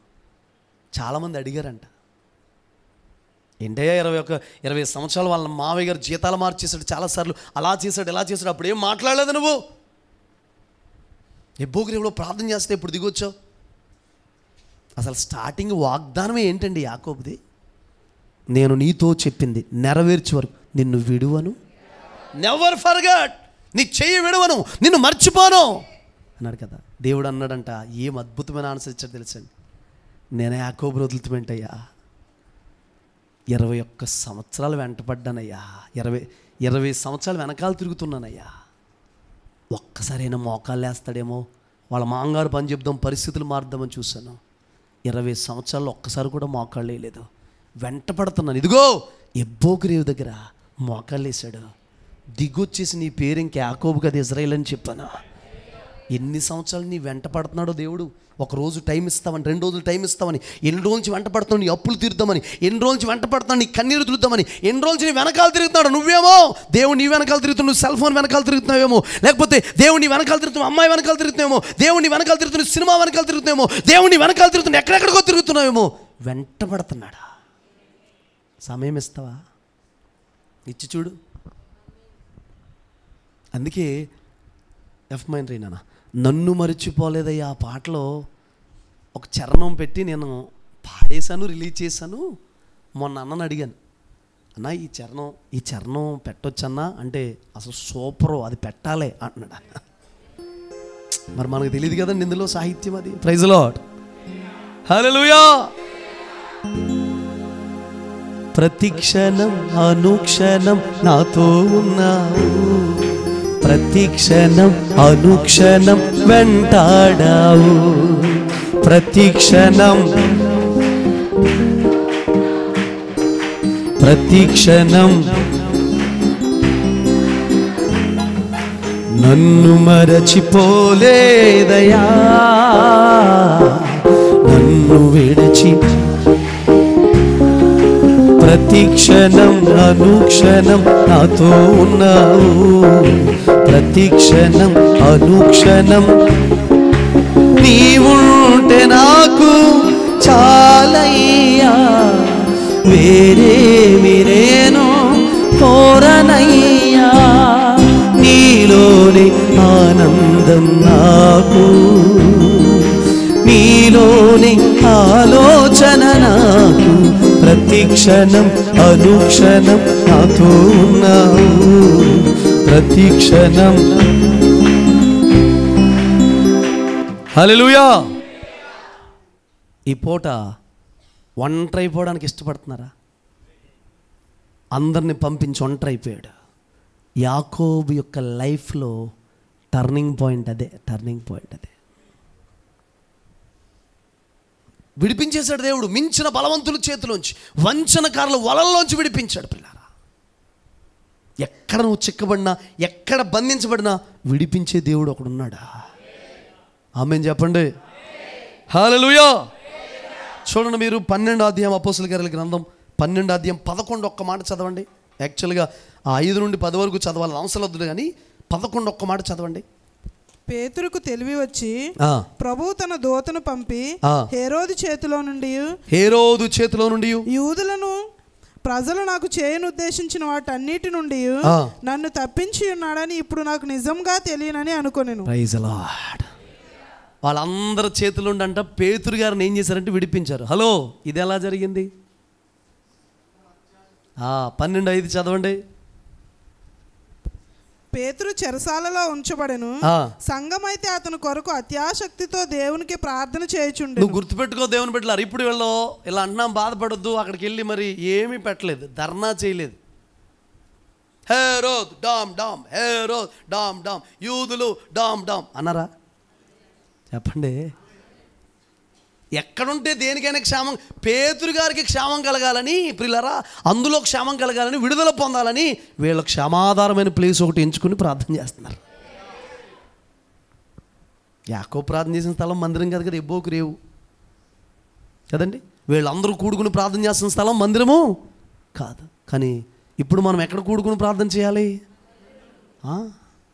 చాలామంది అడిగారంట, ఏంటయ్యా 20 సంవత్సరాలు వాళ్ళ మావయ్య గారు జీతాలు మార్చేశాడు, చాలాసార్లు అలా చేశాడు ఇలా చేశాడు, అప్పుడు ఏం మాట్లాడలేదు నువ్వు? ఎబ్బోగిరిలో ప్రార్థన చేస్తే ఇప్పుడు దిగొచ్చావు? అసలు స్టార్టింగ్ వాగ్దానమే ఏంటండి యాకోబుది? నేను నీతో చెప్పింది నెరవేర్చే వరకు నిన్ను విడువను, నెవర్ ఫర్గెట్, నీ చెయ్యి విడువను, నిన్ను మర్చిపోను అన్నాడు కదా. దేవుడు అన్నాడంట, ఏం అద్భుతమైన ఆన్సర్ ఇచ్చాడు తెలుసండి. నేను యాకోబుని వదులుతామేంటయ్యా, 21 సంవత్సరాలు వెంటపడ్డానయ్యా, 20 సంవత్సరాలు వెనకాల తిరుగుతున్నానయ్యా. ఒక్కసారైనా మోకాళ్ళు వేస్తాడేమో, వాళ్ళ మాంగారు పని చెప్దాం, పరిస్థితులు మారుద్దామని చూశాను. 20 సంవత్సరాలు ఒక్కసారి కూడా మోకాళ్ళు వేయలేదు, వెంటపడుతున్నాను. ఇదిగో ఎబ్బోగిరేవు దగ్గర మోకాళ్ళు వేసాడు, దిగొచ్చేసి నీ పేరు ఇంక యాకోబు కదా ఇజ్రాయేల్ అని చెప్పాను. ఎన్ని సంవత్సరాలు నీ వెంట పడుతున్నాడో దేవుడు. ఒక రోజు టైం ఇస్తామని, 2 రోజులు టైం ఇస్తామని, ఎన్ని రోజు నుంచి వెంట పడుతున్నావు నీ అప్పులు తీరుద్దామని, ఎన్ని రోజు నుంచి వెంట పడుతున్నావు నీ కన్నీరు తిరుగుతామని, ఎన్ని రోజు నీ వెనకాల తిరుగుతున్నాడు. నువ్వేమో దేవుడు నీ వెనకాల తిరుగుతున్నావు, నువ్వు సెల్ ఫోన్ వెనకాల తిరుగుతున్నావేమో, లేకపోతే దేవుడు నీ వెనకాల తిరుగుతున్నావు, అమ్మాయి వెనకాల తిరుగుతున్నావేమో, దేవుడు నీ వెనకాల తిరుగుతున్నావు, సినిమా వెనకాల తిరుగుతున్నావేమో, దేవుడు నీ వెనకాల తిరుగుతున్నావు, ఎక్కడెక్కడికో తిరుగుతున్నావేమో. వెంట పడుతున్నాడా? సమయం ఇస్తావా? ఇచ్చి చూడు. అందుకే ఎఫ్ మైన్ రీనా, నన్ను మర్చిపోలేదయ్యా ఆ పాటలో ఒక చరణం పెట్టి నేను పాడేశాను, రిలీజ్ చేశాను. మొన్న అన్నని అడిగాను, అన్న ఈ చరణం పెట్టొచ్చన్నా అంటే, అసలు సూపరు, అది పెట్టాలి అంటున్నాడు. మరి మనకు తెలియదు కదండి ఇందులో సాహిత్యం. అది ప్రైజ్ ది లార్డ్, హల్లెలూయా. ప్రతిక్షణం అనుక్షణం నాతో ఉన్నావు, ప్రతిక్షణం అనుక్షణం వెంటాడావు, ప్రతిక్షణం నన్ను మరచిపోలేదయా, నన్ను విడిచి ప్రతిక్షణం అనుక్షణం నాతో ఉన్నావు, ప్రతిక్షణం అనుక్షణం నీవుంటే నాకు చాలయ్యా, వేరేమి నేను కోరనయ్యా, నీలోని ఆనందం నాకు, నీలోని ఆలోచన నాకు, ప్రతిక్షణం అనుక్షణం నాతో ఉన్నావు, ప్రతిక్షణం. హల్లెలూయా. ఈ పూట ఒంటరి అయిపోవడానికి ఇష్టపడుతున్నారా? అందరిని పంపించి ఒంటరి అయిపోయాడు. యాకోబు యొక్క లైఫ్లో టర్నింగ్ పాయింట్ అదే, టర్నింగ్ పాయింట్ అదే. విడిపించేశాడు దేవుడు మించిన బలవంతుల చేతిలోంచి, వంచనకారుల వలల్లోంచి విడిపించాడు. పిల్లారా, ఎక్కడ నువ్వు చిక్కబడినా, ఎక్కడ బంధించబడినా విడిపించే దేవుడు ఒకడు ఉన్నాడా? ఆమేన్ చెప్పండి. హల్లెలూయా. చూడండి, మీరు 12వ అధ్యాయం అపోస్తలుల కార్యాల గ్రంథం 12వ అధ్యాయం 11 ఒక్క మాట చదవండి. యాక్చువల్గా 5 నుండి 10 వరకు చదవాలి, అవసరం వద్దు, కానీ 11 ఒక్క మాట చదవండి. పేతురుకు తెలివి వచ్చి ప్రభువు తన దూతను పంపి హేరోదు చేతిలో నుండి యూదులను ప్రజలు నాకు చేయను ఉద్దేశించిన వాటన్నిటి నుండి నన్ను తప్పించి ఉన్నాడని ఇప్పుడు నాకు నిజంగా తెలియనని అనుకొనెను. Praise the lord. వాళ్ళందరి చేతిలో అంట పేతురు గారిని ఏం చేశారంటే విడిపించారు. హలో, ఇది ఎలా జరిగింది? 12:5 చదవండి. పేతురు చెరసాలలో ఉంచబడెను, సంఘమైతే అతని కొరకు అత్యాశక్తితో దేవునికి ప్రార్థన చేయుచుండెను. నువ్వు గుర్తుపెట్టుకో దేవుని పెట్టారు. ఇప్పుడు వీళ్ళు ఇలా అంటున్నాం, బాధపడొద్దు, అక్కడికి వెళ్ళి మరి ఏమీ పెట్టలేదు, ధర్నా చేయలేదు. హేరోద్ డామ్ డామ్, హేరోద్ డామ్ డామ్, యూదులు డామ్ డామ్ అన్నారా? చెప్పండి. ఎక్కడుంటే దేనికైనా క్షేమం, పేతురు గారికి క్షేమం కలగాలని, ప్రియులారా, అందులో క్షేమం కలగాలని, విడుదల పొందాలని వీళ్ళ క్షేమాధారమైన ప్లేస్ ఒకటి ఎంచుకుని ప్రార్థన చేస్తున్నారు. యాకోబు ప్రార్థన చేసిన స్థలం మందిరం కాదు కదా, ఎబ్బోకు రేవు కదండి. వీళ్ళందరూ కూడుకుని ప్రార్థన చేస్తున్న స్థలం మందిరము కాదు. కానీ ఇప్పుడు మనం ఎక్కడ కూడుకుని ప్రార్థన చేయాలి?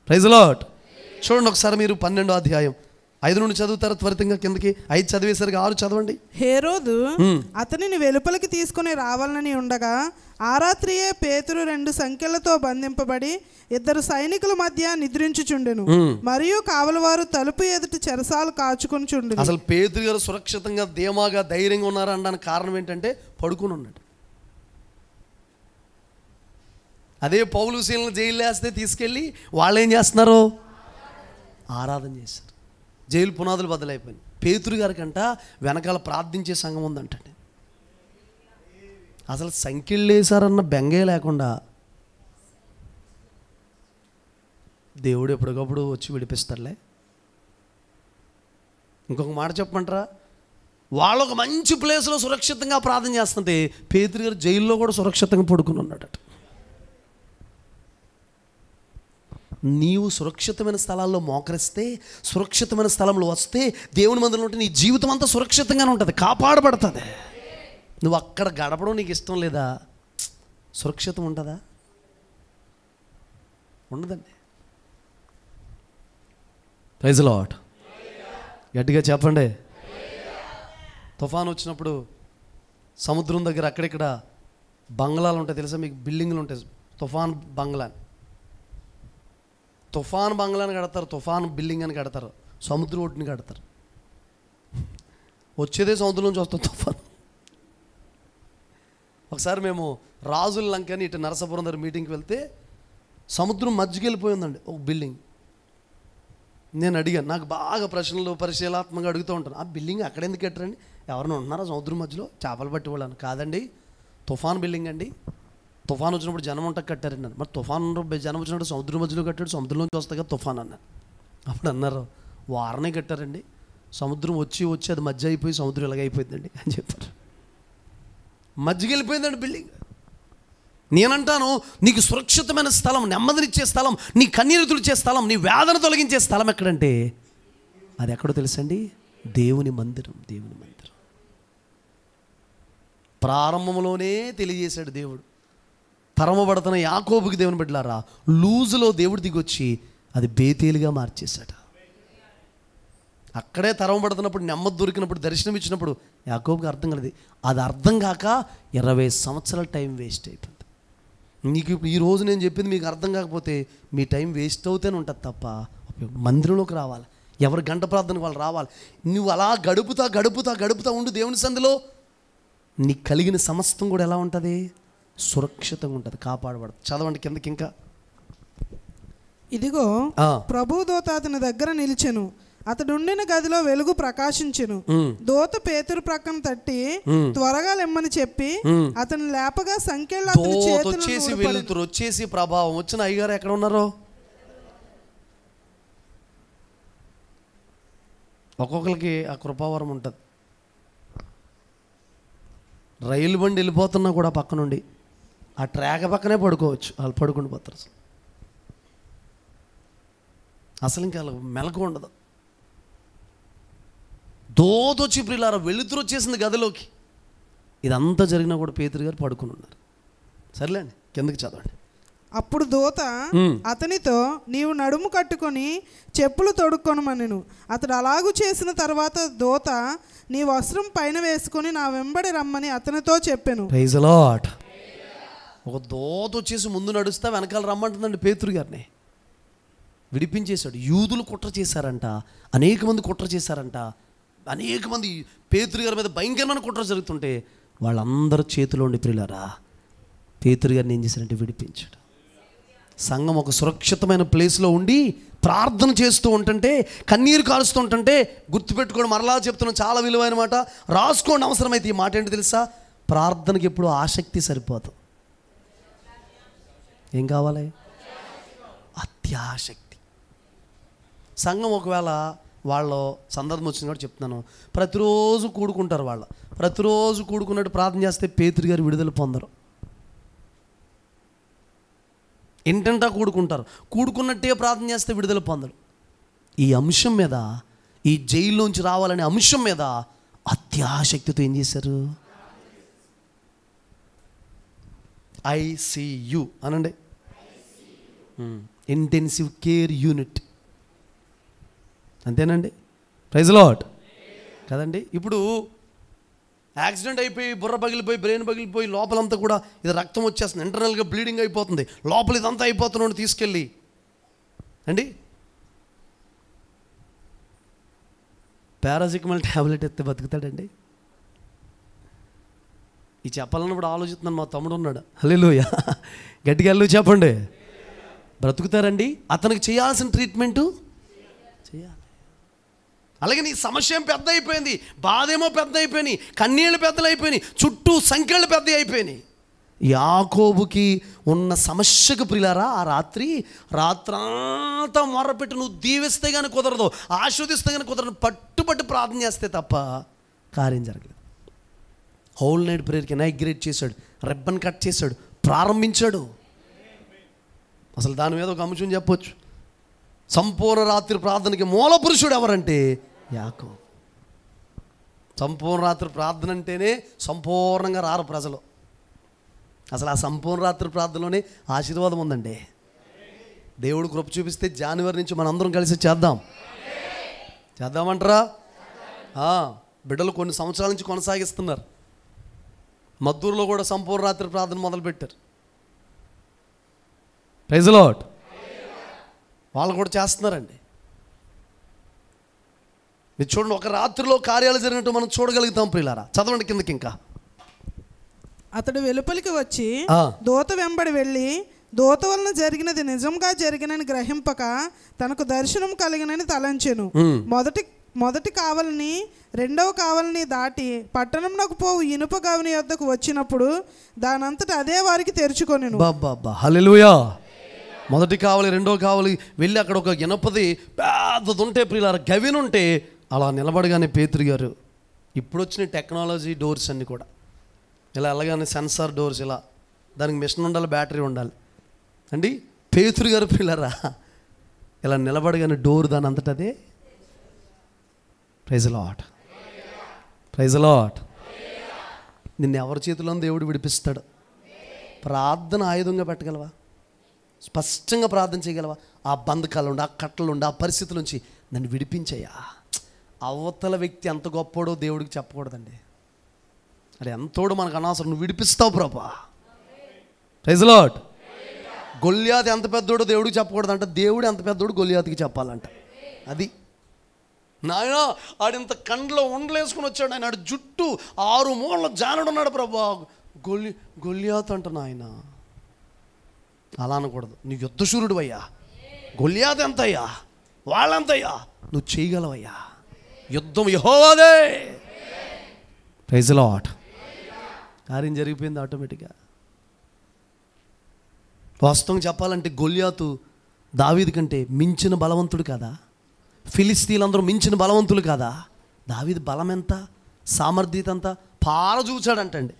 Praise the Lord. చూడండి ఒకసారి మీరు 12వ అధ్యాయం 5 నుండి చదువుతారు త్వరితంగా, కిందకి 5 చదివేసరికి 6 చదవండి. హేరోదు అతనిని వెలుపలికి తీసుకుని రావాలని ఉండగా ఆ రాత్రియే పేతురు 2 సంకెళ్లతో బంధింపబడి 2 సైనికుల మధ్య నిద్రించుచుండెను, మరియు కావలివారు తలుపు ఎదుటి చెరసాలు కాచుకొని చుండెను. అసలు పేతురు గారు సురక్షితంగా, ధీమాగా, ధైర్యంగా ఉన్నారు అనడానికి కారణం ఏంటంటే పడుకుని ఉన్నాడు. అదే పౌలు శీలను జైలు వేస్తే తీసుకెళ్ళి వాళ్ళు ఏం చేస్తున్నారు? ఆరాధన చేశారు. జైలు పునాదులు బద్దలైపోయింది. పేతురు గారికంట వెనకాల ప్రార్థించే సంఘం ఉందంటండి. అసలు సంఖ్యలు వేశారన్న బెంగే లేకుండా దేవుడు ఎప్పటికప్పుడు వచ్చి విడిపిస్తాడులే. ఇంకొక మాట చెప్పమంటారా? వాళ్ళు ఒక మంచి ప్లేస్లో సురక్షితంగా ప్రార్థన చేస్తుంటే పేతురు గారు జైల్లో కూడా సురక్షితంగా పడుకుని ఉన్నాడట. నీవు సురక్షితమైన స్థలాల్లో మోకరిస్తే, సురక్షితమైన స్థలంలో వస్తే, దేవుని మందిరంలో ఉంటే నీ జీవితం అంతా సురక్షితంగానే ఉంటుంది, కాపాడబడుతుంది. నువ్వు అక్కడ గడపడం నీకు ఇష్టం లేదా? సురక్షితం ఉంటుందా? ఉండదండి. Praise the Lord. గట్టిగా చెప్పండి. తుఫాను వచ్చినప్పుడు సముద్రం దగ్గర అక్కడిక్కడ బంగ్లాలు ఉంటాయి తెలుసా మీకు? బిల్డింగ్లు ఉంటాయి, తుఫాన్ బంగ్లా. తుఫాన్ బంగ్లాని కడతారు, తుఫాన్ బిల్డింగ్ అని కడతారు, సముద్రం ఒడ్డుని కడతారు. వచ్చేదే సముద్రం నుంచి వస్తుంది తుఫాన్. ఒకసారి మేము రాజుల లంకని ఇటు నరసాపురం దగ్గర మీటింగ్కి వెళ్తే సముద్రం మధ్యకి వెళ్ళిపోయిందండి ఒక బిల్డింగ్. నేను అడిగాను, నాకు బాగా ప్రశ్నలు పరిశీలనాత్మకంగా అడుగుతూ ఉంటాను, ఆ బిల్డింగ్ అక్కడ ఎందుకు కట్టారండి? ఎవరైనా ఉంటున్నారా సముద్రం మధ్యలో చేపలు పట్టేవాళ్ళని? కాదండి, తుఫాన్ బిల్డింగ్ అండి. తుఫాన్ వచ్చినప్పుడు జనం ఉంటాక కట్టారండి అన్నారు. మరి తుఫాన్ జనం వచ్చినప్పుడు సముద్రం మధ్యలో కట్టాడు, సముద్రంలోంచి వస్తాయి కదా తుఫాన్ అన్నారు. అప్పుడు అన్నారు, వారనే కట్టారండి, సముద్రం వచ్చి వచ్చి అది మధ్య అయిపోయి సముద్రం ఇలాగైపోయిందండి అని చెప్పారు. మధ్యకి వెళ్ళిపోయిందండి బిల్డింగ్. నేనంటాను, నీకు సురక్షితమైన స్థలం, నెమ్మదినిచ్చే స్థలం, నీ కన్నీరు తుడిచే స్థలం, నీ వేదన తొలగించే స్థలం ఎక్కడంటే అది ఎక్కడో తెలుసండి? దేవుని మందిరం. దేవుని మందిరం ప్రారంభంలోనే తెలియజేశాడు దేవుడు. తరమబడుతున్న యాకోబుకి దేవుని బిడ్డలారా, లూజులో దేవుడు దిగొచ్చి అది బేతేలుగా మార్చేశాడు. అక్కడే తరమబడుతున్నప్పుడు, నెమ్మది దొరికినప్పుడు, దర్శనం ఇచ్చినప్పుడు యాకోబుకి అర్థం కాలేదు. అది అర్థం కాక 20 సంవత్సరాల టైం వేస్ట్ అయిపోయింది. నీకు ఇప్పుడు ఈరోజు నేను చెప్పింది మీకు అర్థం కాకపోతే మీ టైం వేస్ట్ అవుతూనే ఉంటుంది తప్ప మందిరంలోకి రావాలి. ఎవరి గంట ప్రార్థనకు వాళ్ళు రావాలి. నువ్వు అలా గడుపుతా ఉండు దేవుని సంధిలో, నీకు కలిగిన సమస్తం కూడా ఎలా ఉంటుంది? సురక్షితంగా ఉంటుంది, కాపాడబడుతుంది. చదవండి కిందకి. ఇంకా ఇదిగో ప్రభు దూత అతని దగ్గర నిలిచెను, అతడుండిన గదిలో వెలుగు ప్రకాశించెను. దూత పేతురు ప్రక్కన తట్టి త్వరగా లెమ్మని చెప్పి అతను లేపగా సంఖ్యలు వచ్చేసి వెలుతురు వచ్చేసి ప్రభావం వచ్చిన అయ్యగారు ఎక్కడ ఉన్నారో ఒక్కొక్కరికి ఆ కృపావరం ఉంటుంది. రైలు బండి వెళ్ళిపోతున్నా కూడా పక్క నుండి ఆ ట్రాక్ పక్కనే పడుకోవచ్చు, వాళ్ళు పడుకుని పోతారు. అసలు ఇంకా మెలకు ఉండదు. దోతొచ్చి ప్రియులారా వెలుతురు వచ్చేసింది గదిలోకి. ఇదంతా జరిగినా కూడా పేతురు గారు పడుకుని ఉన్నారు. సర్లేండి, కిందకి చదవండి. అప్పుడు దూత అతనితో, నీవు నడుము కట్టుకొని చెప్పులు తొడుక్కొనమనెను. అతడు అలాగూ చేసిన తర్వాత దూత, నీ వస్త్రం పైన వేసుకొని నా వెంబడి రమ్మని అతనితో చెప్పెను. Praise the Lord. ఒక దూత వచ్చేసి ముందు నడుస్తా వెనకాల రమ్మంటుందండి పేతురు గారిని. విడిపించేశాడు. యూదులు కుట్ర చేశారంట, అనేక మంది కుట్ర చేశారంట, అనేక మంది పేతురు గారి మీద భయంకరమైన కుట్ర జరుగుతుంటే వాళ్ళందరూ చేతిలో ఉండి ప్రియులారా పేతురు గారిని ఏం చేశారంటే విడిపించాడు. సంఘం ఒక సురక్షితమైన ప్లేస్లో ఉండి ప్రార్థన చేస్తూ ఉంటుంటే, కన్నీరు కారుస్తూ ఉంటుంటే గుర్తుపెట్టుకోండి, మరలా చెప్తున్నాను, చాలా విలువైన మాట, రాసుకోండి అవసరమైతే. ఈ మాట ఏంటి తెలుసా? ప్రార్థనకి ఎప్పుడు ఆసక్తి సరిపోదు. ఏం కావాలి? అత్యాసక్తి. సంఘం ఒకవేళ వాళ్ళు సందర్భం వచ్చింది కూడా చెప్తున్నాను, ప్రతిరోజు కూడుకుంటారు. వాళ్ళు ప్రతిరోజు కూడుకున్నట్టు ప్రార్థన చేస్తే పేతురు గారు విడుదల పొందరు. ఏంటంటా కూడుకుంటారు, కూడుకున్నట్టే ప్రార్థన చేస్తే విడుదల పొందరు. ఈ అంశం మీద, ఈ జైల్లోంచి రావాలనే అంశం మీద అత్యాసక్తితో ఏం చేశారు? ICU అనండి, ఇంటెన్సివ్ కేర్ యూనిట్. అంతేనండి. ప్రైజ్ ది లార్డ్ కదండి. ఇప్పుడు యాక్సిడెంట్ అయిపోయి బుర్ర పగిలిపోయి బ్రెయిన్ పగిలిపోయి లోపలంతా కూడా ఇది రక్తం వచ్చేస్తుంది, ఇంటర్నల్గా బ్లీడింగ్ అయిపోతుంది, లోపల ఇదంతా అయిపోతున్నాడు, తీసుకెళ్ళి అండి పారాసిటమాల్ ట్యాబ్లెట్ ఎత్తే బతుకుతాడండి? ఈ చెప్పాలన్నప్పుడు ఆలోచిస్తున్నాను. మా తమ్ముడు ఉన్నాడు, హల్లెలూయా, గట్టిగా వెళ్ళు చెప్పండి. బ్రతుకుతారండి? అతనికి చేయాల్సిన ట్రీట్మెంటు చేయాలి. అలాగే నీ సమస్య పెద్ద అయిపోయింది, బాధ ఏమో పెద్ద అయిపోయినాయి, కన్నీళ్ళు పెద్దలు అయిపోయినాయి, చుట్టూ సంఖ్యలు పెద్ద అయిపోయినాయి. యాకోబుకి ఉన్న సమస్యకు ప్రియులారా ఆ రాత్రంతా మొర్రపెట్టి నువ్వు దీవిస్తే కానీ కుదరదు, ఆస్వాదిస్తే కానీ కుదరదు, పట్టుబట్టి ప్రార్థన చేస్తే తప్ప కార్యం జరగలేదు. హోల్ నైట్ ప్రేయర్కి ఇనాగ్రేట్ చేశాడు, రిబ్బన్ కట్ చేశాడు, ప్రారంభించాడు. అసలు దాని మీద ఒక అంశం చెప్పొచ్చు. సంపూర్ణ రాత్రి ప్రార్థనకి మూల పురుషుడు ఎవరంటే యాకోబు. సంపూర్ణ రాత్రి ప్రార్థన అంటేనే సంపూర్ణంగా రారు ప్రజలు. అసలు ఆ సంపూర్ణ రాత్రి ప్రార్థనలోనే ఆశీర్వాదం ఉందండి. దేవుడు కృప చూపిస్తే జనవరి నుంచి మనందరం కలిసి చేద్దామంటారా? బిడ్డలు కొన్ని సంవత్సరాల నుంచి కొనసాగిస్తున్నారు. మద్దూరులో కూడా సంపూర్ణ రాత్రి ప్రార్థన మొదలుపెట్టారు. Praise the Lord. వాళ్ళు కూడా చేస్తున్నారండి. మీరు చూడండి, ఒక రాత్రిలో కార్యాలు జరిగినట్టు మనం చూడగలుగుతాం ప్రియులారా. చదవండి కిందకి. ఇంకా అతడు వెలుపలికి వచ్చి దూత వెంబడి వెళ్ళి దూత వలన జరిగినది నిజంగా జరిగినని గ్రహింపక తనకు దర్శనం కలిగినని తలంచెను. మొదటి కావలిని రెండవ కావలిని దాటి పట్టణంలోకి పోవు ఇనుప గవని యొద్దకు వచ్చినప్పుడు దానంతట అదే వారికి తెరుచుకొనెను. హల్లెలూయా. మొదటి కావాలి రెండో కావాలి వెళ్ళి అక్కడ ఒక ఇనపది పెద్దది ఉంటే ప్రియులారా, గవిని ఉంటే అలా నిలబడగానే పేతురు గారు, ఇప్పుడు వచ్చిన టెక్నాలజీ డోర్స్ అన్నీ కూడా ఇలా వెళ్ళగానే సెన్సార్ డోర్స్, ఇలా దానికి మిషన్ ఉండాలి, బ్యాటరీ ఉండాలి అండి. పేతురు గారు ప్రియులారా ఇలా నిలబడగానే డోర్ దాని అంతటదే. Praise the lord. Praise the lord. నిన్ను ఎవరి చేతిలో దేవుడు విడిపిస్తాడు? ప్రార్థన ఆయుధంగా పెట్టగలవా? స్పష్టంగా ప్రార్థన చేయగలవా? ఆ బంధకాలు ఉండి, ఆ కట్టలు ఉండి, ఆ పరిస్థితుల నుంచి నన్ను విడిపించయ్యా. అవతల వ్యక్తి ఎంత గొప్పోడో దేవుడికి చెప్పకూడదండి. అది ఎంతోడు మనకు అనవసరం. నువ్వు విడిపిస్తావు ప్రభా. Praise the lord. గొల్యాతు ఎంత పెద్దోడో దేవుడికి చెప్పకూడదంట, దేవుడు ఎంత పెద్దోడు గొల్యాతుకి చెప్పాలంట. అది నాయన ఆడింత కండ్లో ఉండలేసుకుని వచ్చాడు ఆయన, ఆడు జుట్టు 6 మూలల జానుడు ఉన్నాడు ప్రభా, గొల్యాతు అంట నాయన. అలా అనకూడదు. నువ్వు యుద్ధశూరుడు అయ్యా, గొల్యాతు ఎంతయ్యా, వాళ్ళెంతయ్యా, నువ్వు చేయగలవయ్యా. యుద్ధం యెహోవాదే. Praise the lord. కార్యం జరిగిపోయింది ఆటోమేటిక్గా. వాస్తవం చెప్పాలంటే గొల్యాతు దావీదు కంటే మించిన బలవంతుడు కదా. ఫిలిస్తీన్లందరూ మించిన బలవంతులు కాదా? దావీదు బలం ఎంత, సామర్థ్యత అంతా పార చూచాడంటండి.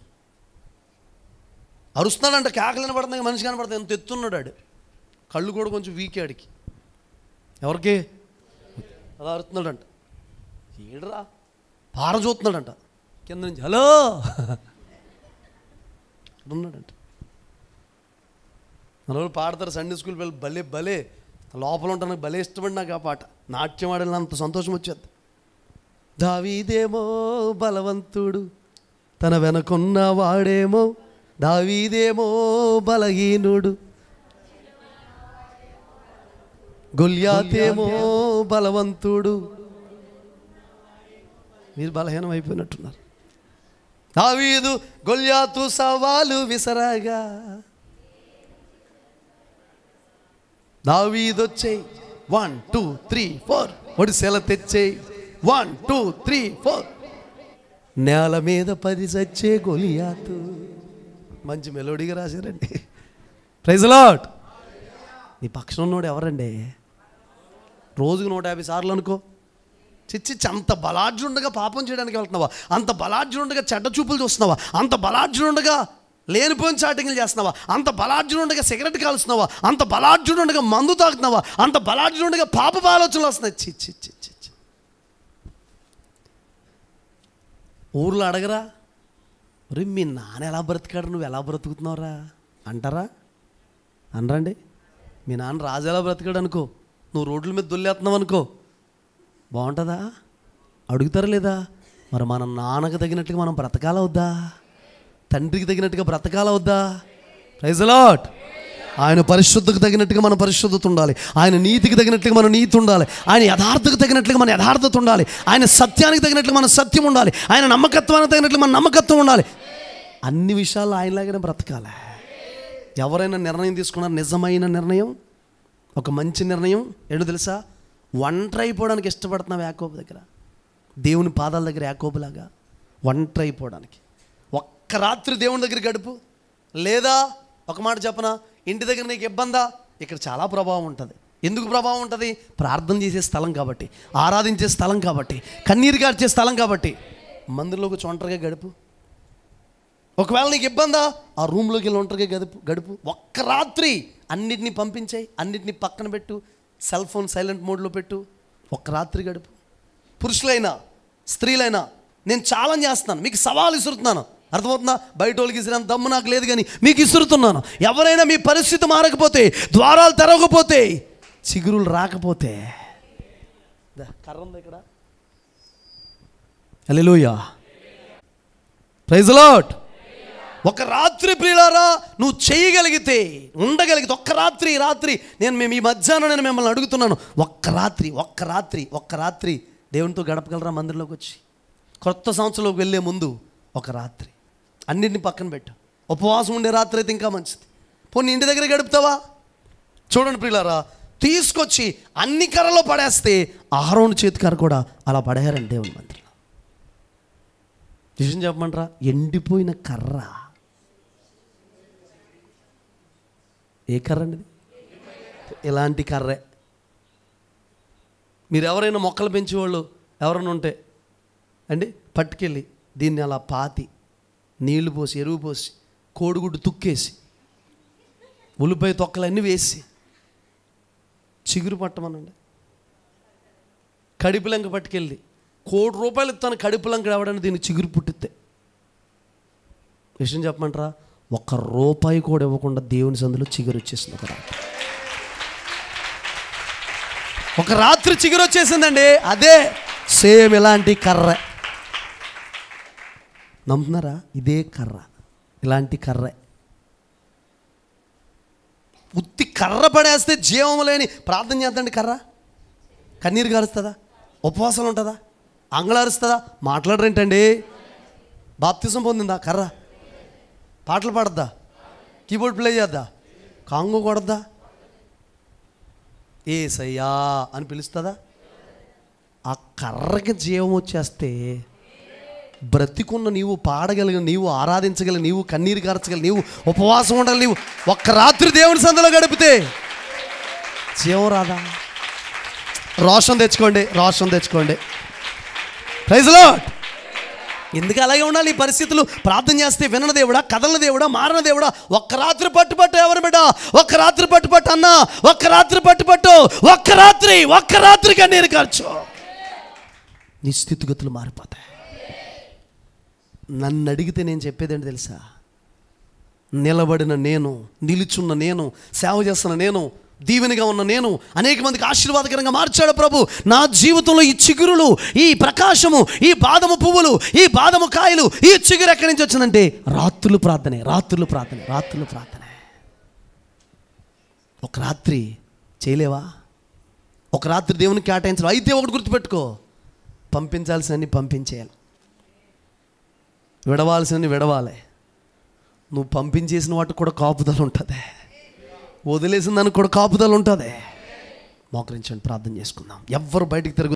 అరుస్తున్నాడంట, కేకలు కనబడుతుంది, మనిషి కనబడుతుంది, ఎంత ఎత్తున్నాడు ఆడు. కళ్ళు కూడా కొంచెం వీక్ ఆడికి. ఎవరికి? అలా అరుస్తున్నాడంట. ఏడ్రా పార చూస్తున్నాడంట కింద నుంచి. హలో ఉన్నాడంట. మనోళ్ళు పాడతారు సండే స్కూల్ పిల్లలు, భలే భలే లోపల ఉంటాను, నాకు భలే ఇష్టపడి నాకు ఆ పాట. నాట్యం ఆడాలని అంత సంతోషం వచ్చేది. దావీదేమో బలవంతుడు, తన వెనకున్న వాడేమో, దావీదేమో బలహీనుడు, గొల్యాతేమో బలవంతుడు. మీరు బలహీనం అయిపోయినట్టున్నారు. దావీదు గొల్యాతు సవాలు విసరాగా, దావీదు వచ్చేయి 1 2 3 4 ఒడిసెల తెచ్చేయి 1 2 3 4 నేల మీద 10 సచ్చే గొలియాతు. మంచి మెలోడీగా రాశారండి. Praise Lord. నీ పక్షం ఉన్నోడు ఎవరండి? రోజుకు 150 సార్లు అనుకో. చిచ్చి, అంత బలాఢ్యుండగా పాపం చేయడానికి వెళ్తున్నావా? అంత బలాఢ్యుండగా చెడ్డ చూపులు చూస్తున్నావా? అంత బలాఢ్యుండగా లేనిపోయిన చాటింగ్లు చేస్తున్నావా? అంత బలాఢ్యుండగా సిగరెట్ కాలుస్తున్నావా? అంత బలాఢ్యుండగా మందు తాగుతున్నావా? అంత బలాఢ్యుండగా పాపపు ఆలోచనలు వస్తున్నాయి. చిచ్చి చిచ్చి. ఊర్లో అడగరా, మరి మీ నాన్న ఎలా బ్రతికాడు, నువ్వు ఎలా బ్రతుకుతున్నావురా అంటారా? అనరండి. మీ నాన్న రాజు ఎలా బ్రతికాడు అనుకో, నువ్వు రోడ్ల మీద దొల్లేస్తున్నావు అనుకో, బాగుంటుందా? అడుగుతారా లేదా? మరి మన నాన్నకు తగినట్టుగా మనం బ్రతకాల వద్దా? తండ్రికి తగినట్టుగా బ్రతకాల వద్దా? Praise the Lord. ఆయన పరిశుద్ధకు తగినట్టుగా మన పరిశుద్ధత ఉండాలి. ఆయన నీతికి తగినట్టుగా మన నీతి ఉండాలి. ఆయన యథార్థకు తగినట్లుగా మన యథార్థత ఉండాలి. ఆయన సత్యానికి తగినట్లుగా మన సత్యం ఉండాలి. ఆయన నమ్మకత్వానికి తగినట్లు మన నమ్మకత్వం ఉండాలి. అన్ని విషయాల్లో ఆయనలాగానే బ్రతకాలి. ఎవరైనా నిర్ణయం తీసుకున్నారు, నిజమైన నిర్ణయం, ఒక మంచి నిర్ణయం ఏంటో తెలుసా? ఒంటరి అయిపోవడానికి ఇష్టపడుతున్నావు యాకోబు దగ్గర, దేవుని పాదాల దగ్గర యాకోబులాగా ఒంటరి అయిపోవడానికి. ఒక్క రాత్రి దేవుని దగ్గర గడుపు. లేదా ఒక మాట చెప్పనా, ఇంటి దగ్గర నీకు ఇబ్బందా? ఇక్కడ చాలా ప్రభావం ఉంటుంది. ఎందుకు ప్రభావం ఉంటుంది? ప్రార్థన చేసే స్థలం కాబట్టి, ఆరాధించే స్థలం కాబట్టి, కన్నీరు కార్చే స్థలం కాబట్టి. మందిరంలోకి ఒంటరిగా గడుపు. ఒకవేళ నీకు ఇబ్బందా, ఆ రూమ్లోకి వెళ్ళి ఒంటరిగా గడుపు. ఒక్క రాత్రి అన్నిటినీ పంపించేయి, అన్నిటినీ పక్కన పెట్టు, సెల్ ఫోన్ సైలెంట్ మోడ్లో పెట్టు, ఒక్క రాత్రి గడుపు. పురుషులైనా స్త్రీలైనా నేను ఛాలెంజ్ చేస్తున్నాను, మీకు సవాల్ ఇస్తున్నాను. అర్థమవుతుందా? బయట వాళ్ళకి ఇసిరేంత దమ్ము నాకు లేదు, కానీ మీకు ఇస్తున్నాను. ఎవరైనా మీ పరిస్థితి మారకపోతే, ద్వారాలు తెరవకపోతే, చిగురులు రాకపోతే, కర్ర ఉంది ఇక్కడ. హల్లెలూయా, ప్రైజ్ ది లార్డ్. ఒక రాత్రి ప్రియులారా నువ్వు చేయగలిగితే, ఉండగలిగితే, ఒక్క రాత్రి మేము ఈ మధ్యాహ్నం నేను మిమ్మల్ని అడుగుతున్నాను, ఒక్క రాత్రి దేవునితో గడపగలరా? మందిరంలోకి వచ్చి కొత్త సంవత్సరంలోకి వెళ్ళే ముందు ఒక రాత్రి అన్నింటిని పక్కన పెట్టు. ఉపవాసం ఉండే రాత్రి అయితే ఇంకా మంచిది. పోనీ ఇంటి దగ్గర గడుపుతావా? చూడండి ప్రియులారా, తీసుకొచ్చి అన్ని కర్రలో పడేస్తే అహరోను చేతి కర్ర కూడా అలా పడేయారండి దేవుని మందిరంలో. విషయం చెప్పమంటారా? ఎండిపోయిన కర్ర. ఏ కర్ర అండి? ఇలాంటి కర్రే. మీరు ఎవరైనా మొక్కలు పెంచేవాళ్ళు ఎవరైనా ఉంటే అండి, పట్టుకెళ్ళి దీన్ని అలా పాతి, నీళ్లు పోసి, ఎరువు పోసి, కోడిగుడ్డు తుక్కేసి, ఉల్లిపాయ తొక్కలన్నీ వేసి చిగురు పట్టమనండి. కడిపులంక పట్టుకెళ్ళి ₹1,00,000 ఇస్తాను, కడిపులంక రావడానికి దీన్ని చిగురు పుట్టితే. విషయం చెప్పమంటారా? ₹1 కూడా ఇవ్వకుండా దేవుని సందులో చిగురు వచ్చేసింది. ఒక రాత్రి చిగురు వచ్చేసిందండి. అదే సేమ్ ఇలాంటి కర్ర. నమ్ముతున్నారా? ఇదే కర్ర, ఇలాంటి కర్ర. ఉత్తి కర్ర పడేస్తే జీవం లేని ప్రార్థన చేద్దండి. కర్ర కన్నీరు గారుస్తుందా? ఉపవాసాలు ఉంటుందా? అంగళారుస్తుందా? మాట్లాడరేంటండి? బాప్తిజం పొందిందా కర్ర? పాటలు పాడద్దా? కీబోర్డ్ ప్లే చేద్దా? కాంగో కొడద్దా? ఏసయ్యా అని పిలుస్తుందా? ఆ కర్రకి జీవం వచ్చేస్తే బ్రతికున్న నీవు, పాడగలిగిన నీవు, ఆరాధించగలిగిన నీవు, కన్నీరు కార్చగలిగిన నీవు, ఉపవాసం ఉండగల నీవు ఒక్క రాత్రి దేవుని సందులో గడిపితే జీవం రాదా? రోషం తెచ్చుకోండి, రోషం తెచ్చుకోండి. Praise Lord. ఎందుకు అలాగే ఉండాలి ఈ పరిస్థితులు? ప్రార్థన చేస్తే వినన దేవుడా, కదలన దేవుడా, మారన దేవుడా. ఒక్క రాత్రి పట్టుపట్టు ఎవరు బిడ్డ, ఒక్క రాత్రి పట్టుపట్టు అన్నా, ఒక్క రాత్రి పట్టుపట్టు, ఒక్క రాత్రి కన్నీరు ఖర్చు, నీ స్థితిగతులు మారిపోతాయి. నన్ను అడిగితే నేను చెప్పేదేంటి తెలుసా? నిలబడిన నేను, నిలుచున్న నేను, సేవ చేస్తున్న నేను, దీవెనగా ఉన్న నేను, అనేక మందికి ఆశీర్వాదకరంగా మార్చాడు ప్రభు. నా జీవితంలో ఈ చిగురులు, ఈ ప్రకాశము, ఈ బాదము పువ్వులు, ఈ బాదము కాయలు, ఈ చిగురు ఎక్కడి నుంచి వచ్చిందంటే రాత్రులు ప్రార్థనే, రాత్రులు ప్రార్థనే, రాత్రులు ప్రార్థనే. ఒక రాత్రి చేయలేవా? ఒక రాత్రి దేవునికి కేటాయించడం. అయితే ఒకటి గుర్తుపెట్టుకో, పంపించాల్సినన్ని పంపించేయాలి, విడవాల్సినన్ని విడవాలి. నువ్వు పంపించేసిన వాటికి కూడా కాపుదల ఉంటుంది, వదిలేసిన దానికి కూడా కాపుదల ఉంటుంది. మోకరించండి, ప్రార్థన చేసుకుందాం. ఎవ్వరు బయటికి తిరగ